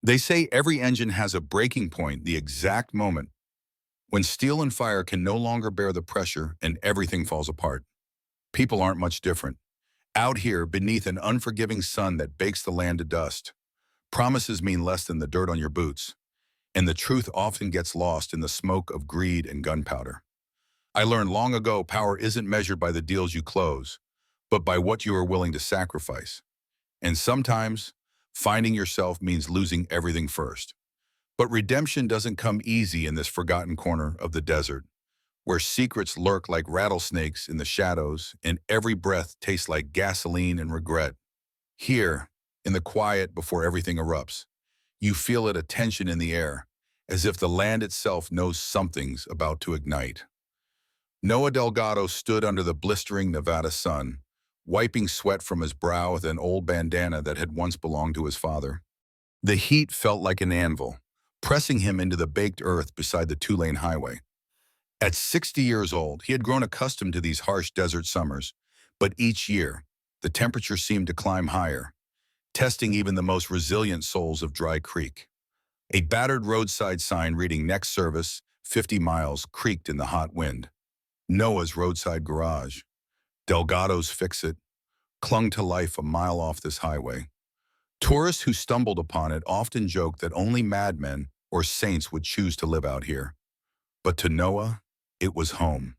They say every engine has a breaking point, the exact moment when steel and fire can no longer bear the pressure and everything falls apart. People aren't much different. Out here, beneath an unforgiving sun that bakes the land to dust, promises mean less than the dirt on your boots, and the truth often gets lost in the smoke of greed and gunpowder. I learned long ago power isn't measured by the deals you close, but by what you are willing to sacrifice. And sometimes, finding yourself means losing everything first. But redemption doesn't come easy in this forgotten corner of the desert, where secrets lurk like rattlesnakes in the shadows and every breath tastes like gasoline and regret. Here, in the quiet before everything erupts, you feel a tension in the air, as if the land itself knows something's about to ignite. Noah Delgado stood under the blistering Nevada sun, wiping sweat from his brow with an old bandana that had once belonged to his father. The heat felt like an anvil, pressing him into the baked earth beside the two-lane highway. At 60 years old, he had grown accustomed to these harsh desert summers, but each year, the temperature seemed to climb higher, testing even the most resilient souls of Dry Creek. A battered roadside sign reading "Next service, 50 miles," creaked in the hot wind. Noah's roadside garage, Delgado's Fix-It, clung to life a mile off this highway. Tourists who stumbled upon it often joked that only madmen or saints would choose to live out here. But to Noah, it was home.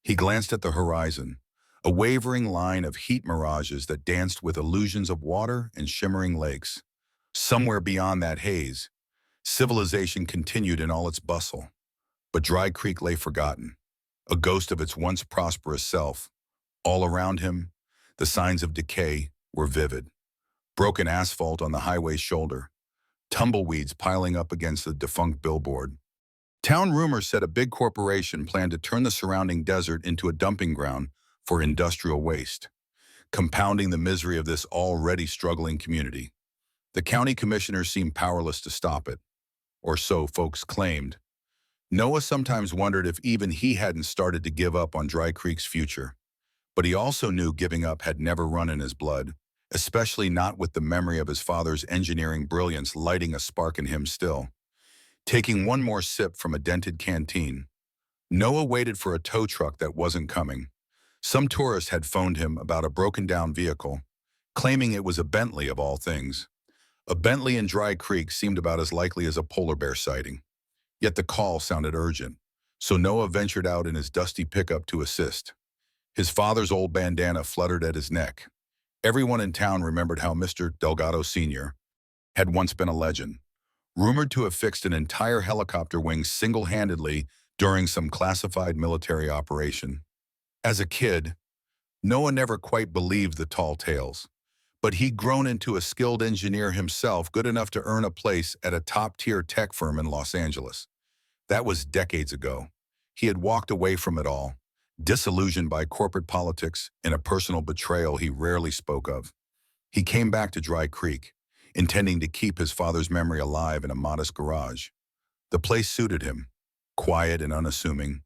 He glanced at the horizon, a wavering line of heat mirages that danced with illusions of water and shimmering lakes. Somewhere beyond that haze, civilization continued in all its bustle. But Dry Creek lay forgotten, a ghost of its once prosperous self. All around him, the signs of decay were vivid. Broken asphalt on the highway's shoulder, tumbleweeds piling up against the defunct billboard. Town rumors said a big corporation planned to turn the surrounding desert into a dumping ground for industrial waste, compounding the misery of this already struggling community. The county commissioners seemed powerless to stop it, or so folks claimed. Noah sometimes wondered if even he hadn't started to give up on Dry Creek's future. But he also knew giving up had never run in his blood, especially not with the memory of his father's engineering brilliance lighting a spark in him still. Taking one more sip from a dented canteen, Noah waited for a tow truck that wasn't coming. Some tourist had phoned him about a broken-down vehicle, claiming it was a Bentley of all things. A Bentley in Dry Creek seemed about as likely as a polar bear sighting. Yet the call sounded urgent, so Noah ventured out in his dusty pickup to assist. His father's old bandana fluttered at his neck. Everyone in town remembered how Mr. Delgado Sr. had once been a legend, rumored to have fixed an entire helicopter wing single-handedly during some classified military operation. As a kid, Noah never quite believed the tall tales, but he'd grown into a skilled engineer himself, good enough to earn a place at a top-tier tech firm in Los Angeles. That was decades ago. He had walked away from it all, disillusioned by corporate politics and a personal betrayal he rarely spoke of. He came back to Dry Creek, intending to keep his father's memory alive in a modest garage. The place suited him, quiet and unassuming.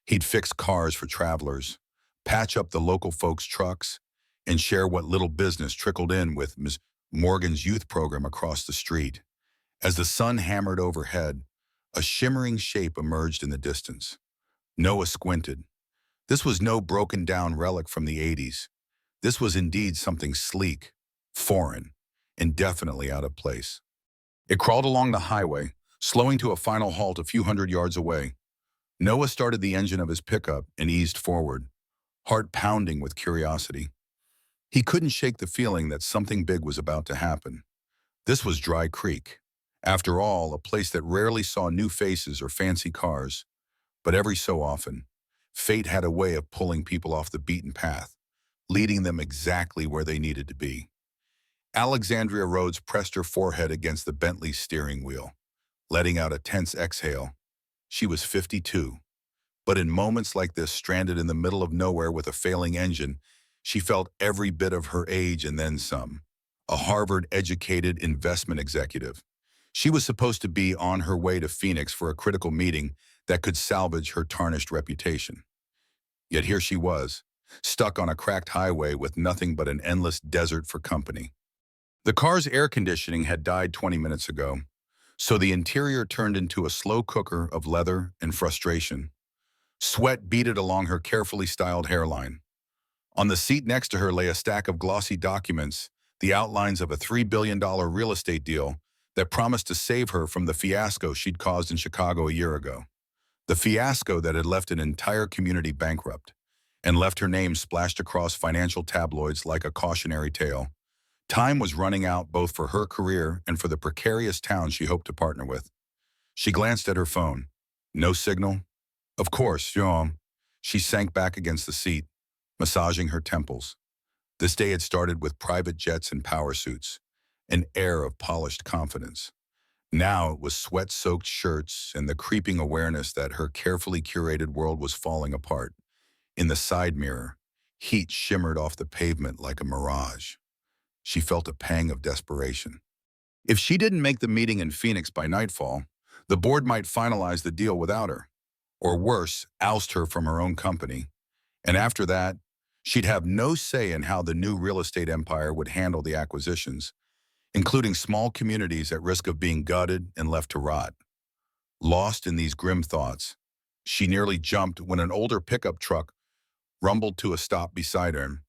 He'd fix cars for travelers, patch up the local folks' trucks, and share what little business trickled in with Ms. Morgan's youth program across the street. As the sun hammered overhead, a shimmering shape emerged in the distance. Noah squinted. This was no broken-down relic from the 80s. This was indeed something sleek, foreign, and definitely out of place. It crawled along the highway, slowing to a final halt a few hundred yards away. Noah started the engine of his pickup and eased forward, heart pounding with curiosity. He couldn't shake the feeling that something big was about to happen. This was Dry Creek. After all, a place that rarely saw new faces or fancy cars. But every so often, fate had a way of pulling people off the beaten path, leading them exactly where they needed to be. Alexandria Rhodes pressed her forehead against the Bentley's steering wheel, letting out a tense exhale. She was 52. But in moments like this, stranded in the middle of nowhere with a failing engine, she felt every bit of her age and then some. A Harvard-educated investment executive. She was supposed to be on her way to Phoenix for a critical meeting that could salvage her tarnished reputation. Yet here she was, stuck on a cracked highway with nothing but an endless desert for company. The car's air conditioning had died 20 minutes ago, so the interior turned into a slow cooker of leather and frustration. Sweat beaded along her carefully styled hairline. On the seat next to her lay a stack of glossy documents, the outlines of a $3 billion real estate deal that promised to save her from the fiasco she'd caused in Chicago a year ago. The fiasco that had left an entire community bankrupt and left her name splashed across financial tabloids like a cautionary tale. Time was running out both for her career and for the precarious town she hoped to partner with. She glanced at her phone. No signal. Of course, yawn. She sank back against the seat, massaging her temples. This day had started with private jets and power suits, an air of polished confidence. Now it was sweat-soaked shirts and the creeping awareness that her carefully curated world was falling apart. In the side mirror, heat shimmered off the pavement like a mirage. She felt a pang of desperation. If she didn't make the meeting in Phoenix by nightfall, the board might finalize the deal without her, or worse, oust her from her own company. And after that, she'd have no say in how the new real estate empire would handle the acquisitions, including small communities at risk of being gutted and left to rot. Lost in these grim thoughts, she nearly jumped when an older pickup truck rumbled to a stop beside her.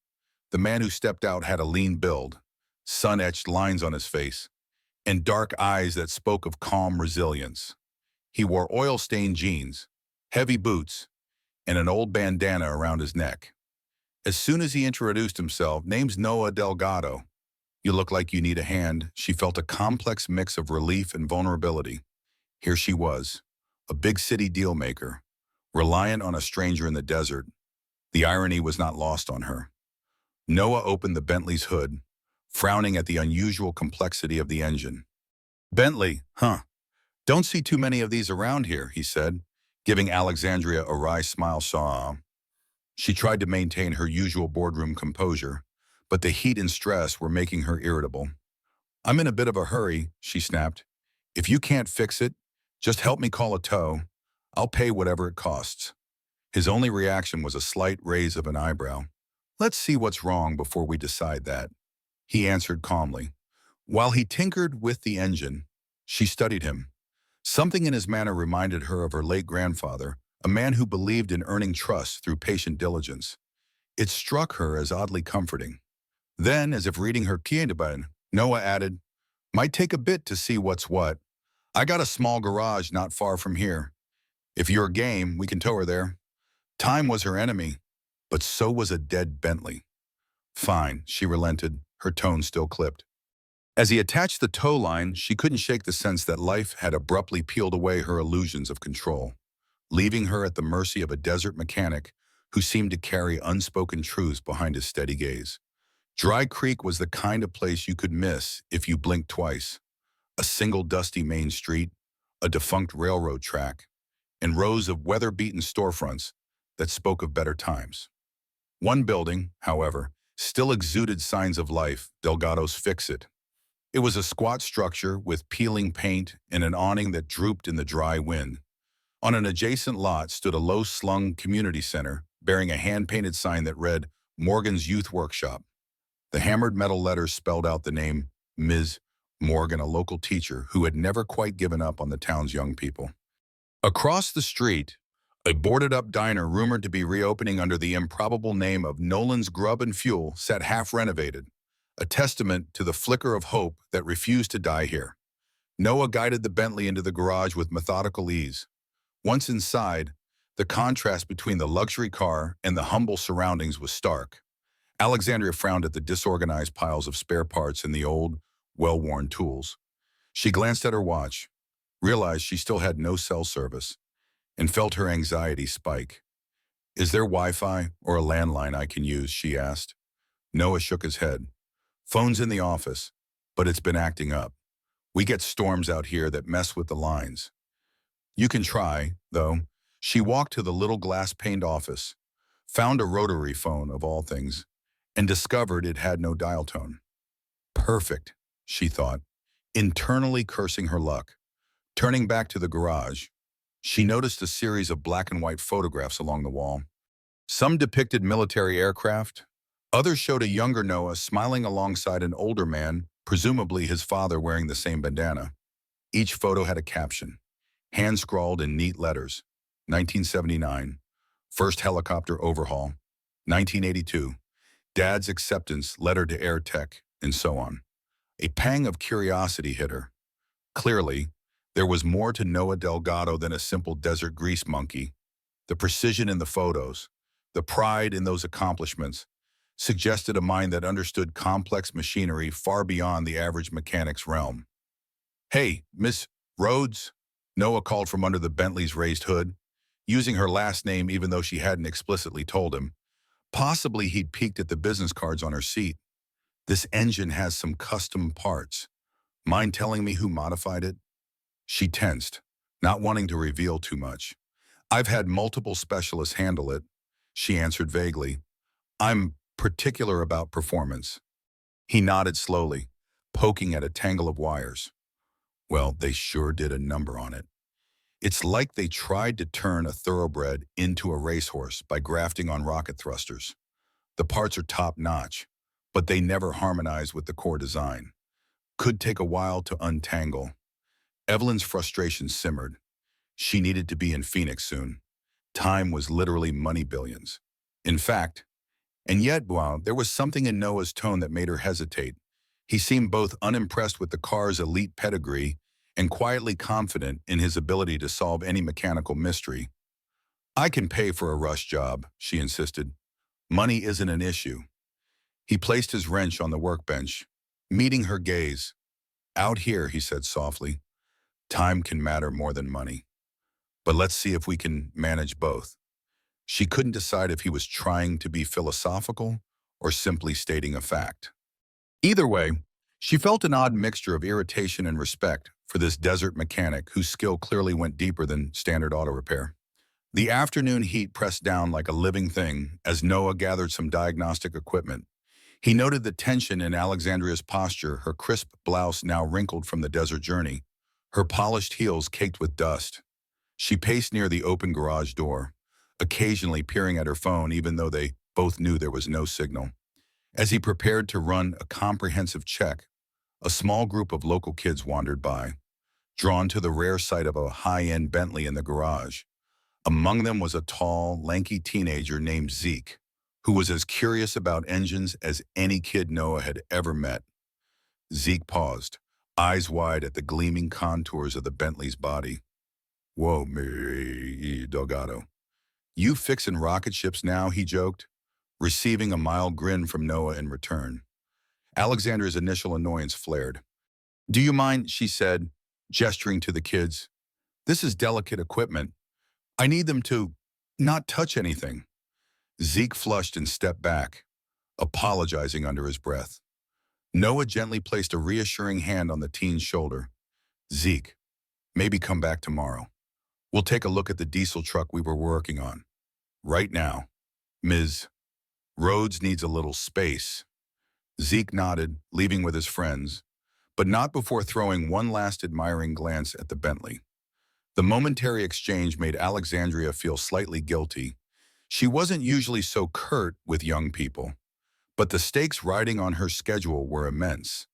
The man who stepped out had a lean build, sun-etched lines on his face, and dark eyes that spoke of calm resilience. He wore oil-stained jeans, heavy boots, and an old bandana around his neck. As soon as he introduced himself, "Name's Noah Delgado. You look like you need a hand," she felt a complex mix of relief and vulnerability. Here she was, a big city deal maker, reliant on a stranger in the desert. The irony was not lost on her. Noah opened the Bentley's hood, frowning at the unusual complexity of the engine. "Bentley, huh? Don't see too many of these around here," he said, giving Alexandria a wry smile. She tried to maintain her usual boardroom composure, but the heat and stress were making her irritable. "I'm in a bit of a hurry," she snapped. "If you can't fix it, just help me call a tow. I'll pay whatever it costs." His only reaction was a slight raise of an eyebrow. "Let's see what's wrong before we decide that," he answered calmly. While he tinkered with the engine, she studied him. Something in his manner reminded her of her late grandfather, a man who believed in earning trust through patient diligence. It struck her as oddly comforting. Then, as if reading her mind, Noah added, "Might take a bit to see what's what. I got a small garage not far from here. If you're game, we can tow her there." Time was her enemy, but so was a dead Bentley. "Fine," she relented, her tone still clipped. As he attached the tow line, she couldn't shake the sense that life had abruptly peeled away her illusions of control, leaving her at the mercy of a desert mechanic who seemed to carry unspoken truths behind his steady gaze. Dry Creek was the kind of place you could miss if you blinked twice. A single dusty main street, a defunct railroad track, and rows of weather-beaten storefronts that spoke of better times. One building, however, still exuded signs of life, Delgado's Fix-It. It was a squat structure with peeling paint and an awning that drooped in the dry wind. On an adjacent lot stood a low-slung community center bearing a hand-painted sign that read, "Morgan's Youth Workshop." The hammered metal letters spelled out the name Ms. Morgan, a local teacher who had never quite given up on the town's young people. Across the street, a boarded-up diner rumored to be reopening under the improbable name of Nolan's Grub and Fuel sat half-renovated, a testament to the flicker of hope that refused to die here. Noah guided the Bentley into the garage with methodical ease. Once inside, the contrast between the luxury car and the humble surroundings was stark. Alexandria frowned at the disorganized piles of spare parts and the old, well-worn tools. She glanced at her watch, realized she still had no cell service, and felt her anxiety spike. "Is there Wi-Fi or a landline I can use?" she asked. Noah shook his head. "Phone's in the office, but it's been acting up. We get storms out here that mess with the lines." "You can try, though." She walked to the little glass-paned office, found a rotary phone of all things, and discovered it had no dial tone. Perfect, she thought, internally cursing her luck. Turning back to the garage, she noticed a series of black and white photographs along the wall. Some depicted military aircraft, others showed a younger Noah smiling alongside an older man presumably his father wearing the same bandana. Each photo had a caption, hand-scrawled in neat letters. 1979, first helicopter overhaul. 1982, Dad's acceptance letter to Air Tech, and so on. A pang of curiosity hit her. Clearly, there was more to Noah Delgado than a simple desert grease monkey. The precision in the photos, the pride in those accomplishments, suggested a mind that understood complex machinery far beyond the average mechanic's realm. "Hey, Miss Rhodes," Noah called from under the Bentley's raised hood, using her last name even though she hadn't explicitly told him. Possibly he'd peeked at the business cards on her seat. "This engine has some custom parts. Mind telling me who modified it?" She tensed, not wanting to reveal too much. "I've had multiple specialists handle it," she answered vaguely. "I'm particular about performance." He nodded slowly, poking at a tangle of wires. "Well, they sure did a number on it. It's like they tried to turn a thoroughbred into a racehorse by grafting on rocket thrusters. The parts are top-notch, but they never harmonize with the core design. Could take a while to untangle." Evelyn's frustration simmered. She needed to be in Phoenix soon. Time was literally money billions. In fact, and yet, wow, there was something in Noah's tone that made her hesitate. He seemed both unimpressed with the car's elite pedigree and quietly confident in his ability to solve any mechanical mystery. "I can pay for a rush job," she insisted. "Money isn't an issue." He placed his wrench on the workbench, meeting her gaze. "Out here," he said softly, "time can matter more than money. But let's see if we can manage both." She couldn't decide if he was trying to be philosophical or simply stating a fact. Either way, she felt an odd mixture of irritation and respect for this desert mechanic whose skill clearly went deeper than standard auto repair. The afternoon heat pressed down like a living thing as Noah gathered some diagnostic equipment. He noted the tension in Alexandria's posture, her crisp blouse now wrinkled from the desert journey, her polished heels caked with dust. She paced near the open garage door, occasionally peering at her phone even though they both knew there was no signal. As he prepared to run a comprehensive check, a small group of local kids wandered by, drawn to the rare sight of a high-end Bentley in the garage. Among them was a tall, lanky teenager named Zeke, who was as curious about engines as any kid Noah had ever met. Zeke paused, eyes wide at the gleaming contours of the Bentley's body. "Whoa, me, Delgado. You fixin' rocket ships now?" he joked, receiving a mild grin from Noah in return. Alexandra's initial annoyance flared. "Do you mind?" she said, gesturing to the kids. "This is delicate equipment. I need them to not touch anything." Zeke flushed and stepped back, apologizing under his breath. Noah gently placed a reassuring hand on the teen's shoulder. "Zeke, maybe come back tomorrow. We'll take a look at the diesel truck we were working on. Right now, Ms. Rhodes needs a little space." Zeke nodded, leaving with his friends, but not before throwing one last admiring glance at the Bentley. The momentary exchange made Alexandria feel slightly guilty. She wasn't usually so curt with young people, but the stakes riding on her schedule were immense.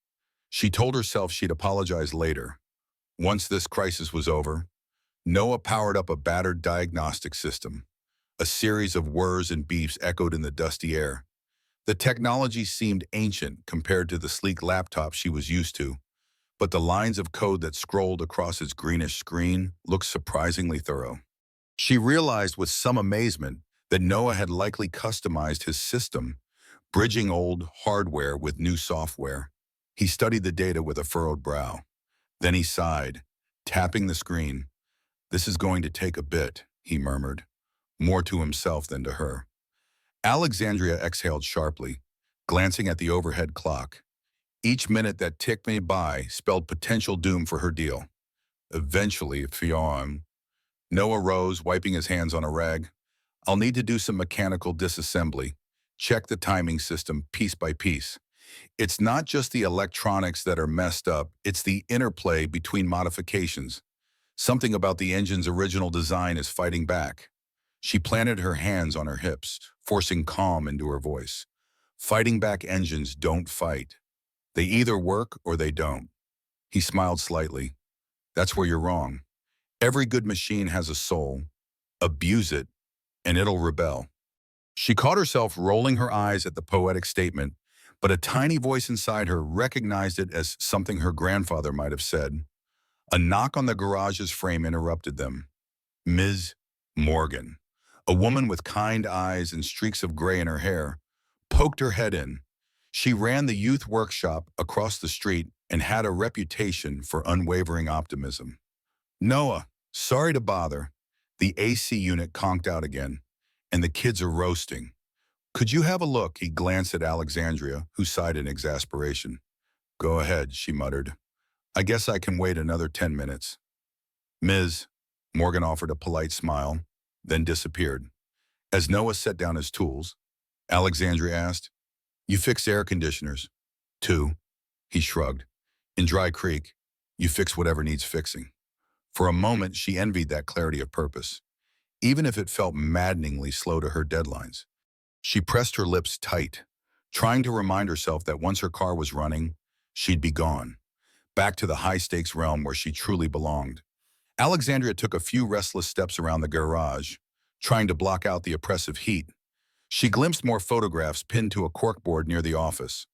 She told herself she'd apologize later. Once this crisis was over, Noah powered up a battered diagnostic system. A series of whirs and beeps echoed in the dusty air. The technology seemed ancient compared to the sleek laptop she was used to, but the lines of code that scrolled across its greenish screen looked surprisingly thorough. She realized with some amazement that Noah had likely customized his system, bridging old hardware with new software. He studied the data with a furrowed brow. Then he sighed, tapping the screen. "This is going to take a bit," he murmured, more to himself than to her. Alexandria exhaled sharply, glancing at the overhead clock. Each minute that ticked me by spelled potential doom for her deal. Eventually, Fionn. Noah rose, wiping his hands on a rag. "I'll need to do some mechanical disassembly. Check the timing system piece by piece. It's not just the electronics that are messed up, it's the interplay between modifications. Something about the engine's original design is fighting back." She planted her hands on her hips, forcing calm into her voice. "Fighting back engines don't fight. They either work or they don't. He smiled slightly. That's where you're wrong. Every good machine has a soul. Abuse it, and it'll rebel. She caught herself rolling her eyes at the poetic statement, but a tiny voice inside her recognized it as something her grandfather might have said. A knock on the garage's frame interrupted them. Ms. Morgan, a woman with kind eyes and streaks of gray in her hair, poked her head in. She ran the youth workshop across the street and had a reputation for unwavering optimism. Noah, sorry to bother. The AC unit conked out again, and the kids are roasting. Could you have a look? He glanced at Alexandria, who sighed in exasperation. Go ahead, she muttered. I guess I can wait another 10 minutes. Ms. Morgan offered a polite smile, then disappeared. As Noah set down his tools, Alexandria asked, You fix air conditioners? 2. He shrugged. In Dry Creek, you fix whatever needs fixing. For a moment, she envied that clarity of purpose, even if it felt maddeningly slow to her deadlines. She pressed her lips tight, trying to remind herself that once her car was running, she'd be gone, back to the high-stakes realm where she truly belonged. Alexandria took a few restless steps around the garage, trying to block out the oppressive heat. She glimpsed more photographs pinned to a corkboard near the office.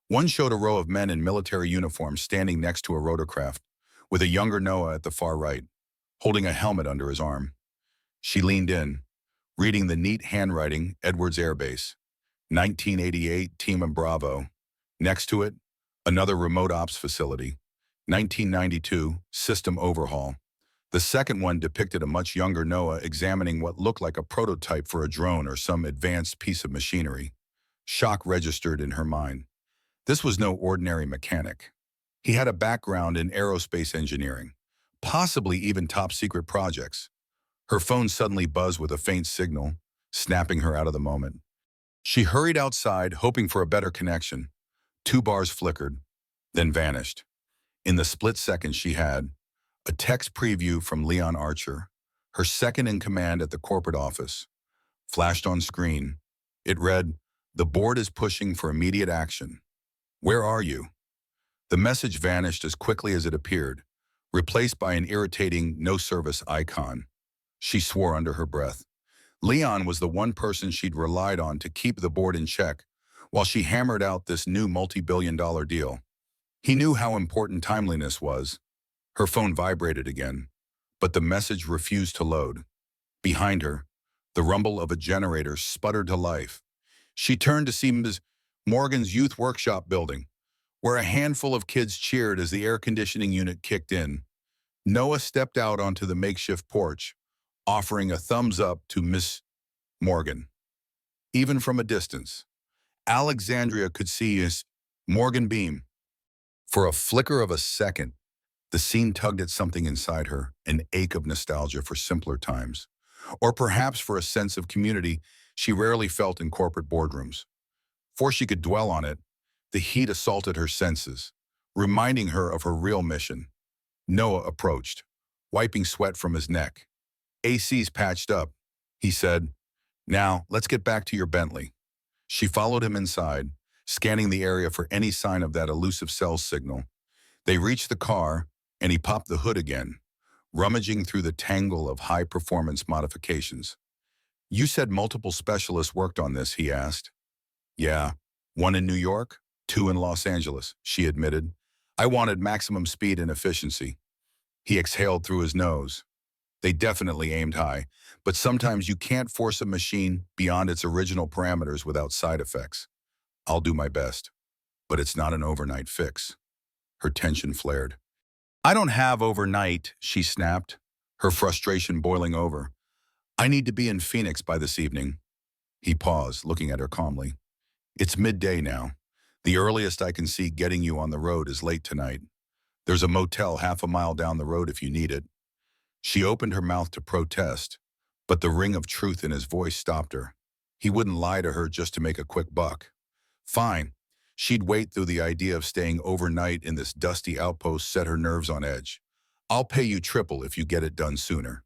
One showed a row of men in military uniforms standing next to a rotorcraft, with a younger Noah at the far right, holding a helmet under his arm. She leaned in, reading the neat handwriting, Edwards Air Base, 1988, Team and Bravo. Next to it, another remote ops facility, 1992, System Overhaul. The second one depicted a much younger Noah examining what looked like a prototype for a drone or some advanced piece of machinery. Shock registered in her mind. This was no ordinary mechanic. He had a background in aerospace engineering, possibly even top-secret projects. Her phone suddenly buzzed with a faint signal, snapping her out of the moment. She hurried outside, hoping for a better connection. 2 bars flickered, then vanished. In the split second she had, a text preview from Leon Archer, her second in command at the corporate office, flashed on screen. It read, The board is pushing for immediate action. Where are you? The message vanished as quickly as it appeared, replaced by an irritating no-service icon. She swore under her breath. Leon was the one person she'd relied on to keep the board in check while she hammered out this new multi-billion-dollar deal. He knew how important timeliness was. Her phone vibrated again, but the message refused to load. Behind her, the rumble of a generator sputtered to life. She turned to see Ms. Morgan's youth workshop building, where a handful of kids cheered as the air conditioning unit kicked in. Noah stepped out onto the makeshift porch, offering a thumbs up to Miss Morgan. Even from a distance, Alexandria could see his Morgan beam. For a flicker of a second, the scene tugged at something inside her, an ache of nostalgia for simpler times, or perhaps for a sense of community she rarely felt in corporate boardrooms. Before she could dwell on it, the heat assaulted her senses, reminding her of her real mission. Noah approached, wiping sweat from his neck. AC's patched up, he said. Now, let's get back to your Bentley. She followed him inside, scanning the area for any sign of that elusive cell signal. They reached the car, and he popped the hood again, rummaging through the tangle of high-performance modifications. You said multiple specialists worked on this, he asked. Yeah, 1 in New York, 2 in Los Angeles, she admitted. I wanted maximum speed and efficiency. He exhaled through his nose. They definitely aimed high, but sometimes you can't force a machine beyond its original parameters without side effects. I'll do my best, but it's not an overnight fix. Her tension flared. I don't have overnight, she snapped, her frustration boiling over. I need to be in Phoenix by this evening. He paused, looking at her calmly. It's midday now. The earliest I can see getting you on the road is late tonight. There's a motel half a mile down the road if you need it. She opened her mouth to protest, but the ring of truth in his voice stopped her. He wouldn't lie to her just to make a quick buck. Fine. She'd wait, through the idea of staying overnight in this dusty outpost set her nerves on edge. I'll pay you triple if you get it done sooner.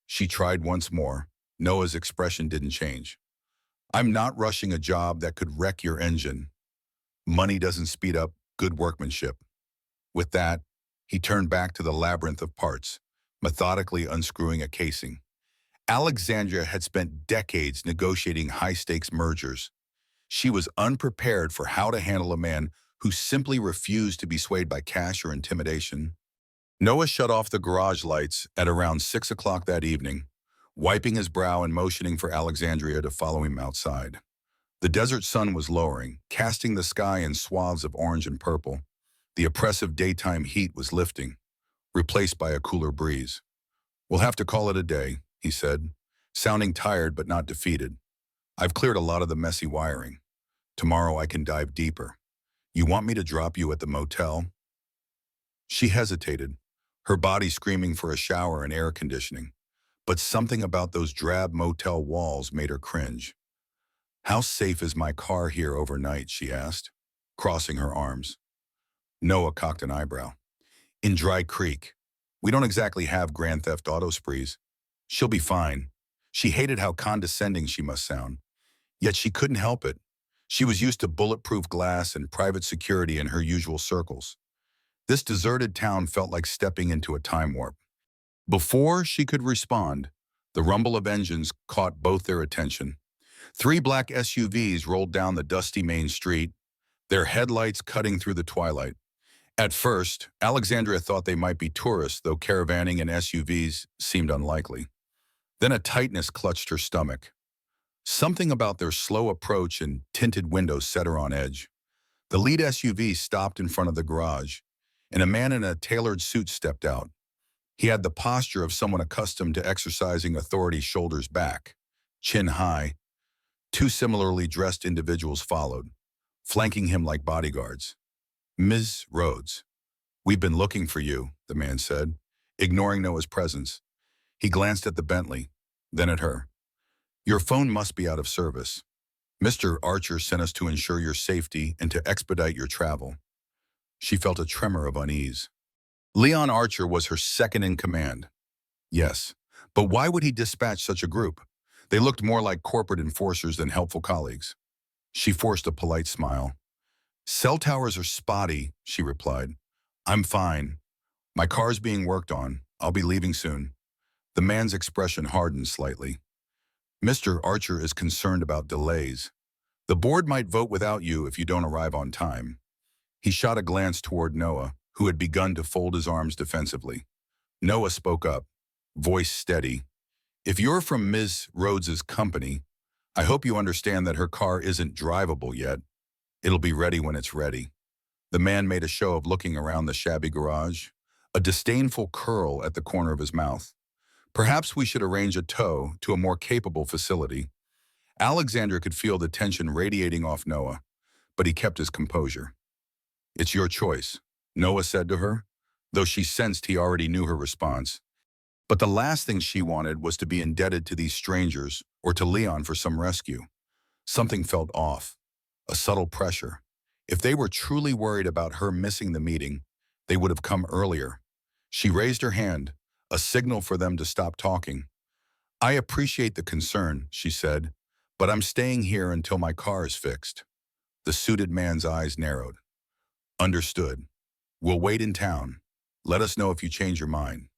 She tried once more. Noah's expression didn't change. I'm not rushing a job that could wreck your engine. Money doesn't speed up Good workmanship. With that, he turned back to the labyrinth of parts, methodically unscrewing a casing. Alexandria had spent decades negotiating high-stakes mergers. She was unprepared for how to handle a man who simply refused to be swayed by cash or intimidation. Noah shut off the garage lights at around 6 o'clock that evening, wiping his brow and motioning for Alexandria to follow him outside. The desert sun was lowering, casting the sky in swaths of orange and purple. The oppressive daytime heat was lifting, replaced by a cooler breeze. "We'll have to call it a day," he said, sounding tired but not defeated. "I've cleared a lot of the messy wiring. Tomorrow I can dive deeper. You want me to drop you at the motel?" She hesitated, her body screaming for a shower and air conditioning. But something about those drab motel walls made her cringe. "How safe is my car here overnight?" she asked, crossing her arms. Noah cocked an eyebrow. "In Dry Creek. We don't exactly have Grand Theft Auto sprees. She'll be fine." She hated how condescending she must sound. Yet she couldn't help it. She was used to bulletproof glass and private security in her usual circles. This deserted town felt like stepping into a time warp. Before she could respond, the rumble of engines caught both their attention. 3 black SUVs rolled down the dusty main street, their headlights cutting through the twilight. At first, Alexandria thought they might be tourists, though caravanning in SUVs seemed unlikely. Then a tightness clutched her stomach. Something about their slow approach and tinted windows set her on edge. The lead SUV stopped in front of the garage, and a man in a tailored suit stepped out. He had the posture of someone accustomed to exercising authority shoulders back, chin high. 2 similarly dressed individuals followed, flanking him like bodyguards. "Ms. Rhodes, we've been looking for you," the man said, ignoring Noah's presence. He glanced at the Bentley, then at her. "Your phone must be out of service. Mr. Archer sent us to ensure your safety and to expedite your travel." She felt a tremor of unease. Leon Archer was her second in command. Yes, but why would he dispatch such a group? They looked more like corporate enforcers than helpful colleagues. She forced a polite smile. "Cell towers are spotty," she replied. "I'm fine. My car's being worked on. I'll be leaving soon." The man's expression hardened slightly. "Mr. Archer is concerned about delays. The board might vote without you if you don't arrive on time." He shot a glance toward Noah, who had begun to fold his arms defensively. Noah spoke up, voice steady. "If you're from Ms. Rhodes's company, I hope you understand that her car isn't drivable yet. It'll be ready when it's ready." The man made a show of looking around the shabby garage, a disdainful curl at the corner of his mouth. "Perhaps we should arrange a tow to a more capable facility." Alexandra could feel the tension radiating off Noah, but he kept his composure. "It's your choice," Noah said to her, though she sensed he already knew her response. But the last thing she wanted was to be indebted to these strangers or to Leon for some rescue. Something felt off, a subtle pressure. If they were truly worried about her missing the meeting, they would have come earlier. She raised her hand, a signal for them to stop talking. "I appreciate the concern," she said, "but I'm staying here until my car is fixed." The suited man's eyes narrowed. "Understood. We'll wait in town. Let us know if you change your mind."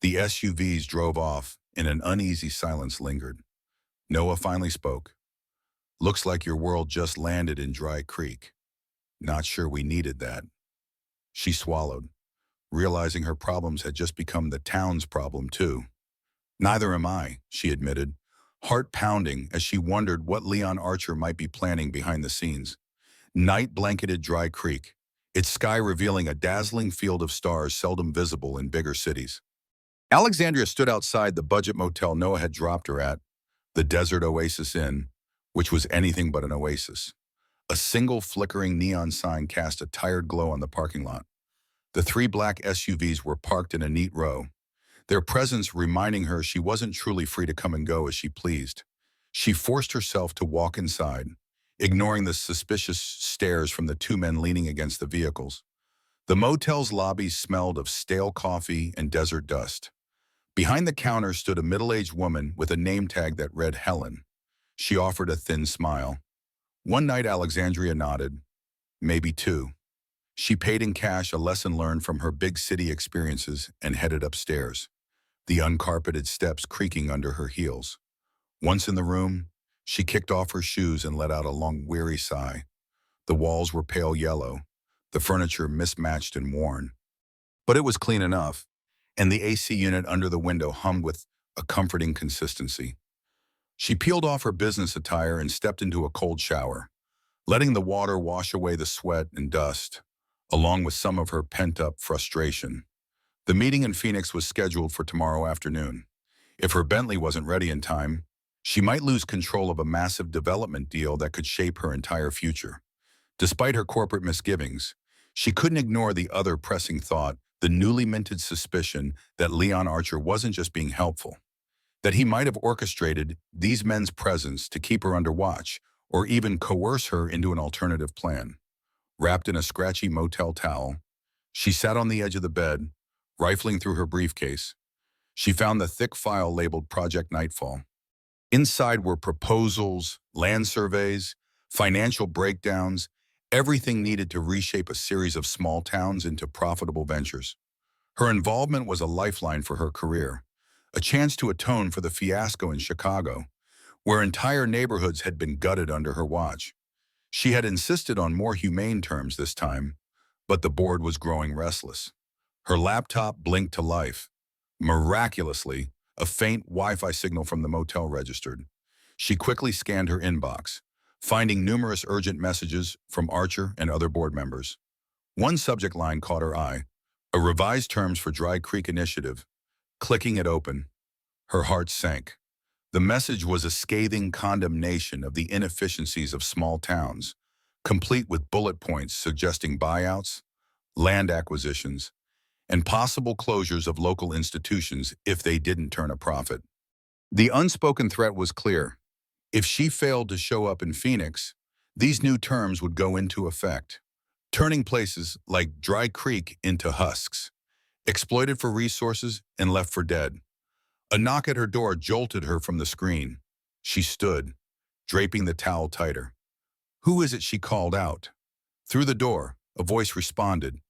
The SUVs drove off, and an uneasy silence lingered. Noah finally spoke. "Looks like your world just landed in Dry Creek. Not sure we needed that." She swallowed, realizing her problems had just become the town's problem too. "Neither am I," she admitted, heart pounding as she wondered what Leon Archer might be planning behind the scenes. Night blanketed Dry Creek, its sky revealing a dazzling field of stars seldom visible in bigger cities. Alexandria stood outside the budget motel Noah had dropped her at, the Desert Oasis Inn, which was anything but an oasis. A single flickering neon sign cast a tired glow on the parking lot. The 3 black SUVs were parked in a neat row, their presence reminding her she wasn't truly free to come and go as she pleased. She forced herself to walk inside, ignoring the suspicious stares from the 2 men leaning against the vehicles. The motel's lobby smelled of stale coffee and desert dust. Behind the counter stood a middle-aged woman with a name tag that read Helen. She offered a thin smile. One night Alexandria nodded. Maybe 2. She paid in cash a lesson learned from her big city experiences and headed upstairs, the uncarpeted steps creaking under her heels. Once in the room, she kicked off her shoes and let out a long, weary sigh. The walls were pale yellow, the furniture mismatched and worn. But it was clean enough, and the AC unit under the window hummed with a comforting consistency. She peeled off her business attire and stepped into a cold shower, letting the water wash away the sweat and dust, along with some of her pent-up frustration. The meeting in Phoenix was scheduled for tomorrow afternoon. If her Bentley wasn't ready in time, she might lose control of a massive development deal that could shape her entire future. Despite her corporate misgivings, she couldn't ignore the other pressing thought, the newly minted suspicion that Leon Archer wasn't just being helpful, that he might have orchestrated these men's presence to keep her under watch or even coerce her into an alternative plan. Wrapped in a scratchy motel towel, she sat on the edge of the bed, rifling through her briefcase. She found the thick file labeled Project Nightfall. Inside were proposals, land surveys, financial breakdowns, everything needed to reshape a series of small towns into profitable ventures. Her involvement was a lifeline for her career, a chance to atone for the fiasco in Chicago, where entire neighborhoods had been gutted under her watch. She had insisted on more humane terms this time, but the board was growing restless. Her laptop blinked to life. Miraculously, a faint Wi-Fi signal from the motel registered. She quickly scanned her inbox, finding numerous urgent messages from Archer and other board members. One subject line caught her eye, a revised terms for Dry Creek initiative. Clicking it open, her heart sank. The message was a scathing condemnation of the inefficiencies of small towns, complete with bullet points suggesting buyouts, land acquisitions, and possible closures of local institutions if they didn't turn a profit. The unspoken threat was clear. If she failed to show up in Phoenix, these new terms would go into effect, turning places like Dry Creek into husks, exploited for resources and left for dead. A knock at her door jolted her from the screen. She stood, draping the towel tighter. "Who is it?" she called out. Through the door, a voice responded.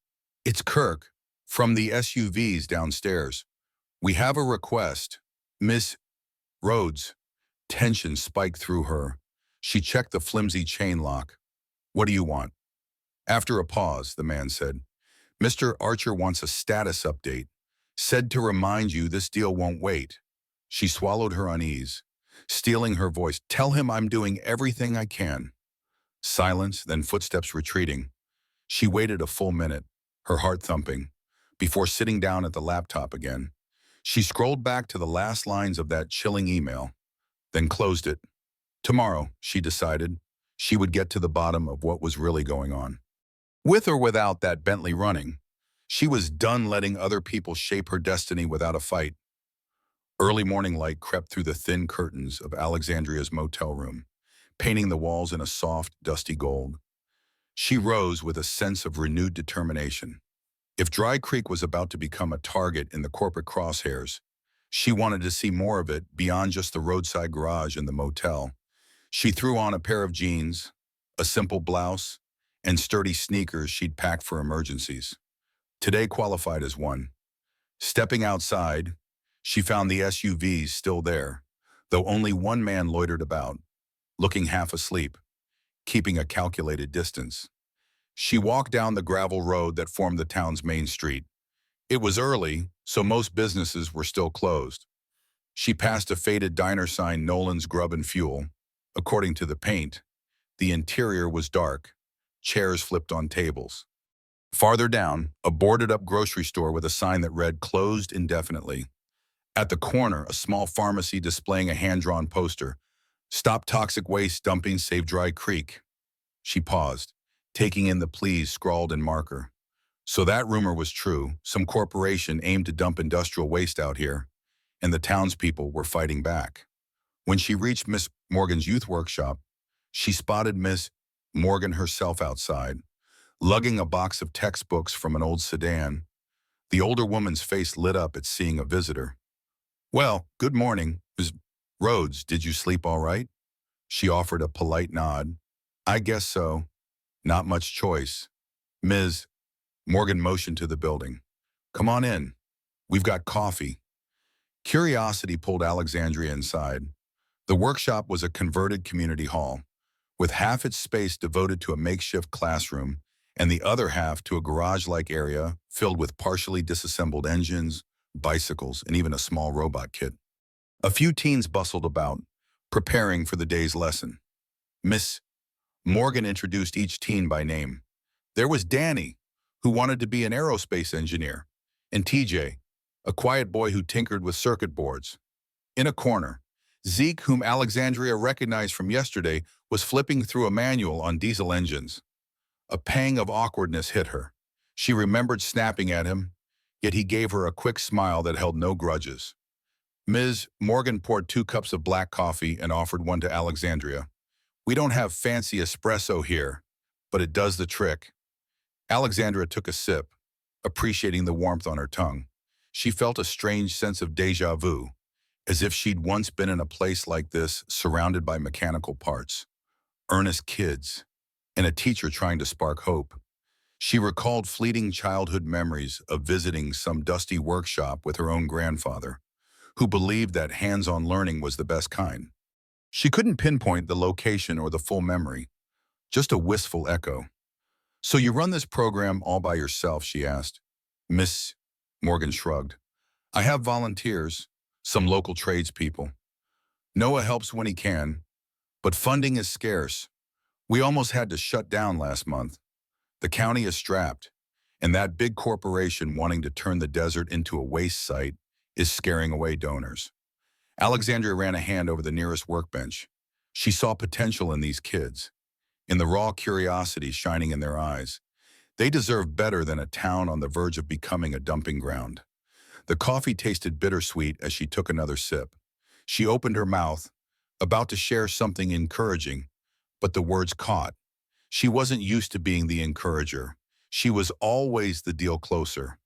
"It's Kirk, from the SUVs downstairs. We have a request, Miss Rhodes." Tension spiked through her. She checked the flimsy chain lock. "What do you want?" After a pause, the man said, "Mr. Archer wants a status update. Said to remind you this deal won't wait." She swallowed her unease, steeling her voice. "Tell him I'm doing everything I can." Silence, then footsteps retreating. She waited a full minute, her heart thumping, before sitting down at the laptop again. She scrolled back to the last lines of that chilling email, then closed it. Tomorrow, she decided, she would get to the bottom of what was really going on. With or without that Bentley running, she was done letting other people shape her destiny without a fight. Early morning light crept through the thin curtains of Alexandria's motel room, painting the walls in a soft, dusty gold. She rose with a sense of renewed determination. If Dry Creek was about to become a target in the corporate crosshairs, she wanted to see more of it beyond just the roadside garage and the motel. She threw on a pair of jeans, a simple blouse, and sturdy sneakers she'd packed for emergencies. Today qualified as one. Stepping outside, she found the SUVs still there, though only one man loitered about, looking half asleep, keeping a calculated distance. She walked down the gravel road that formed the town's main street. It was early, so most businesses were still closed. She passed a faded diner sign, Nolan's Grub and Fuel. According to the paint, the interior was dark, chairs flipped on tables. Farther down, a boarded-up grocery store with a sign that read "Closed indefinitely." At the corner, a small pharmacy displaying a hand-drawn poster, "Stop toxic waste dumping, save Dry Creek." She paused, taking in the pleas scrawled in marker. So that rumor was true. Some corporation aimed to dump industrial waste out here, and the townspeople were fighting back. When she reached Miss Morgan's youth workshop, she spotted Miss Morgan herself outside, lugging a box of textbooks from an old sedan. The older woman's face lit up at seeing a visitor. "Well, good morning, Miss Rhodes. Did you sleep all right?" She offered a polite nod. "I guess so. Not much choice." Ms. Morgan motioned to the building. Come on in. We've got coffee. Curiosity pulled Alexandria inside. The workshop was a converted community hall, with half its space devoted to a makeshift classroom and the other half to a garage-like area filled with partially disassembled engines, bicycles, and even a small robot kit. A few teens bustled about, preparing for the day's lesson. Miss Morgan introduced each teen by name. There was Danny, who wanted to be an aerospace engineer, and TJ, a quiet boy who tinkered with circuit boards. In a corner, Zeke, whom Alexandria recognized from yesterday, was flipping through a manual on diesel engines. A pang of awkwardness hit her. She remembered snapping at him, yet he gave her a quick smile that held no grudges. Ms. Morgan poured 2 cups of black coffee and offered one to Alexandria. We don't have fancy espresso here, but it does the trick. Alexandria took a sip, appreciating the warmth on her tongue. She felt a strange sense of déjà vu, as if she'd once been in a place like this, surrounded by mechanical parts, earnest kids, and a teacher trying to spark hope. She recalled fleeting childhood memories of visiting some dusty workshop with her own grandfather, who believed that hands-on learning was the best kind. She couldn't pinpoint the location or the full memory, just a wistful echo. So you run this program all by yourself, she asked. Miss Morgan shrugged. I have volunteers, some local tradespeople. Noah helps when he can, but funding is scarce. We almost had to shut down last month. The county is strapped, and that big corporation wanting to turn the desert into a waste site is scaring away donors. Alexandria ran a hand over the nearest workbench. She saw potential in these kids, in the raw curiosity shining in their eyes. They deserve better than a town on the verge of becoming a dumping ground. The coffee tasted bittersweet as she took another sip. She opened her mouth, about to share something encouraging, but the words caught. She wasn't used to being the encourager. She was always the deal closer,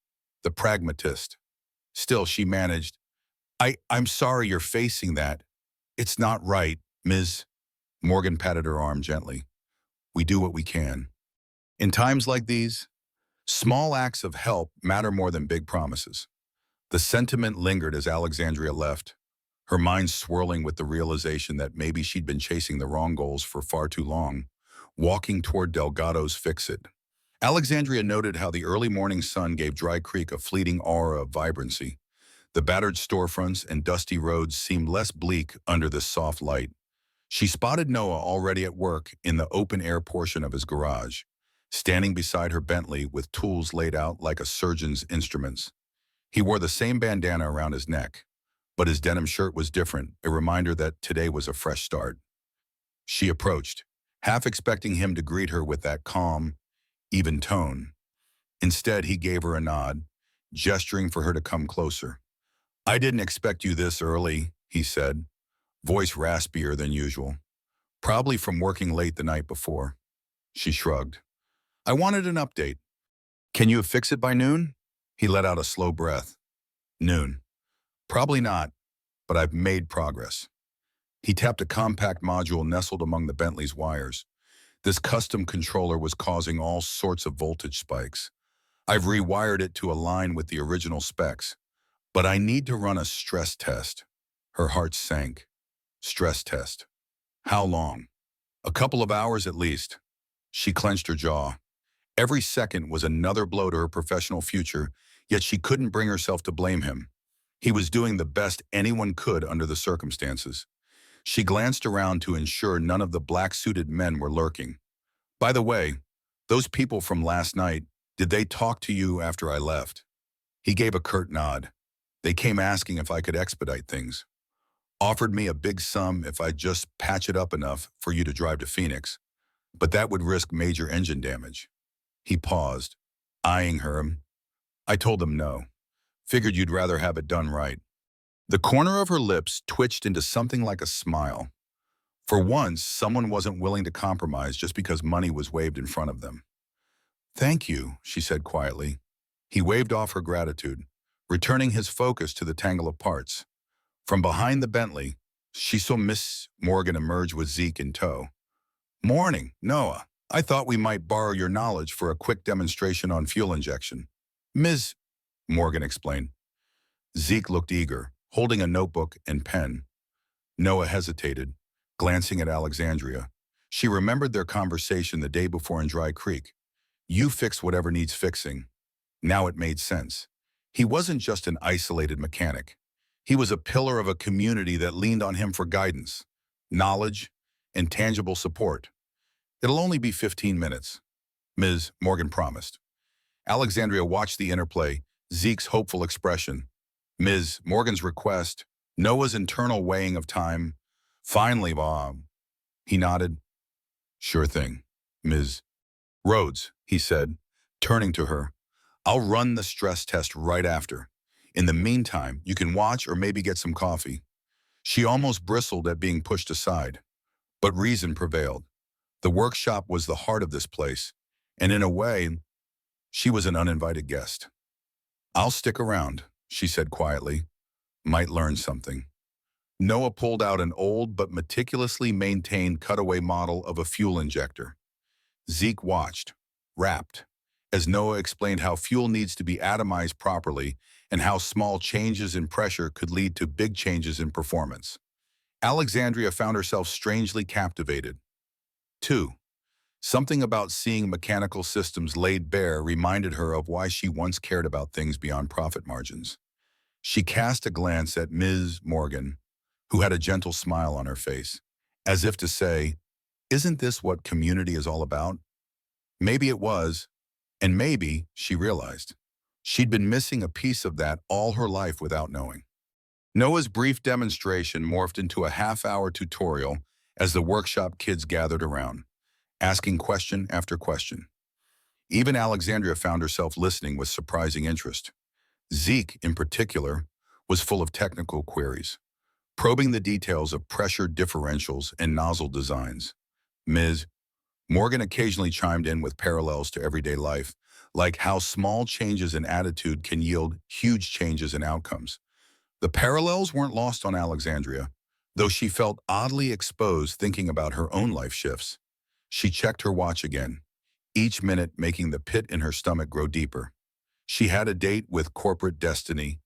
the pragmatist. Still, she managed. I'm sorry you're facing that. It's not right, Ms. Morgan patted her arm gently. We do what we can. In times like these, small acts of help matter more than big promises. The sentiment lingered as Alexandria left, her mind swirling with the realization that maybe she'd been chasing the wrong goals for far too long, walking toward Delgado's Fix-It. Alexandria noted how the early morning sun gave Dry Creek a fleeting aura of vibrancy. The battered storefronts and dusty roads seemed less bleak under this soft light. She spotted Noah already at work in the open-air portion of his garage, standing beside her Bentley with tools laid out like a surgeon's instruments. He wore the same bandana around his neck, but his denim shirt was different, a reminder that today was a fresh start. She approached, half expecting him to greet her with that calm, even tone. Instead, he gave her a nod, gesturing for her to come closer. I didn't expect you this early, he said, voice raspier than usual. Probably from working late the night before. She shrugged. I wanted an update. Can you fix it by noon? He let out a slow breath. Noon. Probably not, but I've made progress. He tapped a compact module nestled among the Bentley's wires. This custom controller was causing all sorts of voltage spikes. I've rewired it to align with the original specs, but I need to run a stress test. Her heart sank. Stress test. How long? A couple of hours at least. She clenched her jaw. Every second was another blow to her professional future, yet she couldn't bring herself to blame him. He was doing the best anyone could under the circumstances. She glanced around to ensure none of the black-suited men were lurking. By the way, those people from last night, did they talk to you after I left? He gave a curt nod. They came asking if I could expedite things. Offered me a big sum if I'd just patch it up enough for you to drive to Phoenix, but that would risk major engine damage. He paused, eyeing her. I told them no. Figured you'd rather have it done right. The corner of her lips twitched into something like a smile. For once, someone wasn't willing to compromise just because money was waved in front of them. Thank you, she said quietly. He waved off her gratitude, returning his focus to the tangle of parts. From behind the Bentley, she saw Miss Morgan emerge with Zeke in tow. Morning, Noah. I thought we might borrow your knowledge for a quick demonstration on fuel injection. Ms. Morgan explained. Zeke looked eager, holding a notebook and pen. Noah hesitated, glancing at Alexandria. She remembered their conversation the day before in Dry Creek. You fix whatever needs fixing. Now it made sense. He wasn't just an isolated mechanic. He was a pillar of a community that leaned on him for guidance, knowledge, and tangible support. It'll only be 15 minutes, Ms. Morgan promised. Alexandria watched the interplay, Zeke's hopeful expression, Ms. Morgan's request, Noah's internal weighing of time. Finally, Bob. He nodded. Sure thing, Ms. Rhodes, he said, turning to her. I'll run the stress test right after. In the meantime, you can watch or maybe get some coffee. She almost bristled at being pushed aside, but reason prevailed. The workshop was the heart of this place, and in a way, she was an uninvited guest. I'll stick around, she said quietly. Might learn something. Noah pulled out an old but meticulously maintained cutaway model of a fuel injector. Zeke watched, rapt, as Noah explained how fuel needs to be atomized properly and how small changes in pressure could lead to big changes in performance. Alexandria found herself strangely captivated. 2. Something about seeing mechanical systems laid bare reminded her of why she once cared about things beyond profit margins. She cast a glance at Ms. Morgan, who had a gentle smile on her face, as if to say, isn't this what community is all about? Maybe it was, and maybe, she realized, she'd been missing a piece of that all her life without knowing. Noah's brief demonstration morphed into a half-hour tutorial as the workshop kids gathered around, asking question after question. Even Alexandria found herself listening with surprising interest. Zeke, in particular, was full of technical queries, probing the details of pressure differentials and nozzle designs. Ms. Morgan occasionally chimed in with parallels to everyday life, like how small changes in attitude can yield huge changes in outcomes. The parallels weren't lost on Alexandria, though she felt oddly exposed thinking about her own life shifts. She checked her watch again, each minute making the pit in her stomach grow deeper. She had a date with corporate destiny,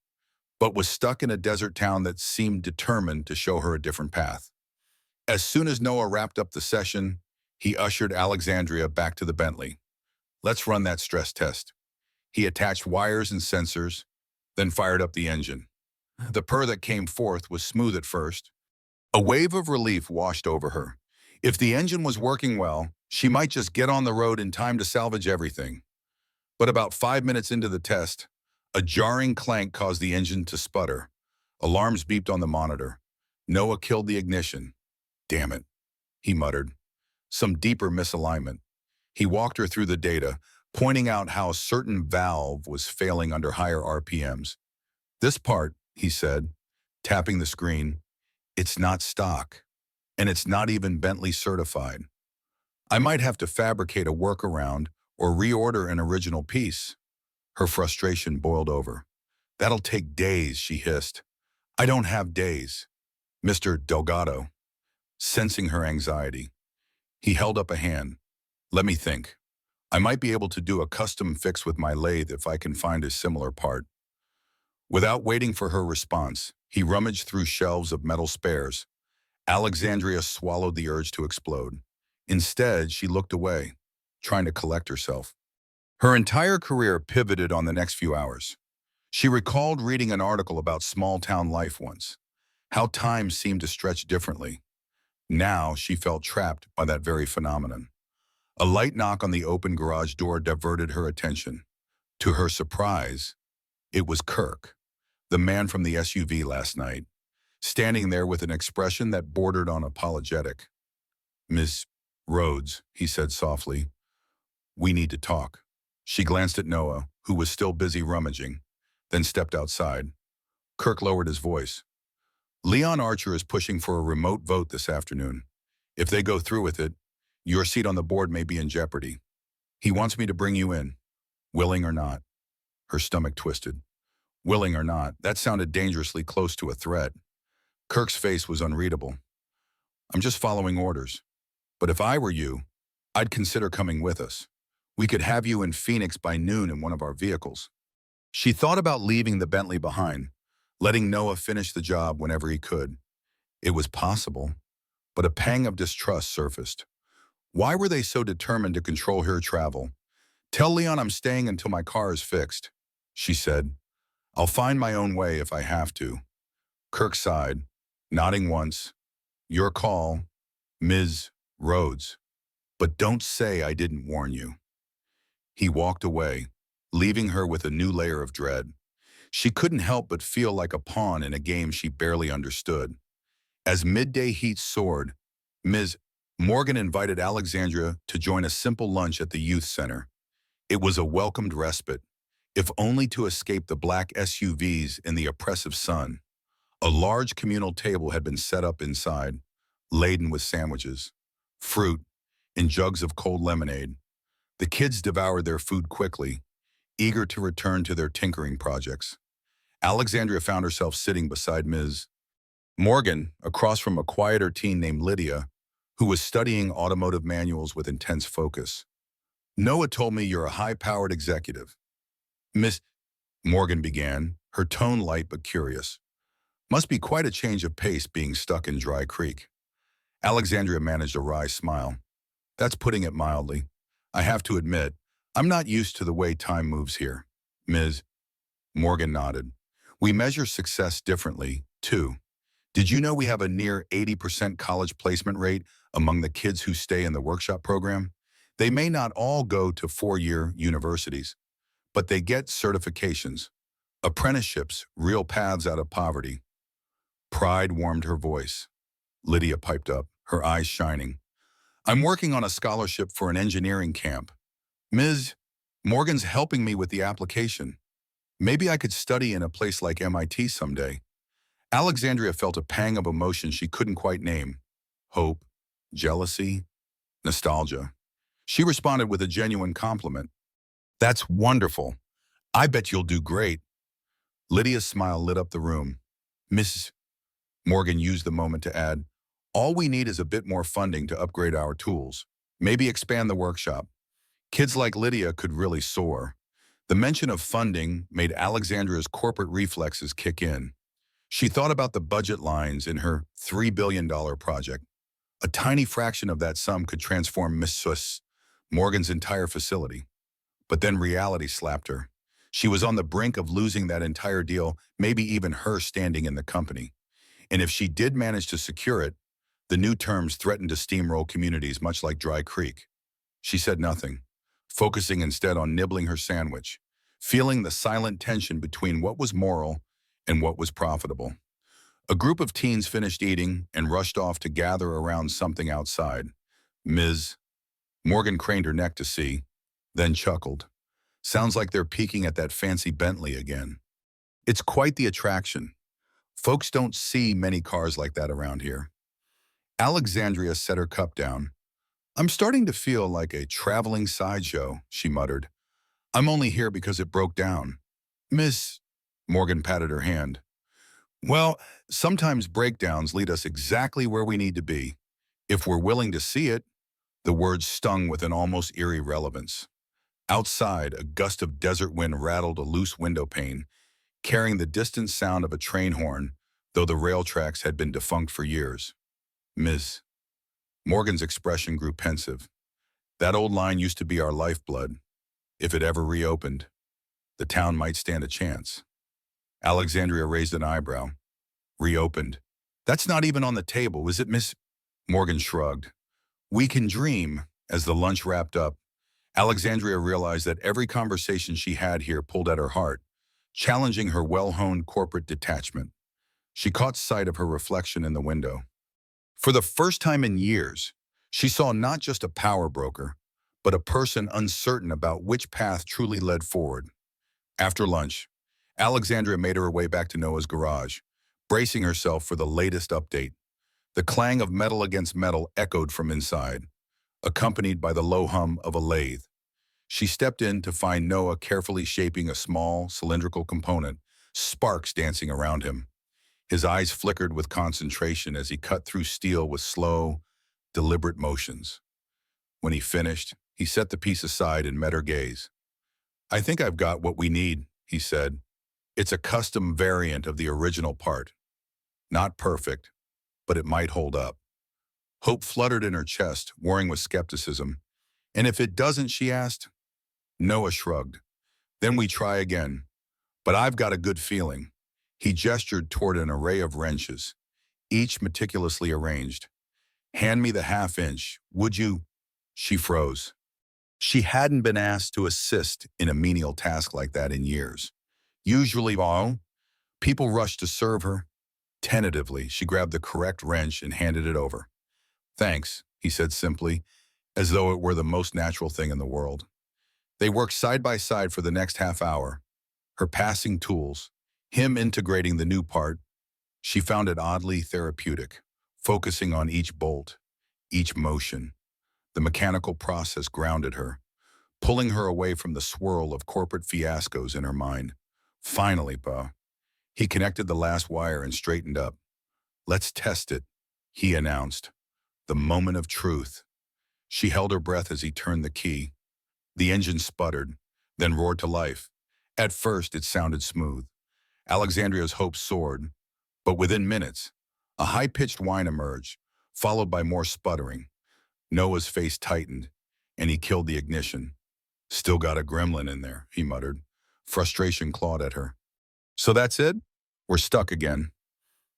but was stuck in a desert town that seemed determined to show her a different path. As soon as Noah wrapped up the session, he ushered Alexandria back to the Bentley. Let's run that stress test. He attached wires and sensors, then fired up the engine. The purr that came forth was smooth at first. A wave of relief washed over her. If the engine was working well, she might just get on the road in time to salvage everything. But about 5 minutes into the test, a jarring clank caused the engine to sputter. Alarms beeped on the monitor. Noah killed the ignition. Damn it, he muttered. Some deeper misalignment. He walked her through the data, pointing out how a certain valve was failing under higher RPMs. This part, he said, tapping the screen, it's not stock, and it's not even Bentley certified. I might have to fabricate a workaround or reorder an original piece. Her frustration boiled over. That'll take days, she hissed. I don't have days. Mr. Delgado, sensing her anxiety, he held up a hand. Let me think. I might be able to do a custom fix with my lathe if I can find a similar part. Without waiting for her response, he rummaged through shelves of metal spares. Alexandria swallowed the urge to explode. Instead, she looked away, trying to collect herself. Her entire career pivoted on the next few hours. She recalled reading an article about small-town life once, how time seemed to stretch differently. Now she felt trapped by that very phenomenon. A light knock on the open garage door diverted her attention. To her surprise, it was Kirk, the man from the SUV last night, standing there with an expression that bordered on apologetic. Miss Rhodes, he said softly, we need to talk. She glanced at Noah, who was still busy rummaging, then stepped outside. Kirk lowered his voice. Leon Archer is pushing for a remote vote this afternoon. If they go through with it, your seat on the board may be in jeopardy. He wants me to bring you in, willing or not. Her stomach twisted. Willing or not, that sounded dangerously close to a threat. Kirk's face was unreadable. I'm just following orders. But if I were you, I'd consider coming with us. We could have you in Phoenix by noon in one of our vehicles. She thought about leaving the Bentley behind, letting Noah finish the job whenever he could. It was possible, but a pang of distrust surfaced. Why were they so determined to control her travel? Tell Leon I'm staying until my car is fixed, she said. I'll find my own way if I have to. Kirk sighed, nodding once. Your call, Ms. Rhodes. But don't say I didn't warn you. He walked away, leaving her with a new layer of dread. She couldn't help but feel like a pawn in a game she barely understood. As midday heat soared, Ms. Morgan invited Alexandria to join a simple lunch at the youth center. It was a welcomed respite, if only to escape the black SUVs in the oppressive sun. A large communal table had been set up inside, laden with sandwiches, fruit, and jugs of cold lemonade. The kids devoured their food quickly, eager to return to their tinkering projects. Alexandria found herself sitting beside Ms. Morgan, across from a quieter teen named Lydia, who was studying automotive manuals with intense focus. Noah told me you're a high-powered executive. Miss Morgan began, her tone light but curious. Must be quite a change of pace being stuck in Dry Creek. Alexandria managed a wry smile. That's putting it mildly. I have to admit, I'm not used to the way time moves here. Ms. Morgan nodded. We measure success differently, too. Did you know we have a near 80% college placement rate among the kids who stay in the workshop program? They may not all go to four-year universities, but they get certifications, apprenticeships, real paths out of poverty. Pride warmed her voice. Lydia piped up, her eyes shining. I'm working on a scholarship for an engineering camp. Ms. Morgan's helping me with the application. Maybe I could study in a place like MIT someday. Alexandria felt a pang of emotion she couldn't quite name. Hope, jealousy, nostalgia. She responded with a genuine compliment. That's wonderful. I bet you'll do great. Lydia's smile lit up the room. Mrs. Morgan used the moment to add, all we need is a bit more funding to upgrade our tools. Maybe expand the workshop. Kids like Lydia could really soar. The mention of funding made Alexandria's corporate reflexes kick in. She thought about the budget lines in her $3 billion project. A tiny fraction of that sum could transform Mrs. Morgan's entire facility. But then reality slapped her. She was on the brink of losing that entire deal, maybe even her standing in the company. And if she did manage to secure it, the new terms threatened to steamroll communities much like Dry Creek. She said nothing, focusing instead on nibbling her sandwich, feeling the silent tension between what was moral and what was profitable. A group of teens finished eating and rushed off to gather around something outside. Ms. Morgan craned her neck to see, then chuckled. Sounds like they're peeking at that fancy Bentley again. It's quite the attraction. Folks don't see many cars like that around here. Alexandria set her cup down. I'm starting to feel like a traveling sideshow, she muttered. I'm only here because it broke down. Miss Morgan patted her hand. Well, sometimes breakdowns lead us exactly where we need to be. If we're willing to see it, the words stung with an almost eerie relevance. Outside, a gust of desert wind rattled a loose window pane, carrying the distant sound of a train horn, though the rail tracks had been defunct for years. Miss Morgan's expression grew pensive. That old line used to be our lifeblood. If it ever reopened, the town might stand a chance. Alexandria raised an eyebrow. Reopened. That's not even on the table, is it, Miss? Morgan shrugged. We can dream. As the lunch wrapped up, Alexandria realized that every conversation she had here pulled at her heart, challenging her well-honed corporate detachment. She caught sight of her reflection in the window. For the first time in years, she saw not just a power broker, but a person uncertain about which path truly led forward. After lunch, Alexandria made her way back to Noah's garage, bracing herself for the latest update. The clang of metal against metal echoed from inside, accompanied by the low hum of a lathe. She stepped in to find Noah carefully shaping a small, cylindrical component, sparks dancing around him. His eyes flickered with concentration as he cut through steel with slow, deliberate motions. When he finished, he set the piece aside and met her gaze. "I think I've got what we need," he said. "It's a custom variant of the original part. Not perfect, but it might hold up." Hope fluttered in her chest, warring with skepticism. "And if it doesn't," she asked. Noah shrugged. "Then we try again. But I've got a good feeling." He gestured toward an array of wrenches, each meticulously arranged. "Hand me the half-inch, would you?" She froze. She hadn't been asked to assist in a menial task like that in years. Usually, people rushed to serve her. Tentatively, she grabbed the correct wrench and handed it over. "Thanks," he said simply, as though it were the most natural thing in the world. They worked side by side for the next half hour, her passing tools, him integrating the new part. She found it oddly therapeutic, focusing on each bolt, each motion. The mechanical process grounded her, pulling her away from the swirl of corporate fiascos in her mind. "Finally, Pa." He connected the last wire and straightened up. "Let's test it," he announced. The moment of truth. She held her breath as he turned the key. The engine sputtered, then roared to life. At first, it sounded smooth. Alexandria's hopes soared, but within minutes, a high-pitched whine emerged, followed by more sputtering. Noah's face tightened, and he killed the ignition. "Still got a gremlin in there," he muttered. Frustration clawed at her. "So that's it? We're stuck again."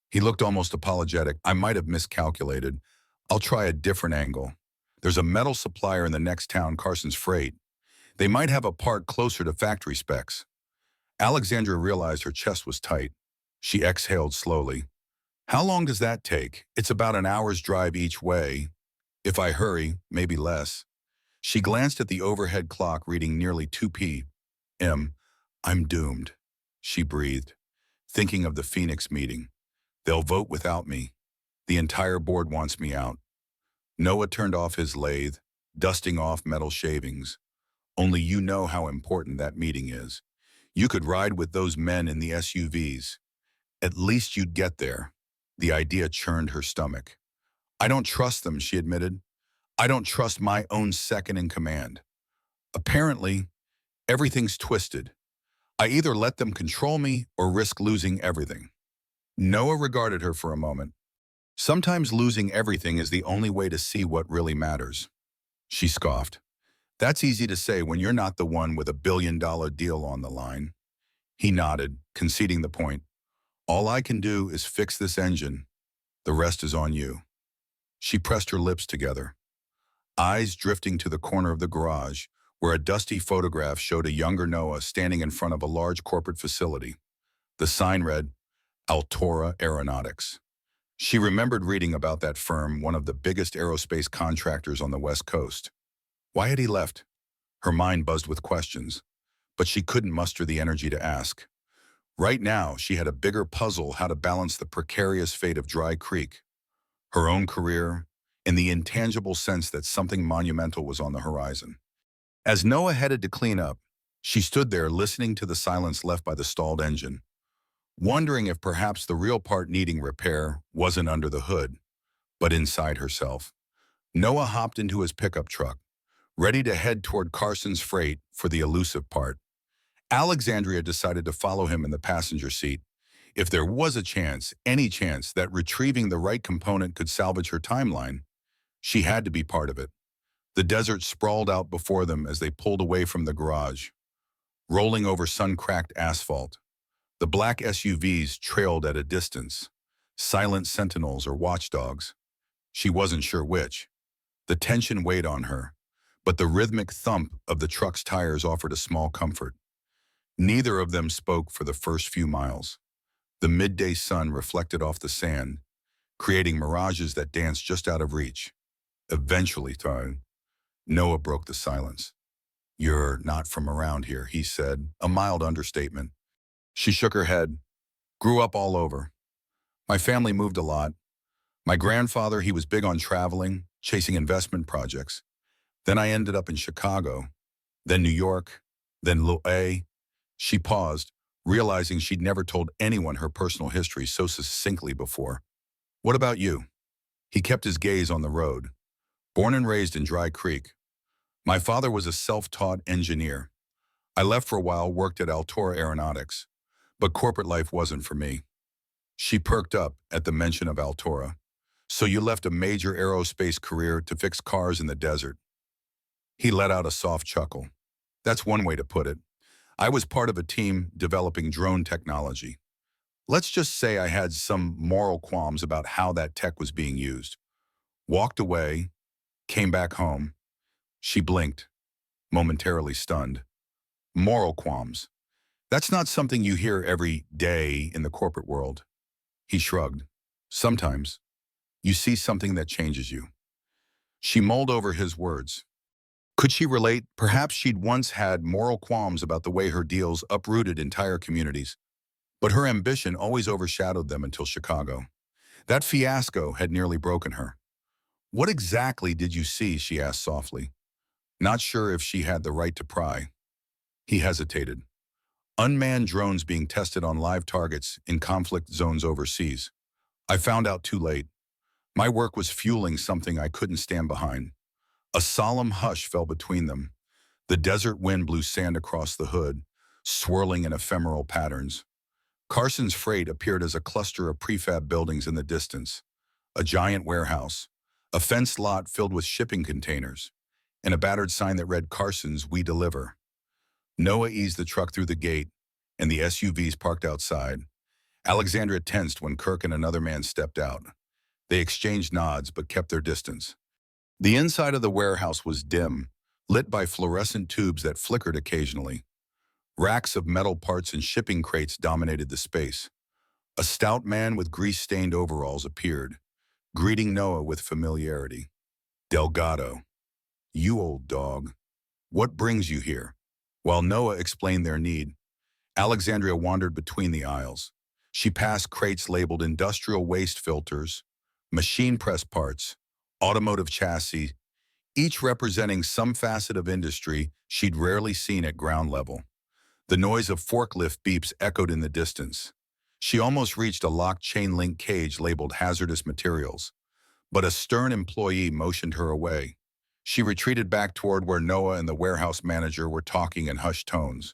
He looked almost apologetic. "I might have miscalculated. I'll try a different angle. There's a metal supplier in the next town, Carson's Freight. They might have a part closer to factory specs." Alexandria realized her chest was tight. She exhaled slowly. "How long does that take?" "It's about an hour's drive each way. If I hurry, maybe less." She glanced at the overhead clock reading nearly 2 p.m. "I'm doomed," she breathed, thinking of the Phoenix meeting. "They'll vote without me. The entire board wants me out." Noah turned off his lathe, dusting off metal shavings. "Only you know how important that meeting is. You could ride with those men in the SUVs. At least you'd get there." The idea churned her stomach. "I don't trust them," she admitted. "I don't trust my own second in command. Apparently, everything's twisted. I either let them control me or risk losing everything." Noah regarded her for a moment. "Sometimes losing everything is the only way to see what really matters." She scoffed. "That's easy to say when you're not the one with $1 billion deal on the line." He nodded, conceding the point. "All I can do is fix this engine. The rest is on you." She pressed her lips together, eyes drifting to the corner of the garage, where a dusty photograph showed a younger Noah standing in front of a large corporate facility. The sign read, Altora Aeronautics. She remembered reading about that firm, one of the biggest aerospace contractors on the West Coast. Why had he left? Her mind buzzed with questions, but she couldn't muster the energy to ask. Right now, she had a bigger puzzle: how to balance the precarious fate of Dry Creek, her own career, and the intangible sense that something monumental was on the horizon. As Noah headed to clean up, she stood there listening to the silence left by the stalled engine, wondering if perhaps the real part needing repair wasn't under the hood, but inside herself. Noah hopped into his pickup truck, ready to head toward Carson's Freight for the elusive part. Alexandria decided to follow him in the passenger seat. If there was a chance, any chance, that retrieving the right component could salvage her timeline, she had to be part of it. The desert sprawled out before them as they pulled away from the garage, rolling over sun-cracked asphalt. The black SUVs trailed at a distance, silent sentinels or watchdogs. She wasn't sure which. The tension weighed on her, but the rhythmic thump of the truck's tires offered a small comfort. Neither of them spoke for the first few miles. The midday sun reflected off the sand, creating mirages that danced just out of reach. Eventually, Noah broke the silence. "You're not from around here," he said, a mild understatement. She shook her head. "Grew up all over. My family moved a lot. My grandfather, he was big on traveling, chasing investment projects. Then I ended up in Chicago, then New York, then L.A." She paused, realizing she'd never told anyone her personal history so succinctly before. "What about you?" He kept his gaze on the road. Born and raised in Dry Creek, my father was a self-taught engineer. I left for a while, worked at Altora Aeronautics, but corporate life wasn't for me. She perked up at the mention of Altora. So you left a major aerospace career to fix cars in the desert. He let out a soft chuckle. That's one way to put it. I was part of a team developing drone technology. Let's just say I had some moral qualms about how that tech was being used. Walked away, came back home. She blinked, momentarily stunned. Moral qualms. That's not something you hear every day in the corporate world. He shrugged. Sometimes, you see something that changes you. She mulled over his words. Could she relate? Perhaps she'd once had moral qualms about the way her deals uprooted entire communities, but her ambition always overshadowed them until Chicago. That fiasco had nearly broken her. What exactly did you see? She asked softly, not sure if she had the right to pry. He hesitated. Unmanned drones being tested on live targets in conflict zones overseas. I found out too late. My work was fueling something I couldn't stand behind. A solemn hush fell between them. The desert wind blew sand across the hood, swirling in ephemeral patterns. Carson's freight appeared as a cluster of prefab buildings in the distance. A giant warehouse, a fenced lot filled with shipping containers, and a battered sign that read Carson's We Deliver. Noah eased the truck through the gate, and the SUVs parked outside. Alexandria tensed when Kirk and another man stepped out. They exchanged nods but kept their distance. The inside of the warehouse was dim, lit by fluorescent tubes that flickered occasionally. Racks of metal parts and shipping crates dominated the space. A stout man with grease-stained overalls appeared, greeting Noah with familiarity. Delgado. You old dog. What brings you here? While Noah explained their need, Alexandria wandered between the aisles. She passed crates labeled industrial waste filters, machine press parts, automotive chassis, each representing some facet of industry she'd rarely seen at ground level. The noise of forklift beeps echoed in the distance. She almost reached a locked chain-link cage labeled hazardous materials, but a stern employee motioned her away. She retreated back toward where Noah and the warehouse manager were talking in hushed tones.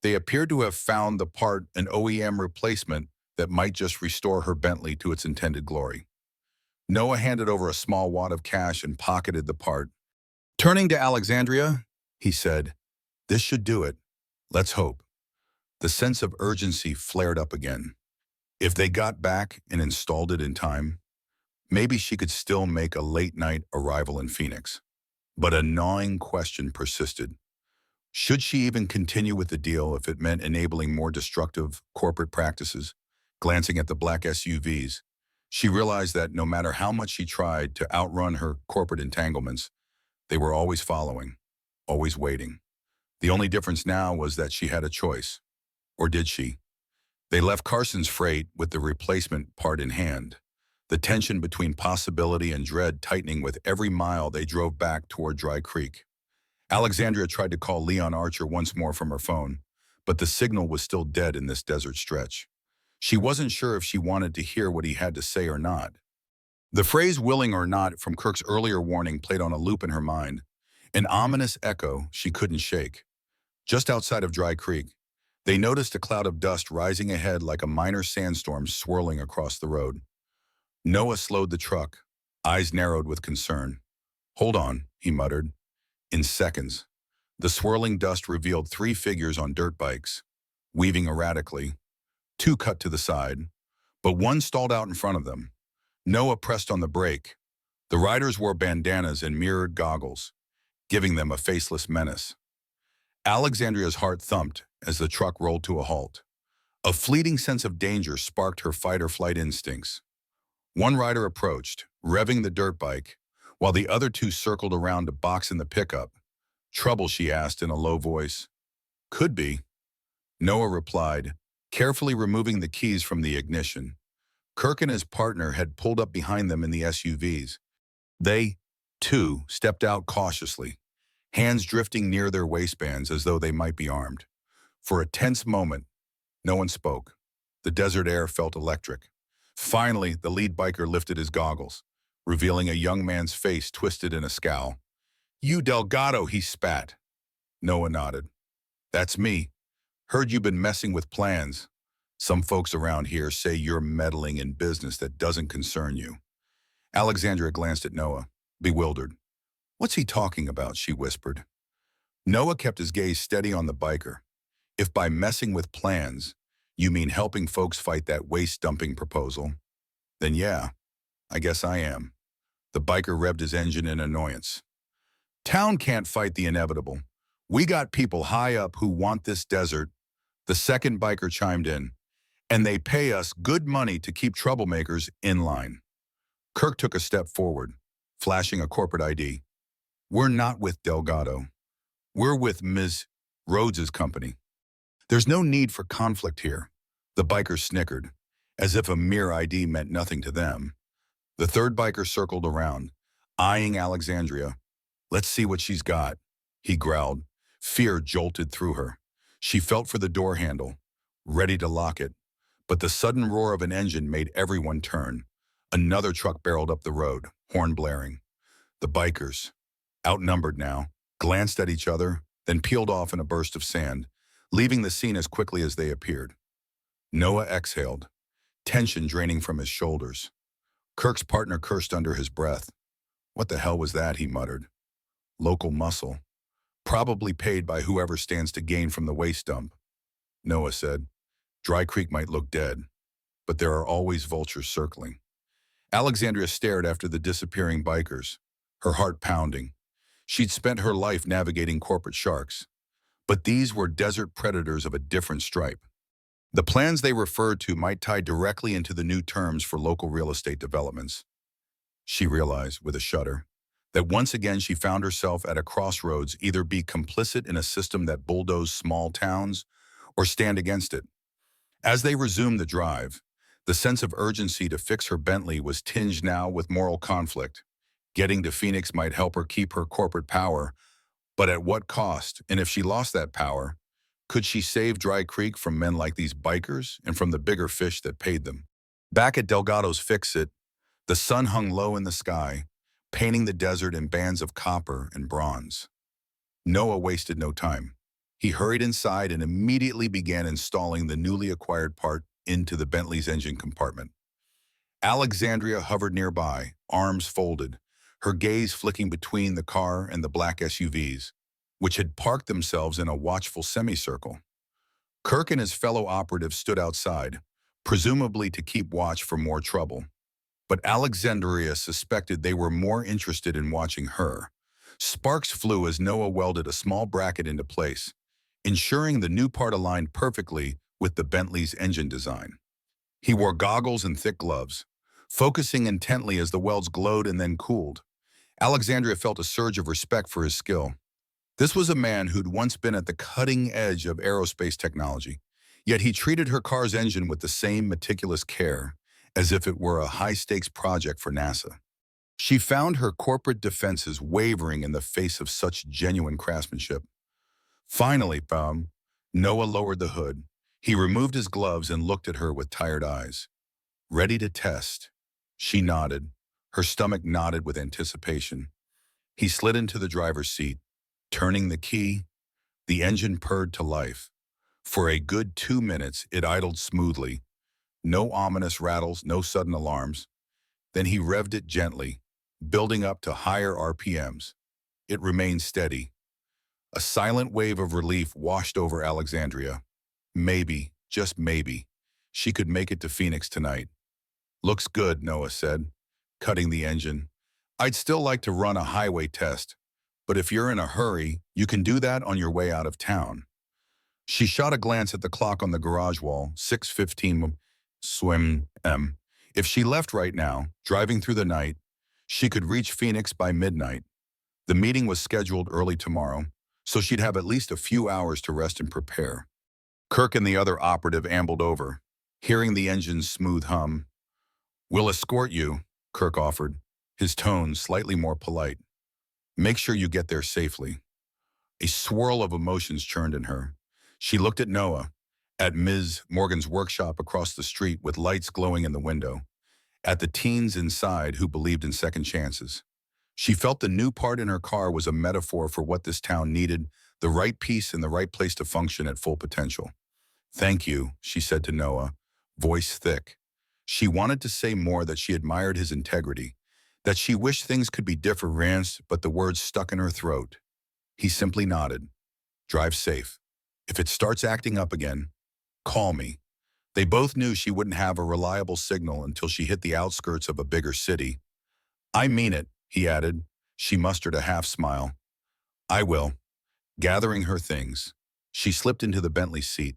They appeared to have found the part, an OEM replacement that might just restore her Bentley to its intended glory. Noah handed over a small wad of cash and pocketed the part. Turning to Alexandria, he said, "This should do it. Let's hope." The sense of urgency flared up again. If they got back and installed it in time, maybe she could still make a late-night arrival in Phoenix. But a gnawing question persisted. Should she even continue with the deal if it meant enabling more destructive corporate practices? Glancing at the black SUVs, she realized that no matter how much she tried to outrun her corporate entanglements, they were always following, always waiting. The only difference now was that she had a choice. Or did she? They left Carson's freight with the replacement part in hand, the tension between possibility and dread tightening with every mile they drove back toward Dry Creek. Alexandria tried to call Leon Archer once more from her phone, but the signal was still dead in this desert stretch. She wasn't sure if she wanted to hear what he had to say or not. The phrase willing or not from Kirk's earlier warning played on a loop in her mind, an ominous echo she couldn't shake. Just outside of Dry Creek, they noticed a cloud of dust rising ahead like a minor sandstorm swirling across the road. Noah slowed the truck, eyes narrowed with concern. "Hold on," he muttered. In seconds, the swirling dust revealed 3 figures on dirt bikes, weaving erratically. 2 cut to the side, but 1 stalled out in front of them. Noah pressed on the brake. The riders wore bandanas and mirrored goggles, giving them a faceless menace. Alexandria's heart thumped as the truck rolled to a halt. A fleeting sense of danger sparked her fight-or-flight instincts. One rider approached, revving the dirt bike, while the other 2 circled around to box in the pickup. "Trouble?" she asked in a low voice. "Could be," Noah replied, carefully removing the keys from the ignition. Kirk and his partner had pulled up behind them in the SUVs. They, too, stepped out cautiously, hands drifting near their waistbands as though they might be armed. For a tense moment, no one spoke. The desert air felt electric. Finally, the lead biker lifted his goggles. revealing a young man's face twisted in a scowl. "You Delgado," he spat. Noah nodded. "That's me. Heard you've been messing with plans. Some folks around here say you're meddling in business that doesn't concern you." Alexandria glanced at Noah, bewildered. "What's he talking about?" she whispered. Noah kept his gaze steady on the biker. "If by messing with plans, you mean helping folks fight that waste-dumping proposal, then yeah, I guess I am." The biker revved his engine in annoyance. "Town can't fight the inevitable. We got people high up who want this desert." The second biker chimed in. "And they pay us good money to keep troublemakers in line." Kirk took a step forward, flashing a corporate ID. "We're not with Delgado. We're with Ms. Rhodes's company." "There's no need for conflict here." The bikers snickered, as if a mere ID meant nothing to them. The third biker circled around, eyeing Alexandria. "Let's see what she's got," he growled. Fear jolted through her. She felt for the door handle, ready to lock it. But the sudden roar of an engine made everyone turn. Another truck barreled up the road, horn blaring. The bikers, outnumbered now, glanced at each other, then peeled off in a burst of sand, leaving the scene as quickly as they appeared. Noah exhaled, tension draining from his shoulders. Kirk's partner cursed under his breath. "What the hell was that?" he muttered. "Local muscle. Probably paid by whoever stands to gain from the waste dump." Noah said, "Dry Creek might look dead, but there are always vultures circling." Alexandria stared after the disappearing bikers, her heart pounding. She'd spent her life navigating corporate sharks, but these were desert predators of a different stripe. The plans they referred to might tie directly into the new terms for local real estate developments. She realized, with a shudder, that once again she found herself at a crossroads, either be complicit in a system that bulldozed small towns or stand against it. As they resumed the drive, the sense of urgency to fix her Bentley was tinged now with moral conflict. Getting to Phoenix might help her keep her corporate power, but at what cost? And if she lost that power, could she save Dry Creek from men like these bikers and from the bigger fish that paid them? Back at Delgado's Fix-It, the sun hung low in the sky, painting the desert in bands of copper and bronze. Noah wasted no time. He hurried inside and immediately began installing the newly acquired part into the Bentley's engine compartment. Alexandria hovered nearby, arms folded, her gaze flicking between the car and the black SUVs, which had parked themselves in a watchful semicircle. Kirk and his fellow operatives stood outside, presumably to keep watch for more trouble. But Alexandria suspected they were more interested in watching her. Sparks flew as Noah welded a small bracket into place, ensuring the new part aligned perfectly with the Bentley's engine design. He wore goggles and thick gloves, focusing intently as the welds glowed and then cooled. Alexandria felt a surge of respect for his skill. This was a man who'd once been at the cutting edge of aerospace technology, yet he treated her car's engine with the same meticulous care, as if it were a high-stakes project for NASA. She found her corporate defenses wavering in the face of such genuine craftsmanship. Finally, Noah lowered the hood. He removed his gloves and looked at her with tired eyes. "Ready to test?" She nodded. Her stomach knotted with anticipation. He slid into the driver's seat. Turning the key, the engine purred to life. For a good 2 minutes, it idled smoothly. No ominous rattles, no sudden alarms. Then he revved it gently, building up to higher RPMs. It remained steady. A silent wave of relief washed over Alexandria. Maybe, just maybe, she could make it to Phoenix tonight. "Looks good," Noah said, cutting the engine. "I'd still like to run a highway test, but if you're in a hurry, you can do that on your way out of town." She shot a glance at the clock on the garage wall, 6:15 swim. If she left right now, driving through the night, she could reach Phoenix by midnight. The meeting was scheduled early tomorrow, so she'd have at least a few hours to rest and prepare. Kirk and the other operative ambled over, hearing the engine's smooth hum. "We'll escort you," Kirk offered, his tone slightly more polite. "Make sure you get there safely." A swirl of emotions churned in her. She looked at Noah, at Ms. Morgan's workshop across the street with lights glowing in the window, at the teens inside who believed in second chances. She felt the new part in her car was a metaphor for what this town needed, the right piece in the right place to function at full potential. "Thank you," she said to Noah, voice thick. She wanted to say more, that she admired his integrity, that she wished things could be different, but the words stuck in her throat. He simply nodded. "Drive safe. If it starts acting up again, call me." They both knew she wouldn't have a reliable signal until she hit the outskirts of a bigger city. "I mean it," he added. She mustered a half smile. "I will." Gathering her things, she slipped into the Bentley seat.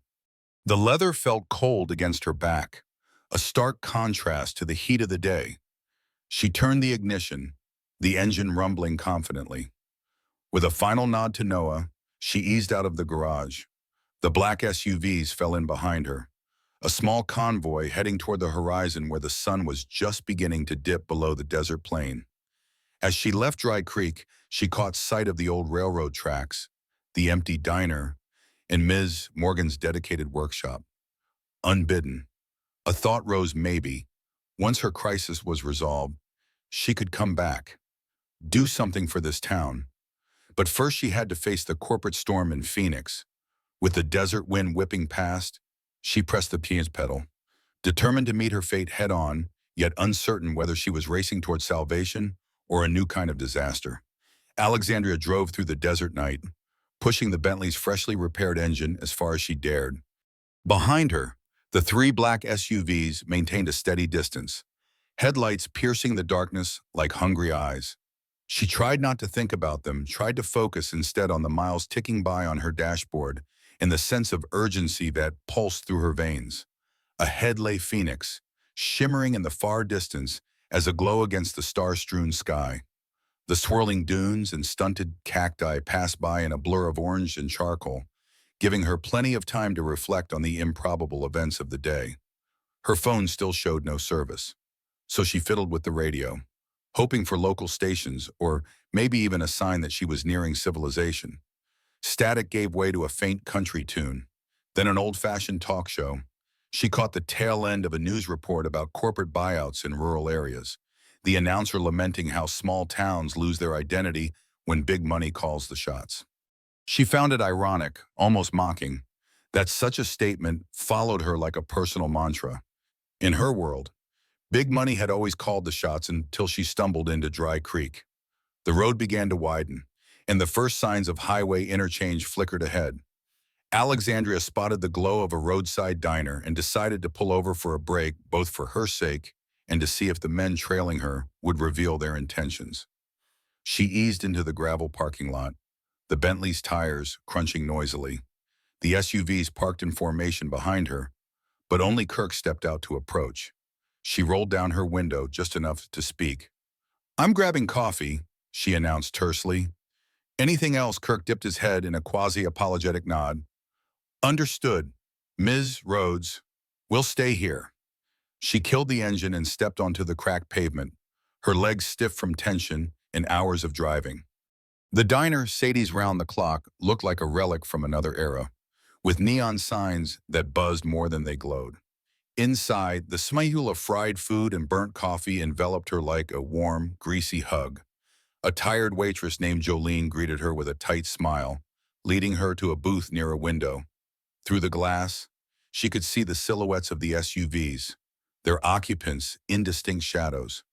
The leather felt cold against her back, a stark contrast to the heat of the day. She turned the ignition, the engine rumbling confidently. With a final nod to Noah, she eased out of the garage. The black SUVs fell in behind her, a small convoy heading toward the horizon where the sun was just beginning to dip below the desert plain. As she left Dry Creek, she caught sight of the old railroad tracks, the empty diner, and Ms. Morgan's dedicated workshop. Unbidden, a thought rose: maybe, once her crisis was resolved, she could come back, do something for this town. But first she had to face the corporate storm in Phoenix. With the desert wind whipping past, she pressed the gas pedal, determined to meet her fate head-on, yet uncertain whether she was racing toward salvation or a new kind of disaster. Alexandria drove through the desert night, pushing the Bentley's freshly repaired engine as far as she dared. Behind her, the three black SUVs maintained a steady distance, headlights piercing the darkness like hungry eyes. She tried not to think about them, tried to focus instead on the miles ticking by on her dashboard and the sense of urgency that pulsed through her veins. Ahead lay Phoenix, shimmering in the far distance as a glow against the star-strewn sky. The swirling dunes and stunted cacti passed by in a blur of orange and charcoal, giving her plenty of time to reflect on the improbable events of the day. Her phone still showed no service, so she fiddled with the radio, hoping for local stations or maybe even a sign that she was nearing civilization. Static gave way to a faint country tune, then an old-fashioned talk show. She caught the tail end of a news report about corporate buyouts in rural areas, the announcer lamenting how small towns lose their identity when big money calls the shots. She found it ironic, almost mocking, that such a statement followed her like a personal mantra. In her world, big money had always called the shots until she stumbled into Dry Creek. The road began to widen, and the first signs of highway interchange flickered ahead. Alexandria spotted the glow of a roadside diner and decided to pull over for a break, both for her sake and to see if the men trailing her would reveal their intentions. She eased into the gravel parking lot, the Bentley's tires crunching noisily. The SUVs parked in formation behind her, but only Kirk stepped out to approach. She rolled down her window just enough to speak. "I'm grabbing coffee," she announced tersely. "Anything else?" Kirk dipped his head in a quasi-apologetic nod. "Understood, Ms. Rhodes. We'll stay here." She killed the engine and stepped onto the cracked pavement, her legs stiff from tension and hours of driving. The diner, Sadie's round the clock, looked like a relic from another era, with neon signs that buzzed more than they glowed. Inside, the smell of fried food and burnt coffee enveloped her like a warm, greasy hug. A tired waitress named Jolene greeted her with a tight smile, leading her to a booth near a window. Through the glass, she could see the silhouettes of the SUVs, their occupants indistinct shadows.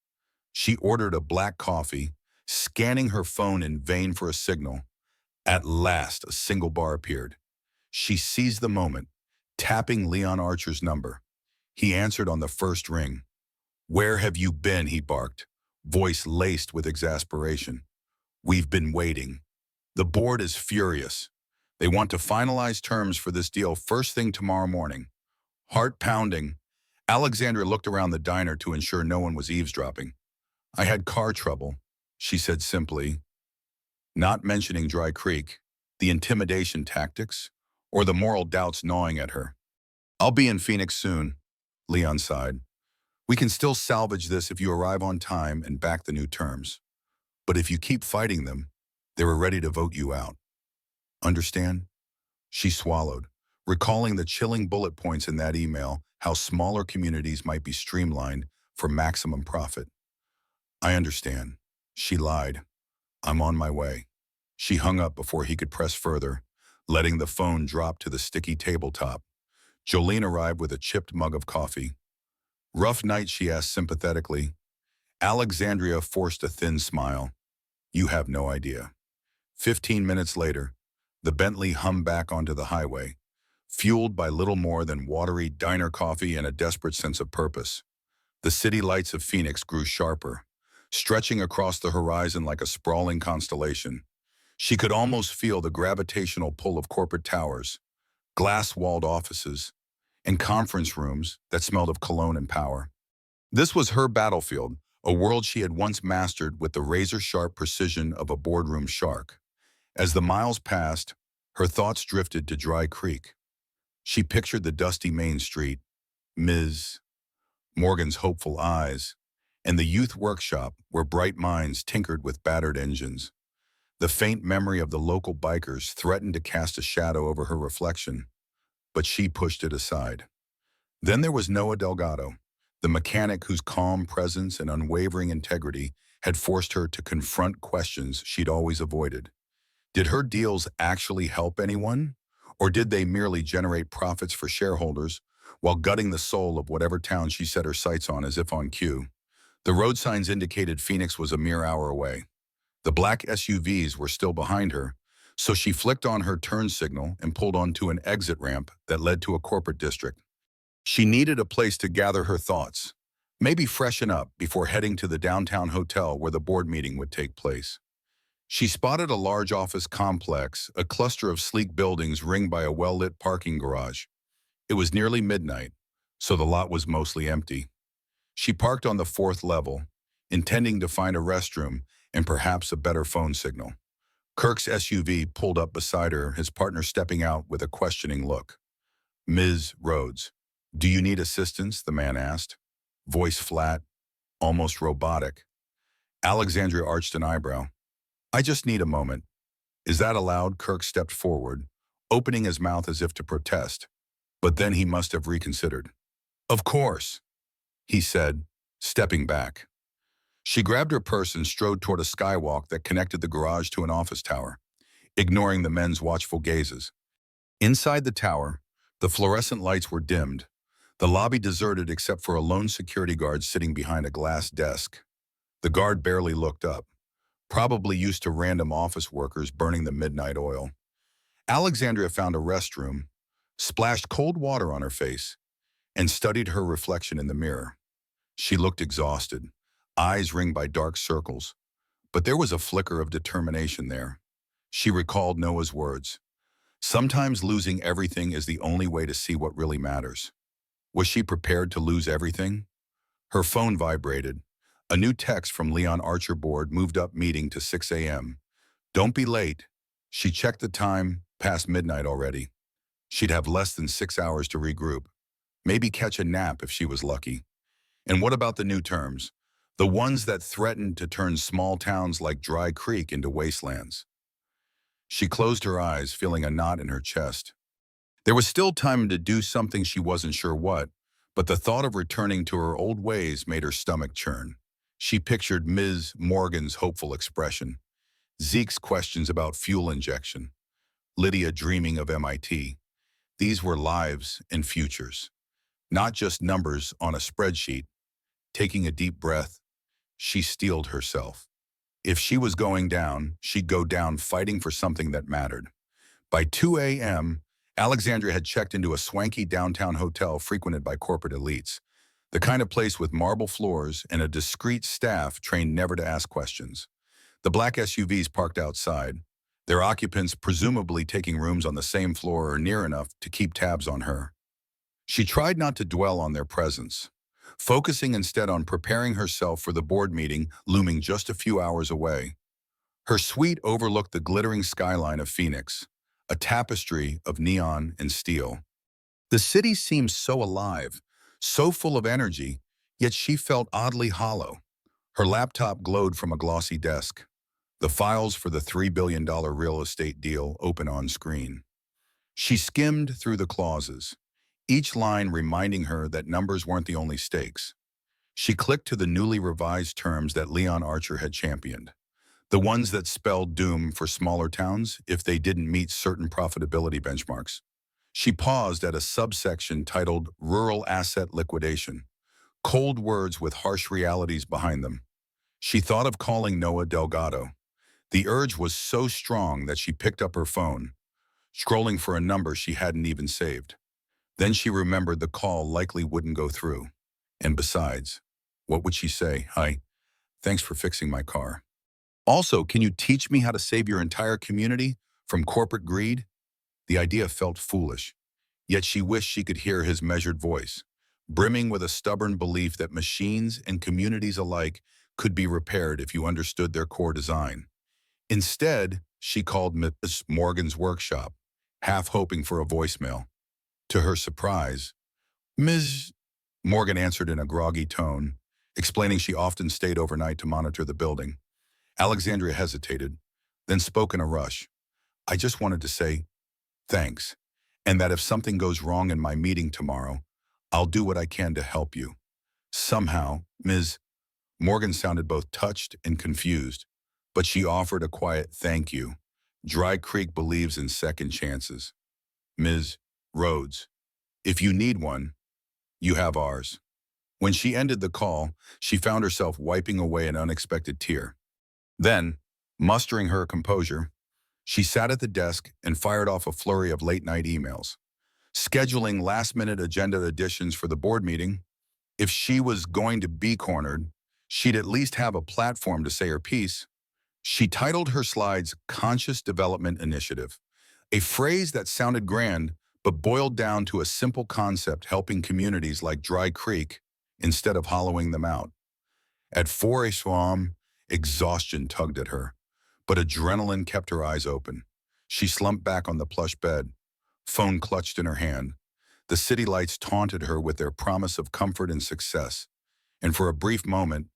She ordered a black coffee, scanning her phone in vain for a signal. At last, a single bar appeared. She seized the moment, tapping Leon Archer's number. He answered on the first ring. "Where have you been?" he barked, voice laced with exasperation. "We've been waiting. The board is furious. They want to finalize terms for this deal first thing tomorrow morning." Heart pounding, Alexandra looked around the diner to ensure no one was eavesdropping. "I had car trouble," she said simply, not mentioning Dry Creek, the intimidation tactics, or the moral doubts gnawing at her. "I'll be in Phoenix soon," Leon sighed. "We can still salvage this if you arrive on time and back the new terms. But if you keep fighting them, they were ready to vote you out. Understand?" She swallowed, recalling the chilling bullet points in that email, how smaller communities might be streamlined, for maximum profit. I understand. She lied. I'm on my way. She hung up before he could press further, letting the phone drop to the sticky tabletop. Jolene arrived with a chipped mug of coffee. Rough night, she asked sympathetically. Alexandria forced a thin smile. You have no idea. 15 minutes later, the Bentley hummed back onto the highway, fueled by little more than watery diner coffee and a desperate sense of purpose. The city lights of Phoenix grew sharper, stretching across the horizon like a sprawling constellation. She could almost feel the gravitational pull of corporate towers, glass-walled offices, and conference rooms that smelled of cologne and power. This was her battlefield, a world she had once mastered with the razor-sharp precision of a boardroom shark. As the miles passed, her thoughts drifted to Dry Creek. She pictured the dusty main street, Ms. Morgan's hopeful eyes, and the youth workshop where bright minds tinkered with battered engines. The faint memory of the local bikers threatened to cast a shadow over her reflection, but she pushed it aside. Then there was Noah Delgado, the mechanic whose calm presence and unwavering integrity had forced her to confront questions she'd always avoided. Did her deals actually help anyone? Or did they merely generate profits for shareholders while gutting the soul of whatever town she set her sights on as if on cue? The road signs indicated Phoenix was a mere hour away. The black SUVs were still behind her, so she flicked on her turn signal and pulled onto an exit ramp that led to a corporate district. She needed a place to gather her thoughts, maybe freshen up before heading to the downtown hotel where the board meeting would take place. She spotted a large office complex, a cluster of sleek buildings ringed by a well-lit parking garage. It was nearly midnight, so the lot was mostly empty. She parked on the fourth level, intending to find a restroom and perhaps a better phone signal. Kirk's SUV pulled up beside her, his partner stepping out with a questioning look. Ms. Rhodes, do you need assistance? The man asked, voice flat, almost robotic. Alexandria arched an eyebrow. I just need a moment. Is that allowed? Kirk stepped forward, opening his mouth as if to protest, but then he must have reconsidered. Of course, he said, stepping back. She grabbed her purse and strode toward a skywalk that connected the garage to an office tower, ignoring the men's watchful gazes. Inside the tower, the fluorescent lights were dimmed, the lobby deserted except for a lone security guard sitting behind a glass desk. The guard barely looked up, probably used to random office workers burning the midnight oil. Alexandria found a restroom, splashed cold water on her face, and studied her reflection in the mirror. She looked exhausted, eyes ringed by dark circles, but there was a flicker of determination there. She recalled Noah's words. Sometimes losing everything is the only way to see what really matters. Was she prepared to lose everything? Her phone vibrated. A new text from Leon Archerboard moved up meeting to 6 a.m. Don't be late. She checked the time, past midnight already. She'd have less than 6 hours to regroup. Maybe catch a nap if she was lucky. And what about the new terms? The ones that threatened to turn small towns like Dry Creek into wastelands. She closed her eyes, feeling a knot in her chest. There was still time to do something she wasn't sure what, but the thought of returning to her old ways made her stomach churn. She pictured Ms. Morgan's hopeful expression, Zeke's questions about fuel injection, Lydia dreaming of MIT. These were lives and futures, not just numbers on a spreadsheet. Taking a deep breath, she steeled herself. If she was going down, she'd go down fighting for something that mattered. By 2 a.m., Alexandria had checked into a swanky downtown hotel frequented by corporate elites, the kind of place with marble floors and a discreet staff trained never to ask questions. The black SUVs parked outside, their occupants presumably taking rooms on the same floor or near enough to keep tabs on her. She tried not to dwell on their presence, focusing instead on preparing herself for the board meeting looming just a few hours away. Her suite overlooked the glittering skyline of Phoenix, a tapestry of neon and steel. The city seemed so alive, so full of energy, yet she felt oddly hollow. Her laptop glowed from a glossy desk, the files for the $3 billion real estate deal open on screen. She skimmed through the clauses, each line reminding her that numbers weren't the only stakes. She clicked to the newly revised terms that Leon Archer had championed, the ones that spelled doom for smaller towns if they didn't meet certain profitability benchmarks. She paused at a subsection titled Rural Asset Liquidation, cold words with harsh realities behind them. She thought of calling Noah Delgado. The urge was so strong that she picked up her phone, scrolling for a number she hadn't even saved. Then she remembered the call likely wouldn't go through. And besides, what would she say? Hi, thanks for fixing my car. Also, can you teach me how to save your entire community from corporate greed? The idea felt foolish, yet she wished she could hear his measured voice, brimming with a stubborn belief that machines and communities alike could be repaired if you understood their core design. Instead, she called Miss Morgan's workshop, half hoping for a voicemail. To her surprise, Ms. Morgan answered in a groggy tone, explaining she often stayed overnight to monitor the building. Alexandria hesitated, then spoke in a rush. I just wanted to say thanks, and that if something goes wrong in my meeting tomorrow, I'll do what I can to help you. Somehow, Ms. Morgan sounded both touched and confused, but she offered a quiet thank you. Dry Creek believes in second chances. Ms. Rhodes, if you need one, you have ours. When she ended the call, she found herself wiping away an unexpected tear. Then, mustering her composure, she sat at the desk and fired off a flurry of late-night emails, scheduling last-minute agenda additions for the board meeting. If she was going to be cornered, she'd at least have a platform to say her piece. She titled her slides Conscious Development Initiative, a phrase that sounded grand but boiled down to a simple concept helping communities like Dry Creek instead of hollowing them out. At 4 a.m., exhaustion tugged at her, but adrenaline kept her eyes open. She slumped back on the plush bed, phone clutched in her hand. The city lights taunted her with their promise of comfort and success, and for a brief moment,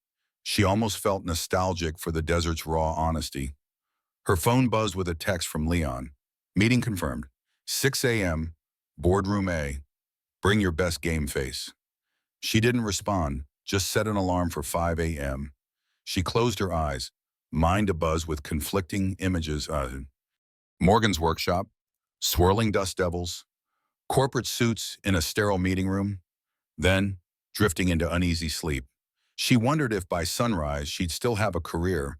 she almost felt nostalgic for the desert's raw honesty. Her phone buzzed with a text from Leon. Meeting confirmed. 6 a.m., boardroom A. Bring your best game face. She didn't respond, just set an alarm for 5 a.m. She closed her eyes, mind abuzz with conflicting images. Morgan's workshop, swirling dust devils, corporate suits in a sterile meeting room, then drifting into uneasy sleep. She wondered if by sunrise she'd still have a career,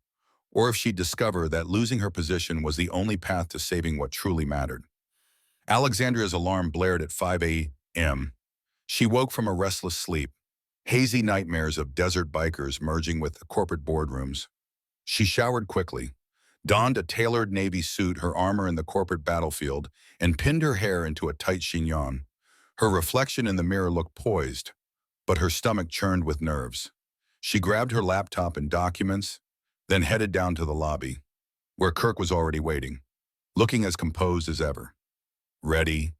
or if she'd discover that losing her position was the only path to saving what truly mattered. Alexandria's alarm blared at 5 a.m. She woke from a restless sleep, hazy nightmares of desert bikers merging with the corporate boardrooms. She showered quickly, donned a tailored navy suit, her armor in the corporate battlefield, and pinned her hair into a tight chignon. Her reflection in the mirror looked poised, but her stomach churned with nerves. She grabbed her laptop and documents, then headed down to the lobby, where Kirk was already waiting, looking as composed as ever. Ready,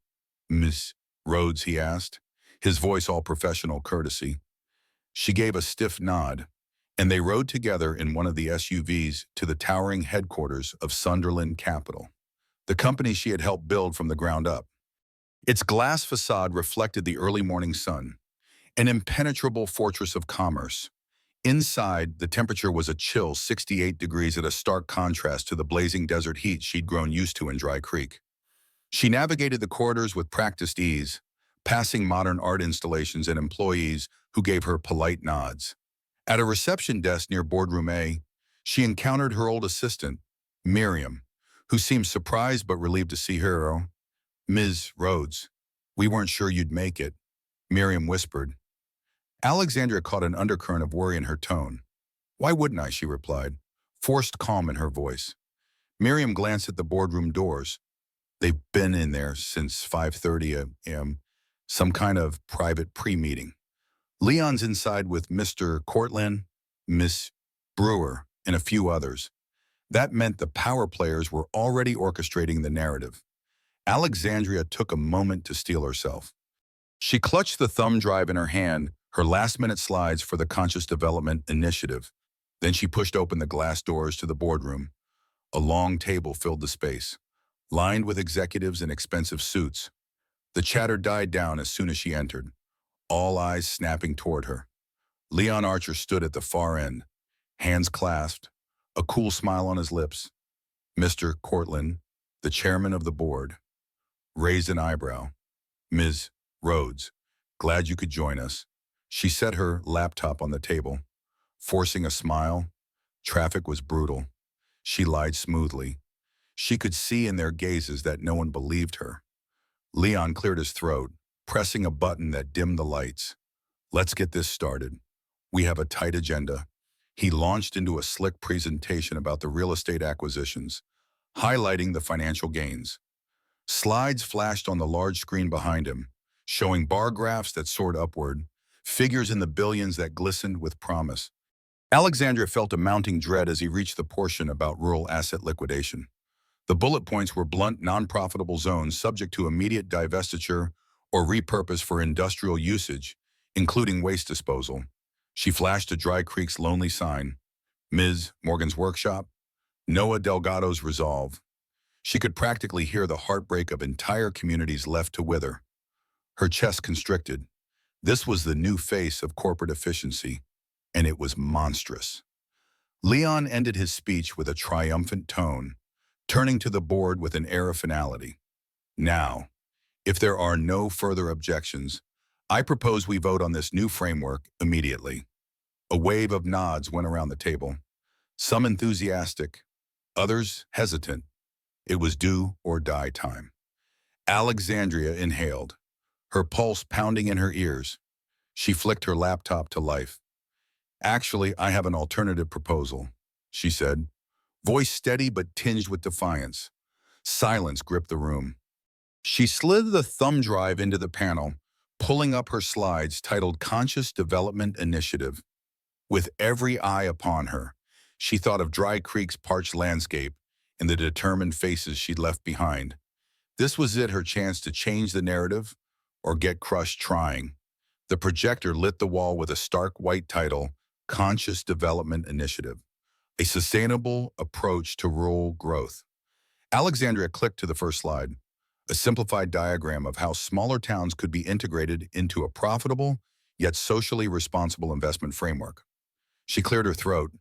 Miss Rhodes, he asked, his voice all professional courtesy. She gave a stiff nod, and they rode together in one of the SUVs to the towering headquarters of Sunderland Capital, the company she had helped build from the ground up. Its glass facade reflected the early morning sun, an impenetrable fortress of commerce. Inside, the temperature was a chill 68 degrees at a stark contrast to the blazing desert heat she'd grown used to in Dry Creek. She navigated the corridors with practiced ease, passing modern art installations and employees who gave her polite nods. At a reception desk near boardroom A, she encountered her old assistant, Miriam, who seemed surprised but relieved to see her. Ms. Rhodes, we weren't sure you'd make it, Miriam whispered. Alexandria caught an undercurrent of worry in her tone. Why wouldn't I, she replied, forced calm in her voice. Miriam glanced at the boardroom doors. They've been in there since 5:30 a.m., some kind of private pre-meeting. Leon's inside with Mr. Cortland, Miss Brewer, and a few others. That meant the power players were already orchestrating the narrative. Alexandria took a moment to steel herself. She clutched the thumb drive in her hand, her last-minute slides for the Conscious Development Initiative. Then she pushed open the glass doors to the boardroom. A long table filled the space, lined with executives in expensive suits. The chatter died down as soon as she entered, all eyes snapping toward her. Leon Archer stood at the far end, hands clasped, a cool smile on his lips. Mr. Cortland, the chairman of the board, raised an eyebrow. Ms. Rhodes, glad you could join us. She set her laptop on the table, forcing a smile. Traffic was brutal. She lied smoothly. She could see in their gazes that no one believed her. Leon cleared his throat, pressing a button that dimmed the lights. Let's get this started. We have a tight agenda. He launched into a slick presentation about the real estate acquisitions, highlighting the financial gains. Slides flashed on the large screen behind him, showing bar graphs that soared upward, figures in the billions that glistened with promise. Alexandria felt a mounting dread as he reached the portion about rural asset liquidation. The bullet points were blunt, non-profitable zones subject to immediate divestiture or repurpose for industrial usage, including waste disposal. She flashed to Dry Creek's lonely sign, Ms. Morgan's workshop, Noah Delgado's resolve. She could practically hear the heartbreak of entire communities left to wither. Her chest constricted. This was the new face of corporate efficiency, and it was monstrous. Leon ended his speech with a triumphant tone, turning to the board with an air of finality. Now, if there are no further objections, I propose we vote on this new framework immediately. A wave of nods went around the table, some enthusiastic, others hesitant. It was do or die time. Alexandria inhaled, her pulse pounding in her ears. She flicked her laptop to life. Actually, I have an alternative proposal, she said, voice steady but tinged with defiance. Silence gripped the room. She slid the thumb drive into the panel, pulling up her slides titled Conscious Development Initiative. With every eye upon her, she thought of Dry Creek's parched landscape and the determined faces she'd left behind. This was it, her chance to change the narrative or get crushed trying. The projector lit the wall with a stark white title, Conscious Development Initiative, a sustainable approach to rural growth. Alexandria clicked to the first slide, a simplified diagram of how smaller towns could be integrated into a profitable, yet socially responsible investment framework. She cleared her throat,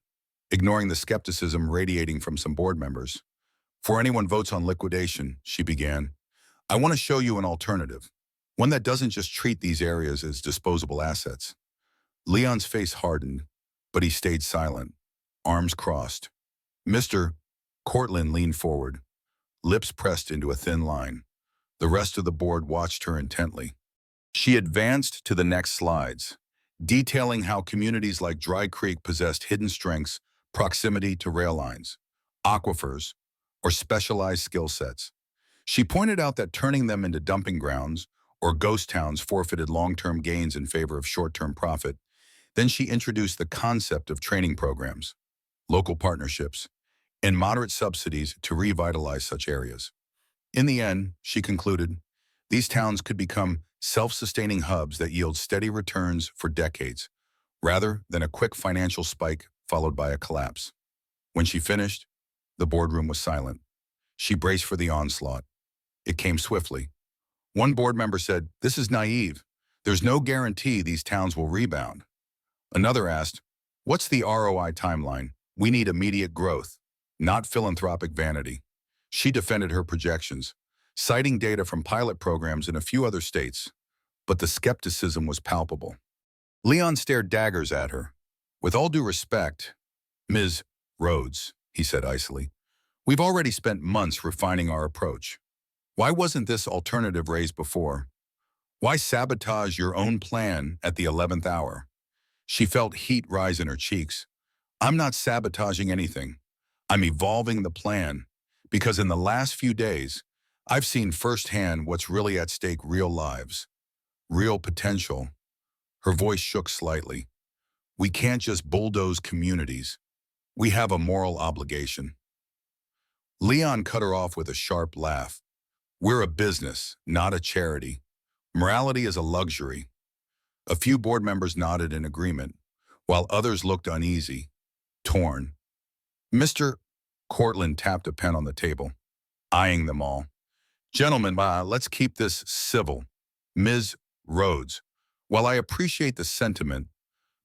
ignoring the skepticism radiating from some board members. Before anyone votes on liquidation, she began, I want to show you an alternative, one that doesn't just treat these areas as disposable assets. Leon's face hardened, but he stayed silent, arms crossed. Mr. Cortland leaned forward, lips pressed into a thin line. The rest of the board watched her intently. She advanced to the next slides, detailing how communities like Dry Creek possessed hidden strengths, proximity to rail lines, aquifers, or specialized skill sets. She pointed out that turning them into dumping grounds or ghost towns forfeited long-term gains in favor of short-term profit. Then she introduced the concept of training programs, local partnerships, and moderate subsidies to revitalize such areas. In the end, she concluded, these towns could become self-sustaining hubs that yield steady returns for decades, rather than a quick financial spike followed by a collapse. When she finished, the boardroom was silent. She braced for the onslaught. It came swiftly. One board member said, this is naive. There's no guarantee these towns will rebound. Another asked, what's the ROI timeline? We need immediate growth, not philanthropic vanity. She defended her projections, citing data from pilot programs in a few other states, but the skepticism was palpable. Leon stared daggers at her. With all due respect, Ms. Rhodes, he said icily, we've already spent months refining our approach. Why wasn't this alternative raised before? Why sabotage your own plan at the 11th hour? She felt heat rise in her cheeks. I'm not sabotaging anything. I'm evolving the plan, because in the last few days, I've seen firsthand what's really at stake: real lives, real potential. Her voice shook slightly. We can't just bulldoze communities. We have a moral obligation. Leon cut her off with a sharp laugh. We're a business, not a charity. Morality is a luxury. A few board members nodded in agreement, while others looked uneasy, torn. Mr. Cortland tapped a pen on the table, eyeing them all. Gentlemen, let's keep this civil. Ms. Rhodes, while I appreciate the sentiment,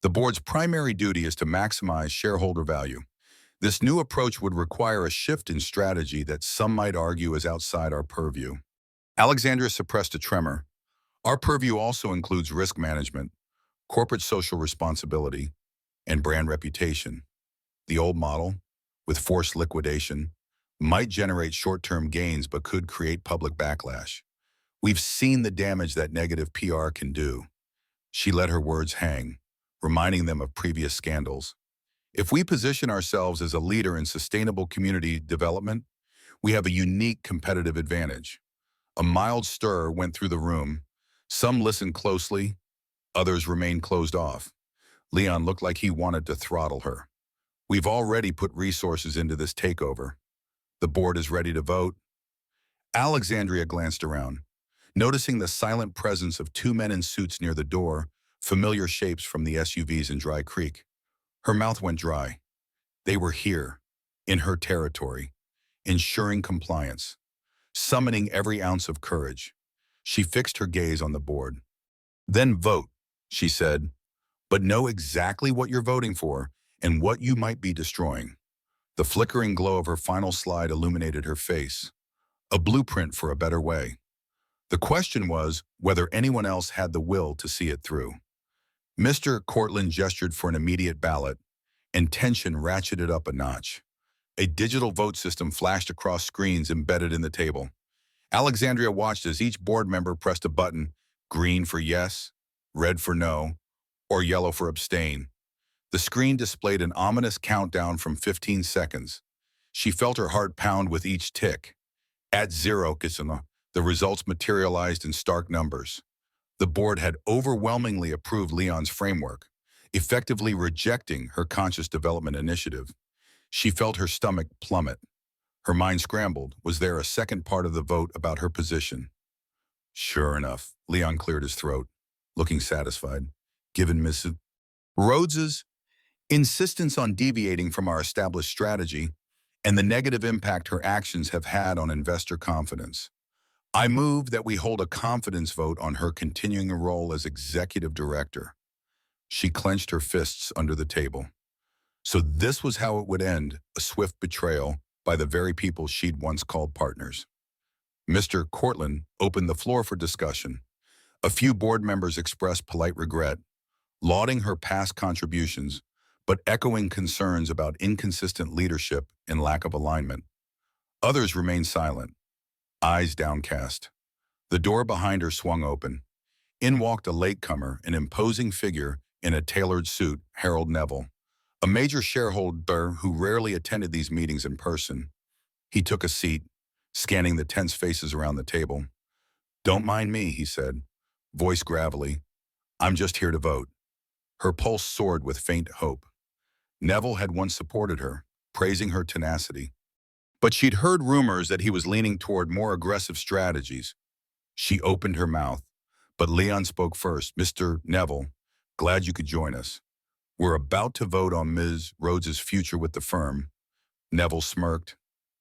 The board's primary duty is to maximize shareholder value. This new approach would require a shift in strategy that some might argue is outside our purview. Alexandria suppressed a tremor. Our purview also includes risk management, corporate social responsibility, and brand reputation. The old model, with forced liquidation, might generate short-term gains but could create public backlash. We've seen the damage that negative PR can do. She let her words hang, reminding them of previous scandals. If we position ourselves as a leader in sustainable community development, we have a unique competitive advantage. A mild stir went through the room. Some listened closely, others remained closed off. Leon looked like he wanted to throttle her. We've already put resources into this takeover. The board is ready to vote. Alexandria glanced around, noticing the silent presence of two men in suits near the door, familiar shapes from the SUVs in Dry Creek. Her mouth went dry. They were here, in her territory, ensuring compliance, summoning every ounce of courage. She fixed her gaze on the board. Then vote, she said, but know exactly what you're voting for and what you might be destroying. The flickering glow of her final slide illuminated her face, a blueprint for a better way. The question was whether anyone else had the will to see it through. Mr. Cortland gestured for an immediate ballot, and tension ratcheted up a notch. A digital vote system flashed across screens embedded in the table. Alexandria watched as each board member pressed a button, green for yes, red for no, or yellow for abstain. The screen displayed an ominous countdown from 15 seconds. She felt her heart pound with each tick. At 0, the results materialized in stark numbers. The board had overwhelmingly approved Leon's framework, effectively rejecting her conscious development initiative. She felt her stomach plummet. Her mind scrambled. Was there a second part of the vote about her position? Sure enough, Leon cleared his throat, looking satisfied. Given Mrs. Rhodes's insistence on deviating from our established strategy and the negative impact her actions have had on investor confidence, I move that we hold a confidence vote on her continuing a role as executive director. She clenched her fists under the table. So this was how it would end, a swift betrayal by the very people she'd once called partners. Mr. Cortland opened the floor for discussion. A few board members expressed polite regret, lauding her past contributions, but echoing concerns about inconsistent leadership and lack of alignment. Others remained silent, eyes downcast. The door behind her swung open. In walked a latecomer, an imposing figure in a tailored suit, Harold Neville, a major shareholder who rarely attended these meetings in person. He took a seat, scanning the tense faces around the table. "Don't mind me," he said, voice gravelly. "I'm just here to vote." Her pulse soared with faint hope. Neville had once supported her, praising her tenacity. But she'd heard rumors that he was leaning toward more aggressive strategies. She opened her mouth, but Leon spoke first. "Mr. Neville, glad you could join us. We're about to vote on Ms. Rhodes's future with the firm." Neville smirked.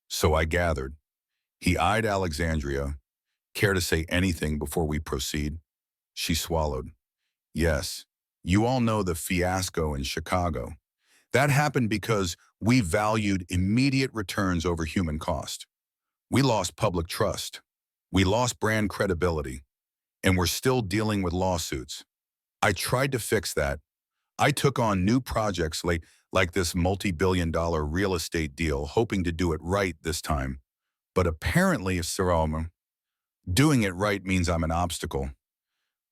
"So I gathered." He eyed Alexandria. "Care to say anything before we proceed?" She swallowed. "Yes, you all know the fiasco in Chicago. That happened because we valued immediate returns over human cost. We lost public trust. We lost brand credibility. And we're still dealing with lawsuits. I tried to fix that. I took on new projects like this multi-billion-dollar real estate deal, hoping to do it right this time. But apparently, doing it right means I'm an obstacle."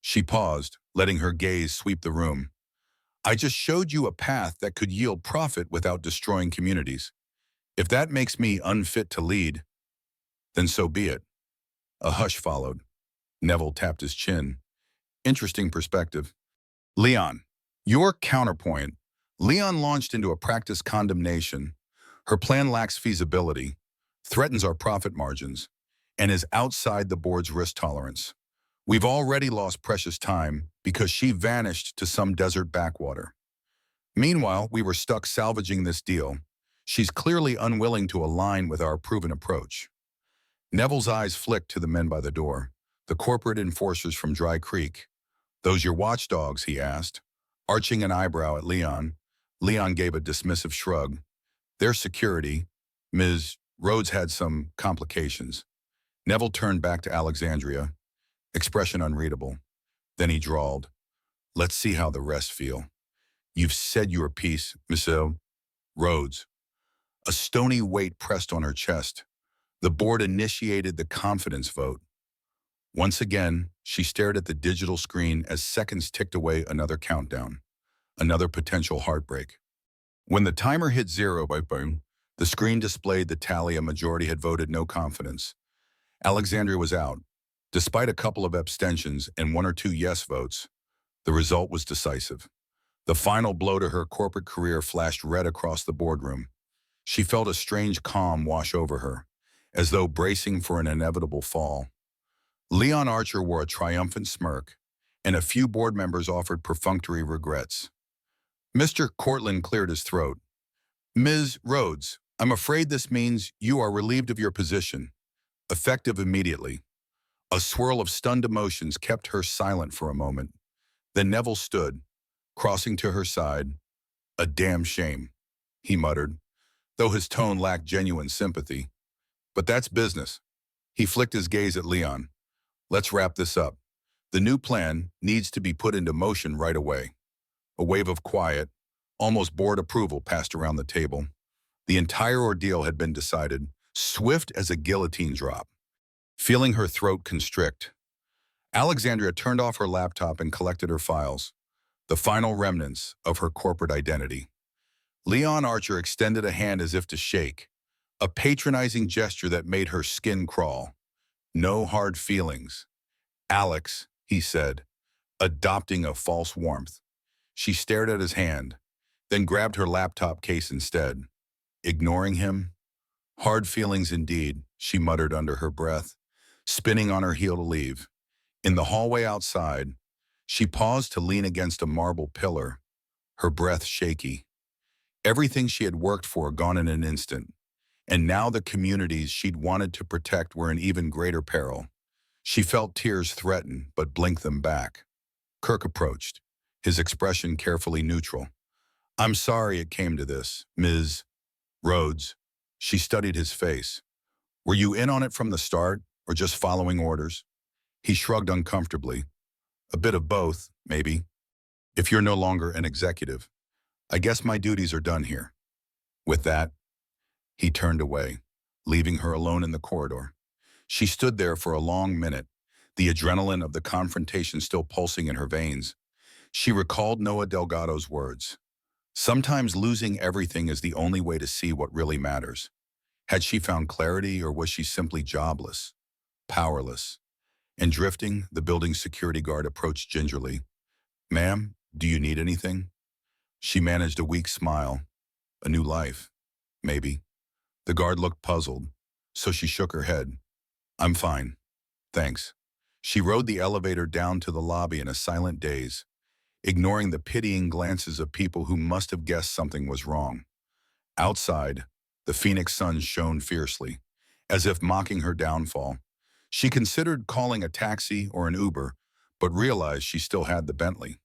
She paused, letting her gaze sweep the room. "I just showed you a path that could yield profit without destroying communities. If that makes me unfit to lead, then so be it." A hush followed. Neville tapped his chin. "Interesting perspective. Leon, your counterpoint." Leon launched into a practice condemnation. "Her plan lacks feasibility, threatens our profit margins, and is outside the board's risk tolerance. We've already lost precious time because she vanished to some desert backwater. Meanwhile, we were stuck salvaging this deal. She's clearly unwilling to align with our proven approach." Neville's eyes flicked to the men by the door, the corporate enforcers from Dry Creek. "Those your watchdogs?" he asked. Arching an eyebrow at Leon, Leon gave a dismissive shrug. Their security, Ms. Rhodes, had some complications. Neville turned back to Alexandria, expression unreadable. Then he drawled, "Let's see how the rest feel. You've said your piece, Miss Rhodes." A stony weight pressed on her chest. The board initiated the confidence vote. Once again, she stared at the digital screen as seconds ticked away, another countdown, another potential heartbreak. When the timer hit zero, by boom, the screen displayed the tally. A majority had voted no confidence. Alexandria was out. Despite a couple of abstentions and one or two yes votes, the result was decisive. The final blow to her corporate career flashed red across the boardroom. She felt a strange calm wash over her, as though bracing for an inevitable fall. Leon Archer wore a triumphant smirk, and a few board members offered perfunctory regrets. Mr. Cortland cleared his throat. "Ms. Rhodes, I'm afraid this means you are relieved of your position, effective immediately." A swirl of stunned emotions kept her silent for a moment. Then Neville stood, crossing to her side. "A damn shame," he muttered, though his tone lacked genuine sympathy. "But that's business." He flicked his gaze at Leon. "Let's wrap this up. The new plan needs to be put into motion right away." A wave of quiet, almost bored approval passed around the table. The entire ordeal had been decided, swift as a guillotine drop. Feeling her throat constrict, Alexandria turned off her laptop and collected her files, the final remnants of her corporate identity. Leon Archer extended a hand as if to shake, a patronizing gesture that made her skin crawl. "No hard feelings, Alex," he said, adopting a false warmth. She stared at his hand, then grabbed her laptop case instead. Ignoring him? "Hard feelings indeed," she muttered under her breath, spinning on her heel to leave. In the hallway outside, she paused to lean against a marble pillar, her breath shaky. Everything she had worked for gone in an instant, and now the communities she'd wanted to protect were in even greater peril. She felt tears threaten, but blinked them back. Kirk approached, his expression carefully neutral. "I'm sorry it came to this, Ms. Rhodes." She studied his face. "Were you in on it from the start, or just following orders?" He shrugged uncomfortably. "A bit of both, maybe. If you're no longer an executive, I guess my duties are done here." With that, he turned away, leaving her alone in the corridor. She stood there for a long minute, the adrenaline of the confrontation still pulsing in her veins. She recalled Noah Delgado's words. Sometimes losing everything is the only way to see what really matters. Had she found clarity, or was she simply jobless, powerless? And drifting, the building's security guard approached gingerly. "Ma'am, do you need anything?" She managed a weak smile. "A new life, maybe." The guard looked puzzled, so she shook her head. "I'm fine, thanks." She rode the elevator down to the lobby in a silent daze, ignoring the pitying glances of people who must have guessed something was wrong. Outside, the Phoenix sun shone fiercely, as if mocking her downfall. She considered calling a taxi or an Uber, but realized she still had the Bentley.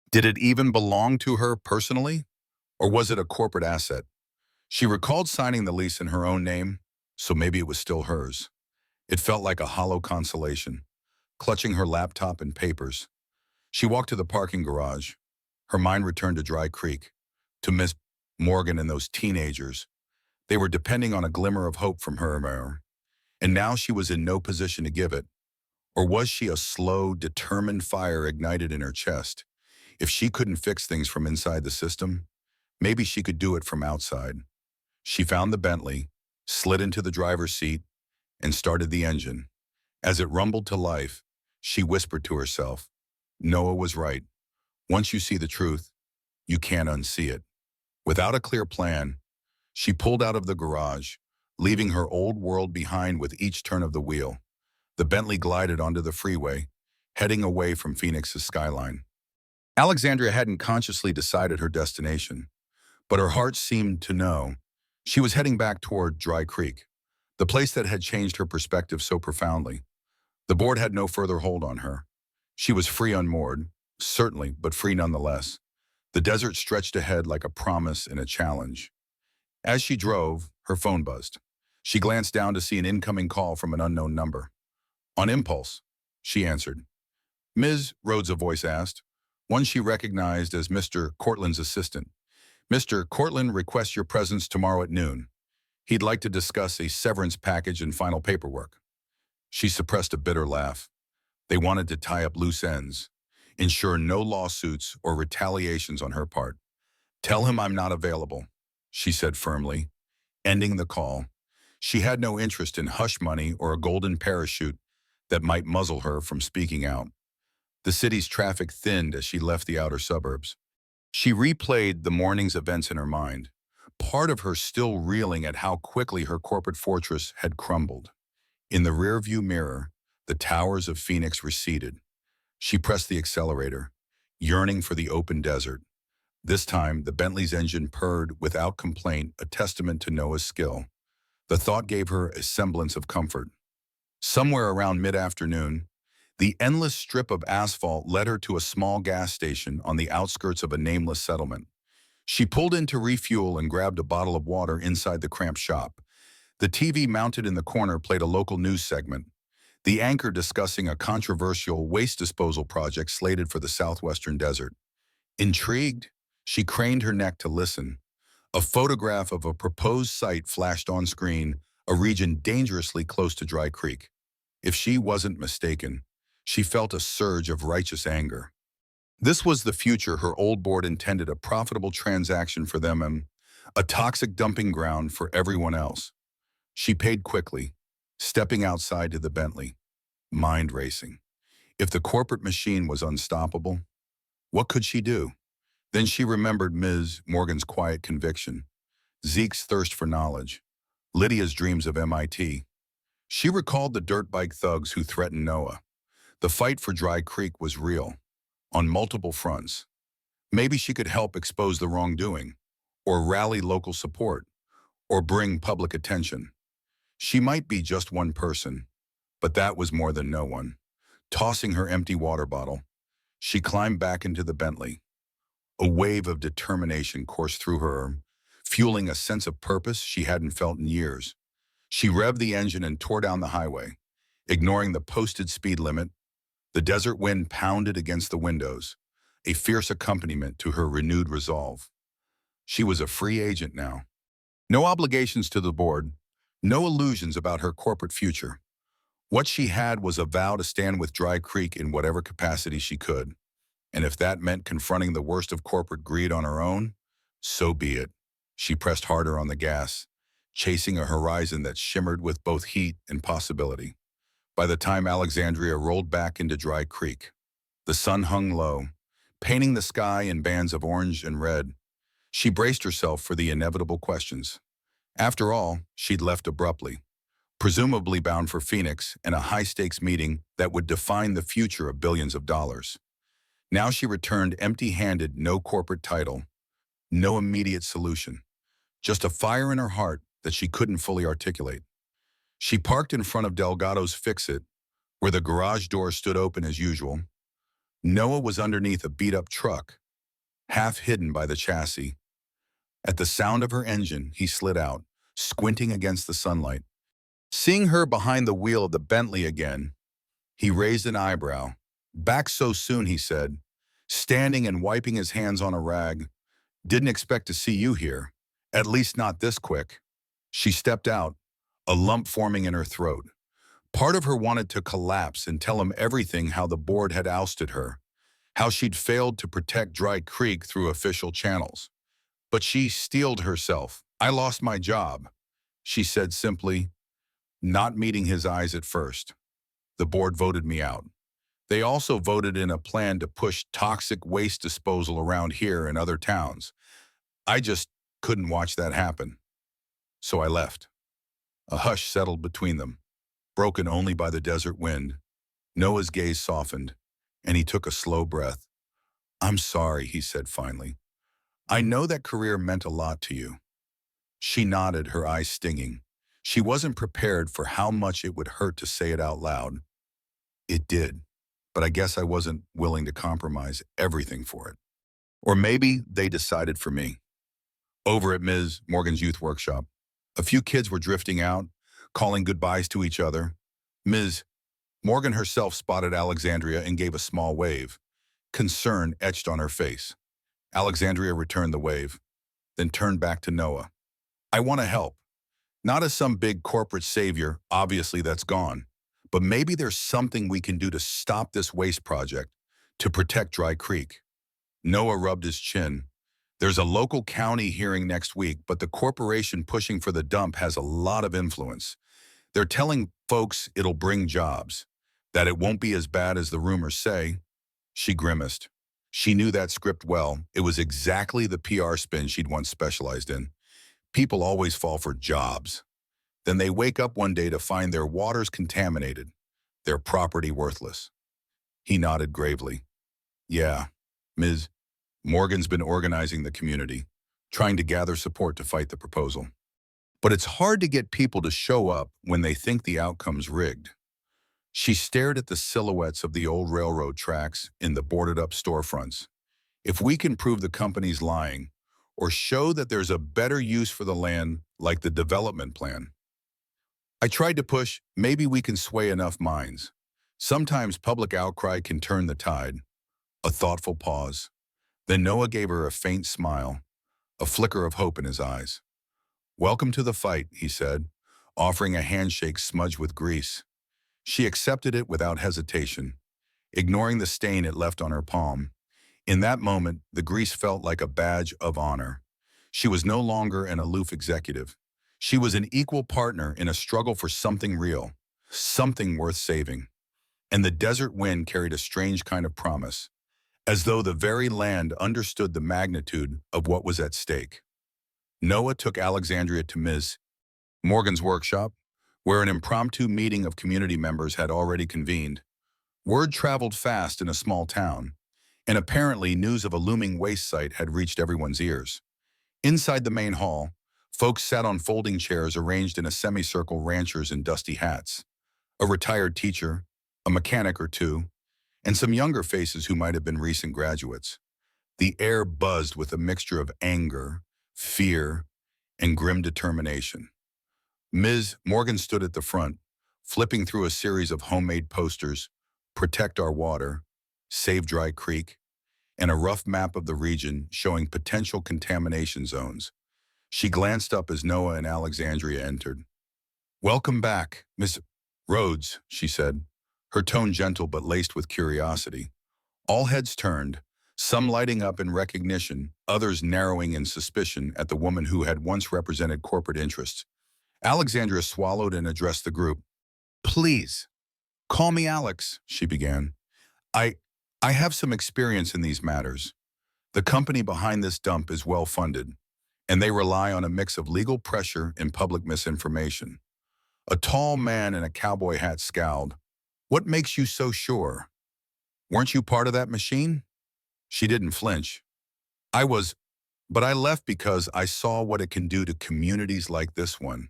Did it even belong to her personally, or was it a corporate asset? She recalled signing the lease in her own name, so maybe it was still hers. It felt like a hollow consolation. Clutching her laptop and papers, she walked to the parking garage. Her mind returned to Dry Creek, to Miss Morgan and those teenagers. They were depending on a glimmer of hope from her, and now she was in no position to give it. Or was she a slow, determined fire ignited in her chest? If she couldn't fix things from inside the system, maybe she could do it from outside. She found the Bentley, slid into the driver's seat, and started the engine. As it rumbled to life, she whispered to herself, Noah was right. Once you see the truth, you can't unsee it. Without a clear plan, she pulled out of the garage, leaving her old world behind with each turn of the wheel. The Bentley glided onto the freeway, heading away from Phoenix's skyline. Alexandria hadn't consciously decided her destination, but her heart seemed to know. She was heading back toward Dry Creek, the place that had changed her perspective so profoundly. The board had no further hold on her. She was free unmoored, certainly, but free nonetheless. The desert stretched ahead like a promise and a challenge. As she drove, her phone buzzed. She glanced down to see an incoming call from an unknown number. On impulse, she answered. "Ms. Rhodes," a voice asked, one she recognized as Mr. Cortland's assistant. "Mr. Cortland requests your presence tomorrow at noon. He'd like to discuss a severance package and final paperwork." She suppressed a bitter laugh. They wanted to tie up loose ends, ensure no lawsuits or retaliations on her part. "Tell him I'm not available," she said firmly, ending the call. She had no interest in hush money or a golden parachute that might muzzle her from speaking out. The city's traffic thinned as she left the outer suburbs. She replayed the morning's events in her mind, part of her still reeling at how quickly her corporate fortress had crumbled. In the rearview mirror, the towers of Phoenix receded. She pressed the accelerator, yearning for the open desert. This time, the Bentley's engine purred without complaint, a testament to Noah's skill. The thought gave her a semblance of comfort. Somewhere around mid-afternoon, the endless strip of asphalt led her to a small gas station on the outskirts of a nameless settlement. She pulled in to refuel and grabbed a bottle of water inside the cramped shop. The TV mounted in the corner played a local news segment, the anchor discussing a controversial waste disposal project slated for the southwestern desert. Intrigued, she craned her neck to listen. A photograph of a proposed site flashed on screen, a region dangerously close to Dry Creek. If she wasn't mistaken, she felt a surge of righteous anger. This was the future her old board intended, a profitable transaction for them and a toxic dumping ground for everyone else. She paid quickly, stepping outside to the Bentley, mind racing. If the corporate machine was unstoppable, what could she do? Then she remembered Ms. Morgan's quiet conviction, Zeke's thirst for knowledge, Lydia's dreams of MIT. She recalled the dirt bike thugs who threatened Noah. The fight for Dry Creek was real, on multiple fronts. Maybe she could help expose the wrongdoing, or rally local support, or bring public attention. She might be just one person, but that was more than no one. Tossing her empty water bottle, she climbed back into the Bentley. A wave of determination coursed through her, fueling a sense of purpose she hadn't felt in years. She revved the engine and tore down the highway, ignoring the posted speed limit. The desert wind pounded against the windows, a fierce accompaniment to her renewed resolve. She was a free agent now. No obligations to the board, no illusions about her corporate future. What she had was a vow to stand with Dry Creek in whatever capacity she could. And if that meant confronting the worst of corporate greed on her own, so be it. She pressed harder on the gas, chasing a horizon that shimmered with both heat and possibility. By the time Alexandria rolled back into Dry Creek, the sun hung low, painting the sky in bands of orange and red. She braced herself for the inevitable questions. After all, she'd left abruptly, presumably bound for Phoenix and a high-stakes meeting that would define the future of billions of dollars. Now she returned empty-handed, no corporate title, no immediate solution, just a fire in her heart that she couldn't fully articulate. She parked in front of Delgado's Fix-It, where the garage door stood open as usual. Noah was underneath a beat-up truck, half hidden by the chassis. At the sound of her engine, he slid out, squinting against the sunlight. Seeing her behind the wheel of the Bentley again, he raised an eyebrow. "Back so soon," he said, standing and wiping his hands on a rag. "Didn't expect to see you here, at least not this quick." She stepped out, a lump forming in her throat. Part of her wanted to collapse and tell him everything, how the board had ousted her, how she'd failed to protect Dry Creek through official channels. But she steeled herself. "I lost my job," she said simply, not meeting his eyes at first. "The board voted me out. They also voted in a plan to push toxic waste disposal around here and other towns. I just couldn't watch that happen. So I left." A hush settled between them, broken only by the desert wind. Noah's gaze softened, and he took a slow breath. "I'm sorry," he said finally. "I know that career meant a lot to you." She nodded, her eyes stinging. She wasn't prepared for how much it would hurt to say it out loud. "It did, but I guess I wasn't willing to compromise everything for it." Or maybe they decided for me. Over at Ms. Morgan's youth workshop, a few kids were drifting out, calling goodbyes to each other. Ms. Morgan herself spotted Alexandria and gave a small wave, concern etched on her face. Alexandria returned the wave, then turned back to Noah. I want to help. Not as some big corporate savior, obviously that's gone, but maybe there's something we can do to stop this waste project, to protect Dry Creek. Noah rubbed his chin. There's a local county hearing next week, but the corporation pushing for the dump has a lot of influence. They're telling folks it'll bring jobs, that it won't be as bad as the rumors say. She grimaced. She knew that script well. It was exactly the PR spin she'd once specialized in. People always fall for jobs. Then they wake up one day to find their waters contaminated, their property worthless. He nodded gravely. Yeah, Ms. Morgan's been organizing the community, trying to gather support to fight the proposal. But it's hard to get people to show up when they think the outcome's rigged. She stared at the silhouettes of the old railroad tracks in the boarded-up storefronts. If we can prove the company's lying, or show that there's a better use for the land, like the development plan. I tried to push, maybe we can sway enough minds. Sometimes public outcry can turn the tide. A thoughtful pause. Then Noah gave her a faint smile, a flicker of hope in his eyes. Welcome to the fight, he said, offering a handshake smudged with grease. She accepted it without hesitation, ignoring the stain it left on her palm. In that moment, the grease felt like a badge of honor. She was no longer an aloof executive. She was an equal partner in a struggle for something real, something worth saving. And the desert wind carried a strange kind of promise, as though the very land understood the magnitude of what was at stake. Noah took Alexandria to Ms. Morgan's workshop, where an impromptu meeting of community members had already convened. Word traveled fast in a small town, and apparently news of a looming waste site had reached everyone's ears. Inside the main hall, folks sat on folding chairs arranged in a semicircle, ranchers in dusty hats. A retired teacher, a mechanic or two, and some younger faces who might have been recent graduates. The air buzzed with a mixture of anger, fear, and grim determination. Ms. Morgan stood at the front, flipping through a series of homemade posters, Protect Our Water, Save Dry Creek, and a rough map of the region showing potential contamination zones. She glanced up as Noah and Alexandria entered. Welcome back, Miss Rhodes, she said, her tone gentle but laced with curiosity. All heads turned, some lighting up in recognition, others narrowing in suspicion at the woman who had once represented corporate interests. Alexandria swallowed and addressed the group. Please, call me Alex, she began. I have some experience in these matters. The company behind this dump is well funded, and they rely on a mix of legal pressure and public misinformation. A tall man in a cowboy hat scowled. What makes you so sure? Weren't you part of that machine? She didn't flinch. I was, but I left because I saw what it can do to communities like this one.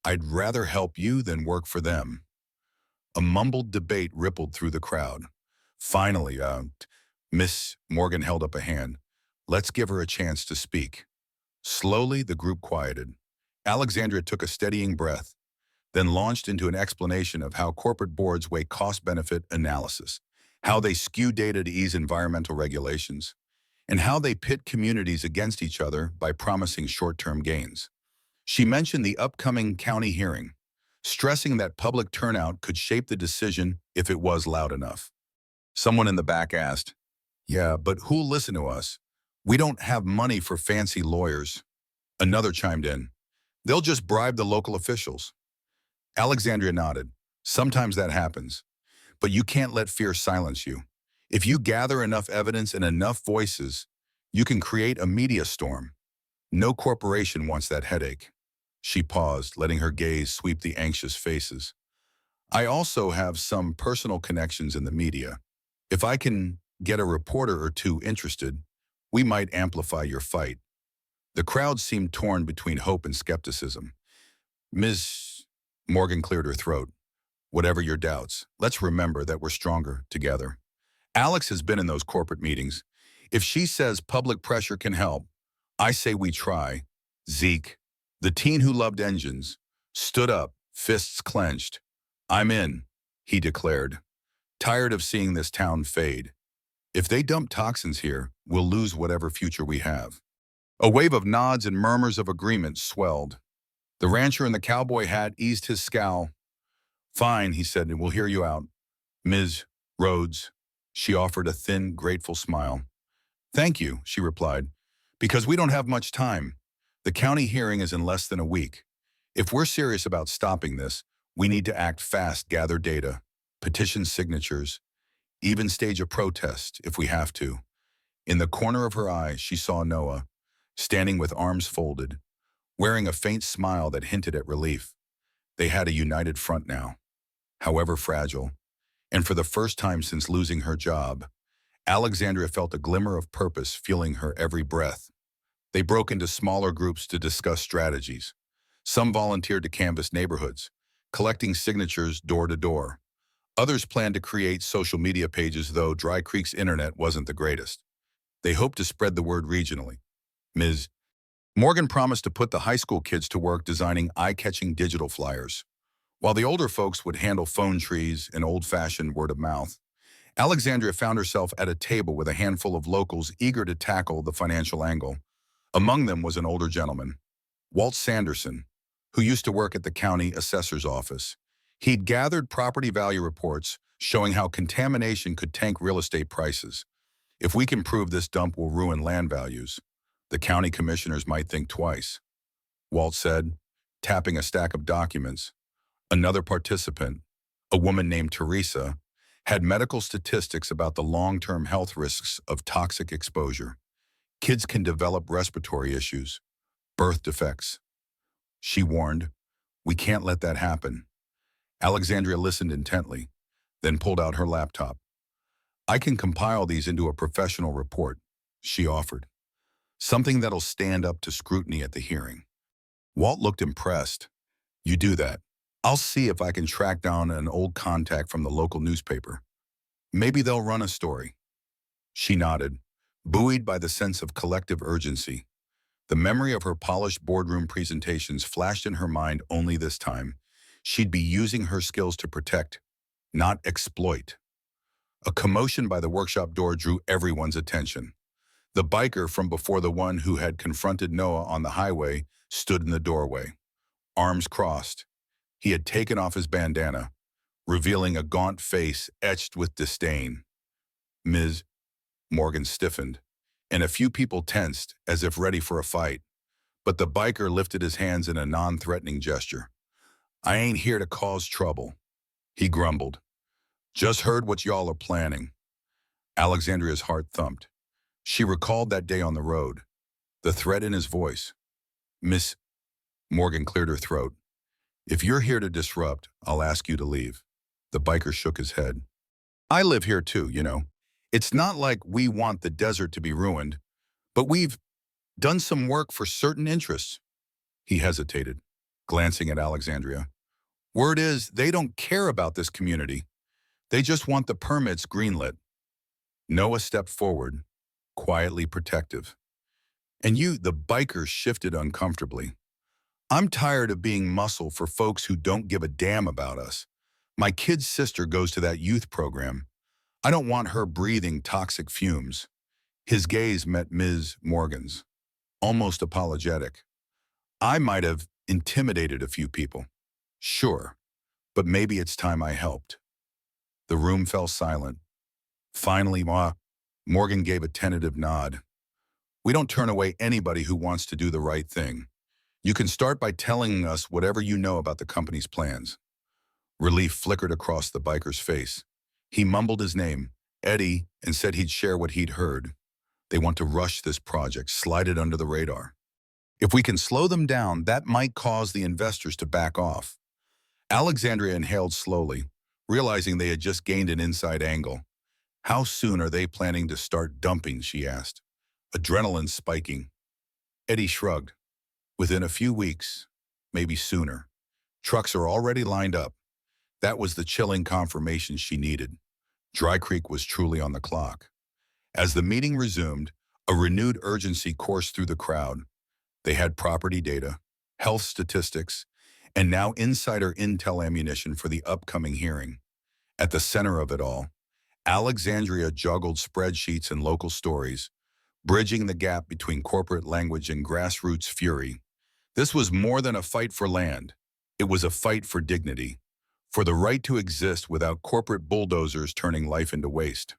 I'd rather help you than work for them. A mumbled debate rippled through the crowd. Finally, Miss Morgan held up a hand. Let's give her a chance to speak. Slowly, the group quieted. Alexandria took a steadying breath, then launched into an explanation of how corporate boards weigh cost-benefit analysis, how they skew data to ease environmental regulations, and how they pit communities against each other by promising short-term gains. She mentioned the upcoming county hearing, stressing that public turnout could shape the decision if it was loud enough. Someone in the back asked, yeah, but who'll listen to us? We don't have money for fancy lawyers. Another chimed in, they'll just bribe the local officials. Alexandria nodded. Sometimes that happens, but you can't let fear silence you. If you gather enough evidence and enough voices, you can create a media storm. No corporation wants that headache. She paused, letting her gaze sweep the anxious faces. I also have some personal connections in the media. If I can get a reporter or two interested, we might amplify your fight. The crowd seemed torn between hope and skepticism. Ms. Morgan cleared her throat. Whatever your doubts, let's remember that we're stronger together. Alex has been in those corporate meetings. If she says public pressure can help, I say we try. Zeke, the teen who loved engines, stood up, fists clenched. I'm in, he declared, tired of seeing this town fade. If they dump toxins here, we'll lose whatever future we have. A wave of nods and murmurs of agreement swelled. The rancher in the cowboy hat eased his scowl. Fine, he said, and we'll hear you out. Ms. Rhodes, she offered a thin, grateful smile. Thank you, she replied, because we don't have much time. The county hearing is in less than a week. If we're serious about stopping this, we need to act fast, gather data, petition signatures, even stage a protest if we have to. In the corner of her eye, she saw Noah, standing with arms folded, wearing a faint smile that hinted at relief. They had a united front now, however fragile. And for the first time since losing her job, Alexandria felt a glimmer of purpose fueling her every breath. They broke into smaller groups to discuss strategies. Some volunteered to canvass neighborhoods, collecting signatures door to door. Others planned to create social media pages, though Dry Creek's internet wasn't the greatest. They hoped to spread the word regionally. Ms. Morgan promised to put the high school kids to work designing eye-catching digital flyers, while the older folks would handle phone trees and old-fashioned word of mouth. Alexandria found herself at a table with a handful of locals eager to tackle the financial angle. Among them was an older gentleman, Walt Sanderson, who used to work at the county assessor's office. He'd gathered property value reports showing how contamination could tank real estate prices. If we can prove this dump will ruin land values, the county commissioners might think twice, Walt said, tapping a stack of documents. Another participant, a woman named Teresa, had medical statistics about the long-term health risks of toxic exposure. Kids can develop respiratory issues, birth defects. She warned, we can't let that happen. Alexandria listened intently, then pulled out her laptop. I can compile these into a professional report, she offered. Something that'll stand up to scrutiny at the hearing. Walt looked impressed. You do that. I'll see if I can track down an old contact from the local newspaper. Maybe they'll run a story. She nodded, buoyed by the sense of collective urgency. The memory of her polished boardroom presentations flashed in her mind only this time. She'd be using her skills to protect, not exploit. A commotion by the workshop door drew everyone's attention. The biker from before the one who had confronted Noah on the highway stood in the doorway, arms crossed. He had taken off his bandana, revealing a gaunt face etched with disdain. Ms. Morgan stiffened, and a few people tensed as if ready for a fight. But the biker lifted his hands in a non-threatening gesture. I ain't here to cause trouble, he grumbled. Just heard what y'all are planning. Alexandria's heart thumped. She recalled that day on the road, the threat in his voice. Miss Morgan cleared her throat. If you're here to disrupt, I'll ask you to leave. The biker shook his head. I live here too, you know. It's not like we want the desert to be ruined, but we've done some work for certain interests. He hesitated, glancing at Alexandria. Word is, they don't care about this community. They just want the permits greenlit. Noah stepped forward, quietly protective. And the biker shifted uncomfortably. I'm tired of being muscle for folks who don't give a damn about us. My kid's sister goes to that youth program. I don't want her breathing toxic fumes. His gaze met Ms. Morgan's, almost apologetic. I might have intimidated a few people. Sure, but maybe it's time I helped. The room fell silent. Finally, Morgan gave a tentative nod. We don't turn away anybody who wants to do the right thing. You can start by telling us whatever you know about the company's plans. Relief flickered across the biker's face. He mumbled his name, Eddie, and said he'd share what he'd heard. They want to rush this project, slide it under the radar. If we can slow them down, that might cause the investors to back off. Alexandria inhaled slowly, realizing they had just gained an inside angle. How soon are they planning to start dumping, she asked, adrenaline spiking. Eddie shrugged. Within a few weeks, maybe sooner. Trucks are already lined up. That was the chilling confirmation she needed. Dry Creek was truly on the clock. As the meeting resumed, a renewed urgency coursed through the crowd. They had property data, health statistics, and now insider intel ammunition for the upcoming hearing. At the center of it all, Alexandria juggled spreadsheets and local stories, bridging the gap between corporate language and grassroots fury. This was more than a fight for land. It was a fight for dignity, for the right to exist without corporate bulldozers turning life into waste.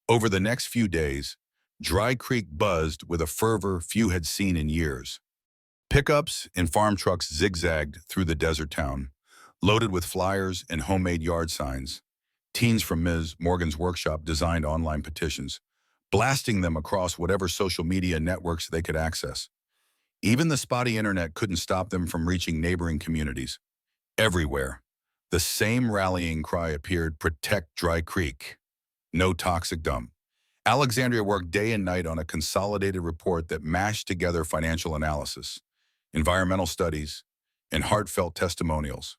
Over the next few days, Dry Creek buzzed with a fervor few had seen in years. Pickups and farm trucks zigzagged through the desert town, loaded with flyers and homemade yard signs. Teens from Ms. Morgan's workshop designed online petitions, blasting them across whatever social media networks they could access. Even the spotty internet couldn't stop them from reaching neighboring communities. Everywhere, the same rallying cry appeared: protect Dry Creek. No toxic dump. Alexandria worked day and night on a consolidated report that mashed together financial analysis, environmental studies, and heartfelt testimonials.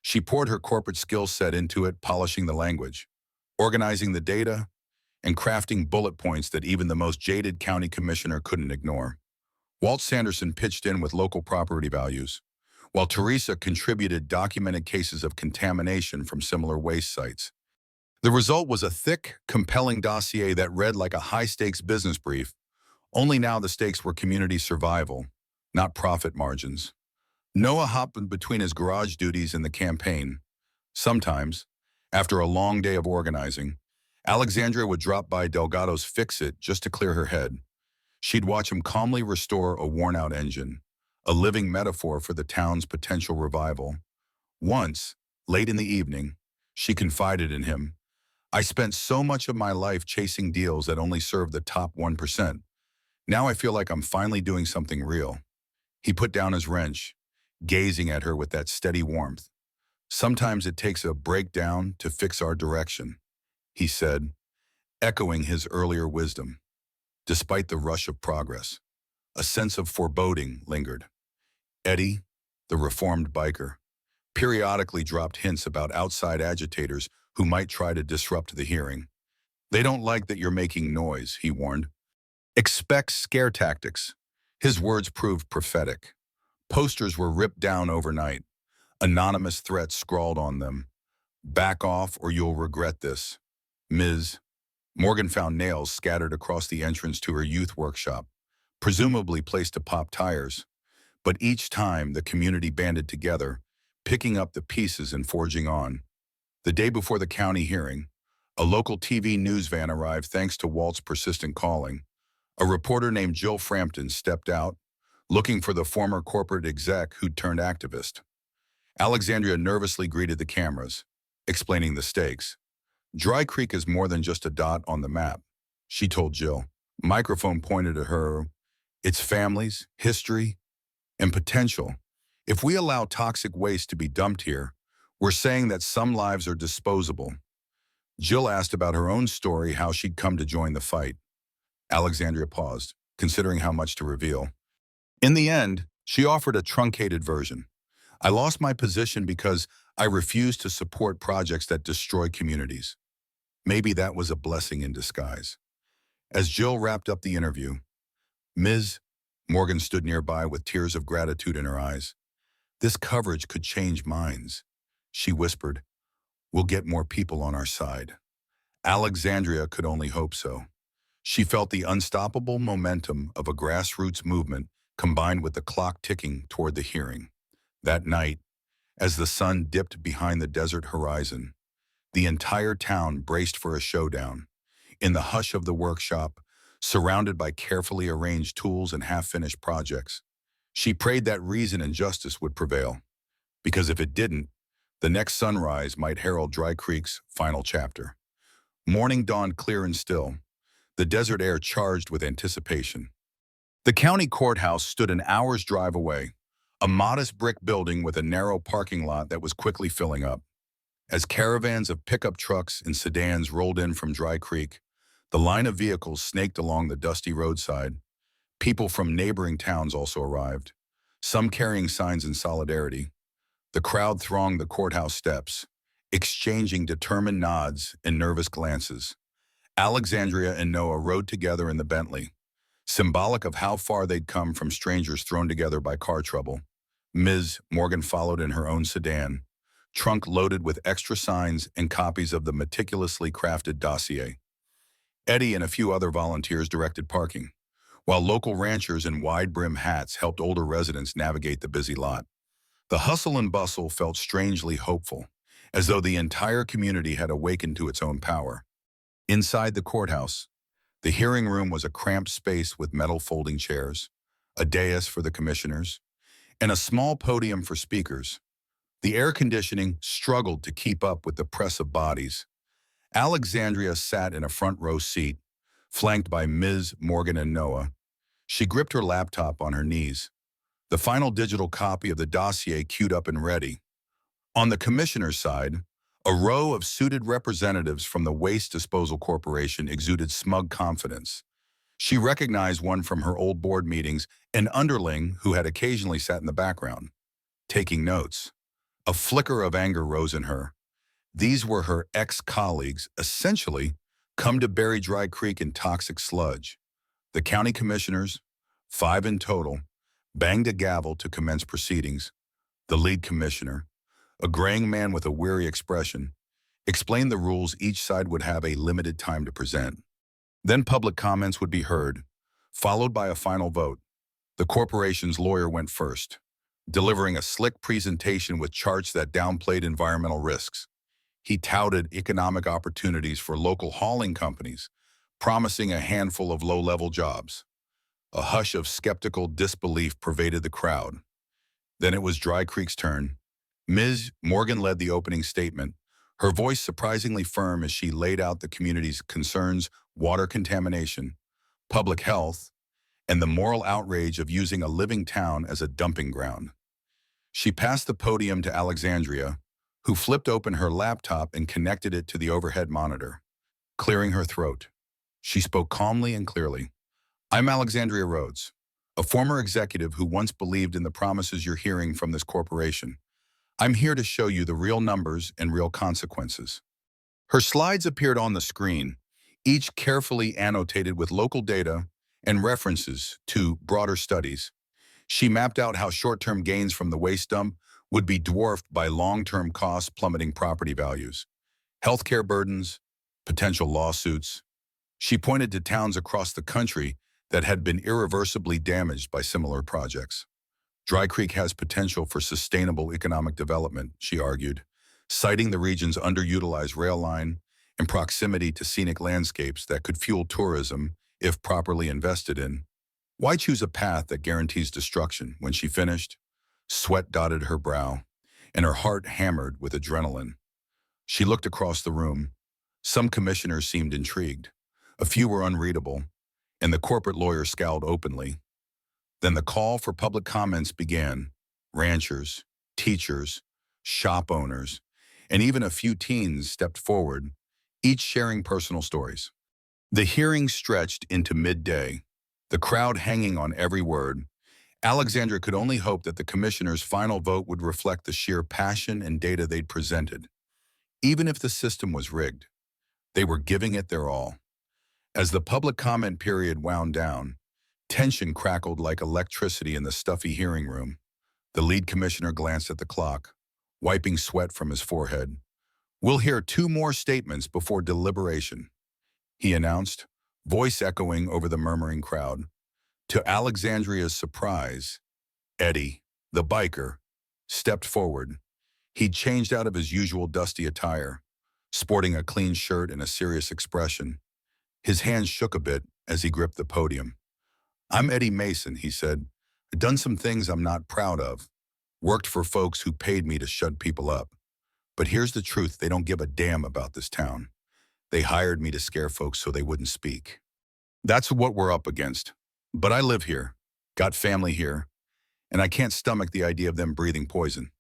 She poured her corporate skill set into it, polishing the language, organizing the data, and crafting bullet points that even the most jaded county commissioner couldn't ignore. Walt Sanderson pitched in with local property values, while Teresa contributed documented cases of contamination from similar waste sites. The result was a thick, compelling dossier that read like a high-stakes business brief, only now the stakes were community survival, not profit margins. Noah hopped between his garage duties and the campaign. Sometimes, after a long day of organizing, Alexandria would drop by Delgado's Fix-It just to clear her head. She'd watch him calmly restore a worn-out engine, a living metaphor for the town's potential revival. Once, late in the evening, she confided in him, "I spent so much of my life chasing deals that only served the top 1%. Now I feel like I'm finally doing something real." He put down his wrench, gazing at her with that steady warmth. "Sometimes it takes a breakdown to fix our direction," he said, echoing his earlier wisdom. Despite the rush of progress, a sense of foreboding lingered. Eddie, the reformed biker, periodically dropped hints about outside agitators who might try to disrupt the hearing. "They don't like that you're making noise," he warned. "Expect scare tactics." His words proved prophetic. Posters were ripped down overnight, anonymous threats scrawled on them. "Back off or you'll regret this. Ms." Morgan found nails scattered across the entrance to her youth workshop, presumably placed to pop tires. But each time the community banded together, picking up the pieces and forging on. The day before the county hearing, a local TV news van arrived thanks to Walt's persistent calling. A reporter named Jill Frampton stepped out, looking for the former corporate exec who'd turned activist. Alexandria nervously greeted the cameras, explaining the stakes. "Dry Creek is more than just a dot on the map," she told Jill. Microphone pointed at her. "It's families, history, and potential. If we allow toxic waste to be dumped here, we're saying that some lives are disposable." Jill asked about her own story, how she'd come to join the fight. Alexandria paused, considering how much to reveal. In the end, she offered a truncated version. "I lost my position because I refused to support projects that destroy communities." Maybe that was a blessing in disguise. As Jill wrapped up the interview, "Ms." Morgan stood nearby with tears of gratitude in her eyes. "This coverage could change minds," she whispered. "We'll get more people on our side." Alexandria could only hope so. She felt the unstoppable momentum of a grassroots movement combined with the clock ticking toward the hearing. That night, as the sun dipped behind the desert horizon, the entire town braced for a showdown. In the hush of the workshop, surrounded by carefully arranged tools and half-finished projects, she prayed that reason and justice would prevail. Because if it didn't, the next sunrise might herald Dry Creek's final chapter. Morning dawned clear and still, the desert air charged with anticipation. The county courthouse stood an hour's drive away, a modest brick building with a narrow parking lot that was quickly filling up. As caravans of pickup trucks and sedans rolled in from Dry Creek, the line of vehicles snaked along the dusty roadside. People from neighboring towns also arrived, some carrying signs in solidarity. The crowd thronged the courthouse steps, exchanging determined nods and nervous glances. Alexandria and Noah rode together in the Bentley, symbolic of how far they'd come from strangers thrown together by car trouble. Ms. Morgan followed in her own sedan, trunk loaded with extra signs and copies of the meticulously crafted dossier. Eddie and a few other volunteers directed parking, while local ranchers in wide-brim hats helped older residents navigate the busy lot. The hustle and bustle felt strangely hopeful, as though the entire community had awakened to its own power. Inside the courthouse, the hearing room was a cramped space with metal folding chairs, a dais for the commissioners, and a small podium for speakers. The air conditioning struggled to keep up with the press of bodies. Alexandria sat in a front row seat, flanked by Ms. Morgan and Noah. She gripped her laptop on her knees, the final digital copy of the dossier queued up and ready. On the commissioner's side, a row of suited representatives from the Waste Disposal Corporation exuded smug confidence. She recognized one from her old board meetings, an underling who had occasionally sat in the background, taking notes. A flicker of anger rose in her. These were her ex-colleagues, essentially, come to bury Dry Creek in toxic sludge. The county commissioners, 5 in total, banged a gavel to commence proceedings. The lead commissioner, a graying man with a weary expression, explained the rules. Each side would have a limited time to present. Then public comments would be heard, followed by a final vote. The corporation's lawyer went first, delivering a slick presentation with charts that downplayed environmental risks. He touted economic opportunities for local hauling companies, promising a handful of low-level jobs. A hush of skeptical disbelief pervaded the crowd. Then it was Dry Creek's turn. Ms. Morgan led the opening statement, her voice surprisingly firm as she laid out the community's concerns: water contamination, public health, and the moral outrage of using a living town as a dumping ground. She passed the podium to Alexandria, who flipped open her laptop and connected it to the overhead monitor. Clearing her throat, she spoke calmly and clearly. "I'm Alexandria Rhodes, a former executive who once believed in the promises you're hearing from this corporation. I'm here to show you the real numbers and real consequences." Her slides appeared on the screen, each carefully annotated with local data and references to broader studies. She mapped out how short-term gains from the waste dump would be dwarfed by long-term costs, plummeting property values, healthcare burdens, potential lawsuits. She pointed to towns across the country that had been irreversibly damaged by similar projects. Dry Creek has potential for sustainable economic development, she argued, citing the region's underutilized rail line and proximity to scenic landscapes that could fuel tourism if properly invested in. Why choose a path that guarantees destruction? When she finished, sweat dotted her brow, and her heart hammered with adrenaline. She looked across the room. Some commissioners seemed intrigued. A few were unreadable, and the corporate lawyer scowled openly. Then the call for public comments began. Ranchers, teachers, shop owners, and even a few teens stepped forward, each sharing personal stories. The hearing stretched into midday, the crowd hanging on every word. Alexandra could only hope that the commissioner's final vote would reflect the sheer passion and data they'd presented. Even if the system was rigged, they were giving it their all. As the public comment period wound down, tension crackled like electricity in the stuffy hearing room. The lead commissioner glanced at the clock, wiping sweat from his forehead. "We'll hear 2 more statements before deliberation," he announced, voice echoing over the murmuring crowd. To Alexandria's surprise, Eddie, the biker, stepped forward. He'd changed out of his usual dusty attire, sporting a clean shirt and a serious expression. His hands shook a bit as he gripped the podium. "I'm Eddie Mason," he said. "I've done some things I'm not proud of. Worked for folks who paid me to shut people up. But here's the truth: they don't give a damn about this town. They hired me to scare folks so they wouldn't speak. That's what we're up against. But I live here, got family here, and I can't stomach the idea of them breathing poison."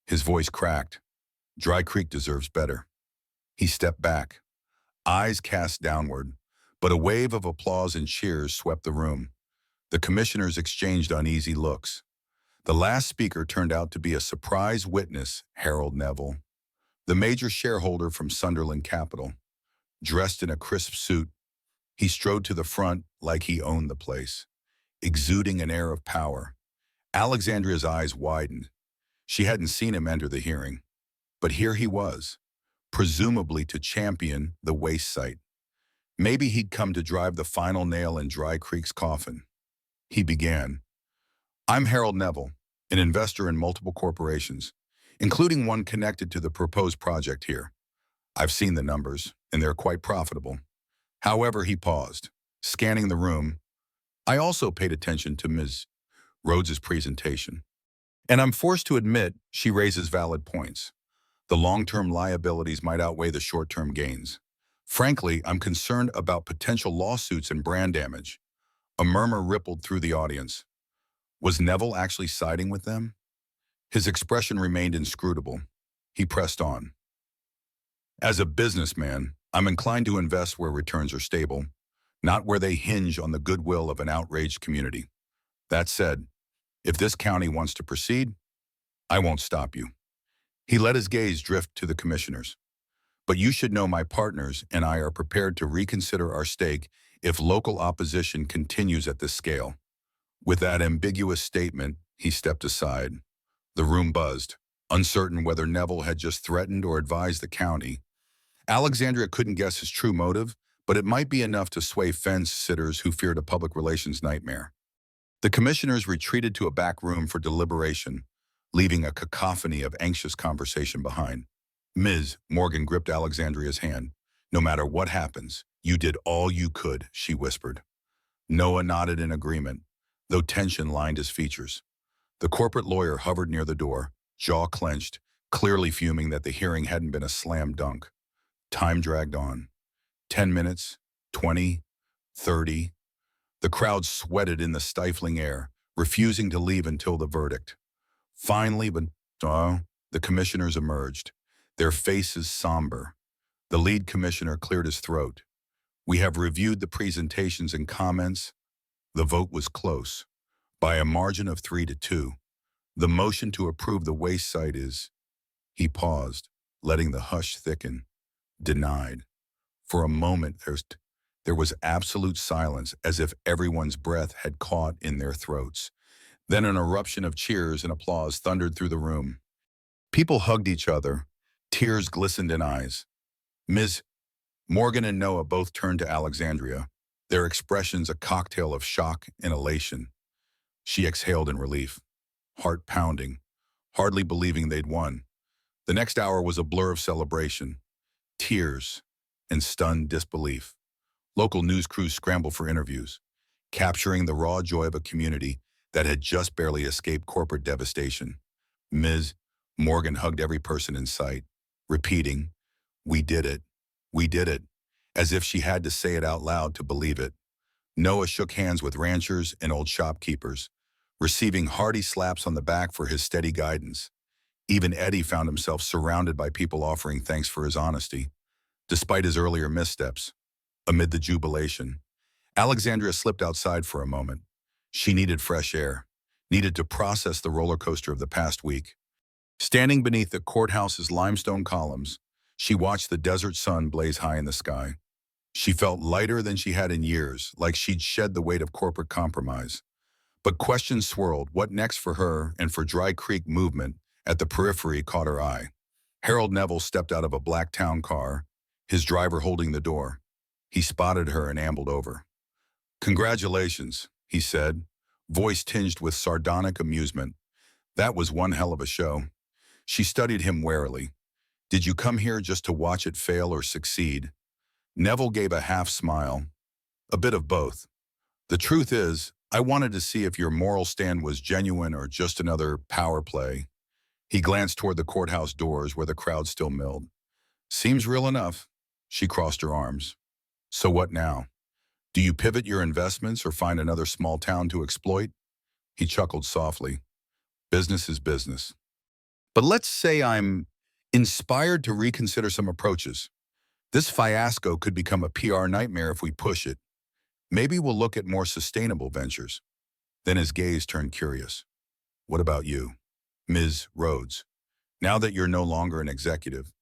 His voice cracked. "Dry Creek deserves better." He stepped back, eyes cast downward, but a wave of applause and cheers swept the room. The commissioners exchanged uneasy looks. The last speaker turned out to be a surprise witness, Harold Neville, the major shareholder from Sunderland Capital. Dressed in a crisp suit, he strode to the front like he owned the place, exuding an air of power. Alexandria's eyes widened. She hadn't seen him enter the hearing, but here he was, presumably to champion the waste site. Maybe he'd come to drive the final nail in Dry Creek's coffin. He began. I'm Harold Neville, an investor in multiple corporations, including one connected to the proposed project here. I've seen the numbers, and they're quite profitable. However, he paused, scanning the room. I also paid attention to Ms. Rhodes's presentation. And I'm forced to admit she raises valid points. The long-term liabilities might outweigh the short-term gains. Frankly, I'm concerned about potential lawsuits and brand damage. A murmur rippled through the audience. Was Neville actually siding with them? His expression remained inscrutable. He pressed on. As a businessman, I'm inclined to invest where returns are stable, not where they hinge on the goodwill of an outraged community. That said, if this county wants to proceed, I won't stop you. He let his gaze drift to the commissioners. But you should know my partners and I are prepared to reconsider our stake if local opposition continues at this scale. With that ambiguous statement, he stepped aside. The room buzzed, uncertain whether Neville had just threatened or advised the county. Alexandria couldn't guess his true motive, but it might be enough to sway fence-sitters who feared a public relations nightmare. The commissioners retreated to a back room for deliberation, leaving a cacophony of anxious conversation behind. Ms. Morgan gripped Alexandria's hand. No matter what happens, you did all you could, she whispered. Noah nodded in agreement, though tension lined his features. The corporate lawyer hovered near the door, jaw clenched, clearly fuming that the hearing hadn't been a slam dunk. Time dragged on. 10 minutes, 20, 30. The crowd sweated in the stifling air, refusing to leave until the verdict. Finally, the commissioners emerged, their faces somber. The lead commissioner cleared his throat. We have reviewed the presentations and comments. The vote was close, by a margin of 3-2. The motion to approve the waste site is, he paused, letting the hush thicken, denied. For a moment, there was absolute silence, as if everyone's breath had caught in their throats. Then an eruption of cheers and applause thundered through the room. People hugged each other. Tears glistened in eyes. Ms. Morgan and Noah both turned to Alexandria, their expressions a cocktail of shock and elation. She exhaled in relief, heart pounding, hardly believing they'd won. The next hour was a blur of celebration, tears, and stunned disbelief. Local news crews scrambled for interviews, capturing the raw joy of a community that had just barely escaped corporate devastation. Ms. Morgan hugged every person in sight, repeating, "We did it, we did it," as if she had to say it out loud to believe it. Noah shook hands with ranchers and old shopkeepers, receiving hearty slaps on the back for his steady guidance. Even Eddie found himself surrounded by people offering thanks for his honesty, despite his earlier missteps. Amid the jubilation, Alexandria slipped outside for a moment. She needed fresh air, needed to process the roller coaster of the past week. Standing beneath the courthouse's limestone columns, she watched the desert sun blaze high in the sky. She felt lighter than she had in years, like she'd shed the weight of corporate compromise. But questions swirled. What next for her and for Dry Creek movement at the periphery caught her eye. Harold Neville stepped out of a black town car, his driver holding the door. He spotted her and ambled over. "Congratulations," he said, voice tinged with sardonic amusement. That was one hell of a show. She studied him warily. "Did you come here just to watch it fail or succeed?" Neville gave a half smile. "A bit of both. The truth is, I wanted to see if your moral stand was genuine or just another power play." He glanced toward the courthouse doors where the crowd still milled. "Seems real enough." She crossed her arms. "So what now? Do you pivot your investments or find another small town to exploit?" He chuckled softly. "Business is business. But let's say I'm inspired to reconsider some approaches. This fiasco could become a PR nightmare if we push it. Maybe we'll look at more sustainable ventures." Then his gaze turned curious. "What about you, Ms. Rhodes? Now that you're no longer an executive,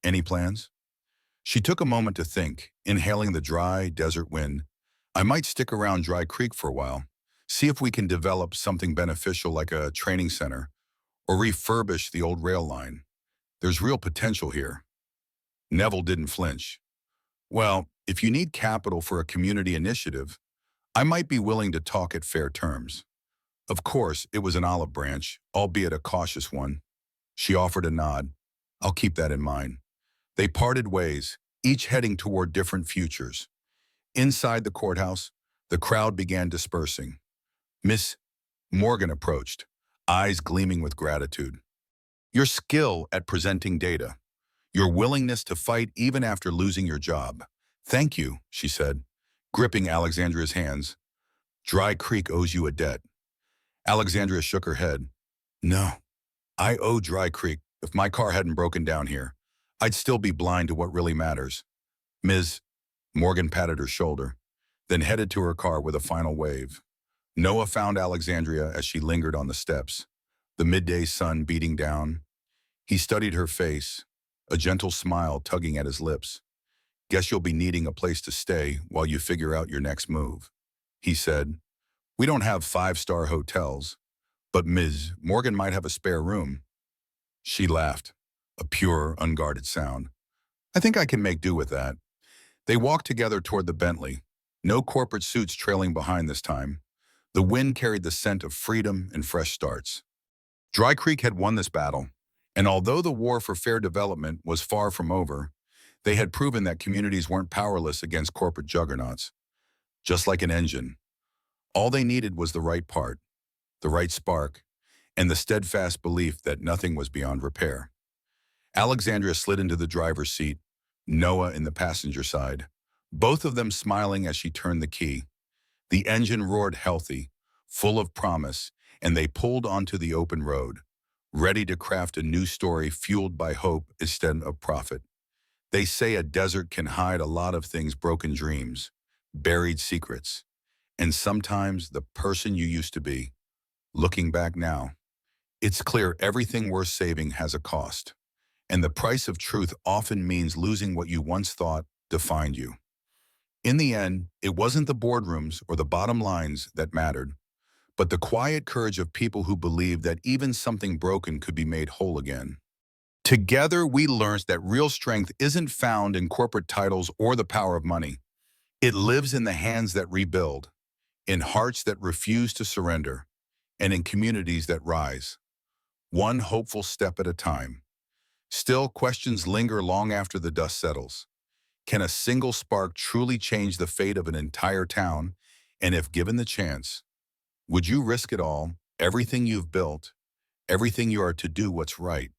any plans?" She took a moment to think, inhaling the dry, desert wind. I might stick around Dry Creek for a while, see if we can develop something beneficial like a training center, or refurbish the old rail line. There's real potential here. Neville didn't flinch. Well, if you need capital for a community initiative, I might be willing to talk at fair terms. Of course, it was an olive branch, albeit a cautious one. She offered a nod. I'll keep that in mind. They parted ways, each heading toward different futures. Inside the courthouse, the crowd began dispersing. Miss Morgan approached, eyes gleaming with gratitude. Your skill at presenting data, your willingness to fight even after losing your job. Thank you, she said, gripping Alexandria's hands. Dry Creek owes you a debt. Alexandria shook her head. No, I owe Dry Creek. If my car hadn't broken down here, I'd still be blind to what really matters. Ms. Morgan patted her shoulder, then headed to her car with a final wave. Noah found Alexandria as she lingered on the steps, the midday sun beating down. He studied her face, a gentle smile tugging at his lips. Guess you'll be needing a place to stay while you figure out your next move, he said. We don't have five-star hotels, but Ms. Morgan might have a spare room. She laughed, a pure, unguarded sound. I think I can make do with that. They walked together toward the Bentley, no corporate suits trailing behind this time. The wind carried the scent of freedom and fresh starts. Dry Creek had won this battle, and although the war for fair development was far from over, they had proven that communities weren't powerless against corporate juggernauts. Just like an engine, all they needed was the right part, the right spark, and the steadfast belief that nothing was beyond repair. Alexandria slid into the driver's seat, Noah in the passenger side, both of them smiling as she turned the key. The engine roared healthy, full of promise, and they pulled onto the open road, ready to craft a new story fueled by hope instead of profit. They say a desert can hide a lot of things: broken dreams, buried secrets, and sometimes the person you used to be. Looking back now, it's clear everything worth saving has a cost, and the price of truth often means losing what you once thought defined you. In the end, it wasn't the boardrooms or the bottom lines that mattered, but the quiet courage of people who believed that even something broken could be made whole again. Together, we learned that real strength isn't found in corporate titles or the power of money. It lives in the hands that rebuild, in hearts that refuse to surrender, and in communities that rise, one hopeful step at a time. Still, questions linger long after the dust settles. Can a single spark truly change the fate of an entire town? And if given the chance, would you risk it all, everything you've built, everything you are to do what's right?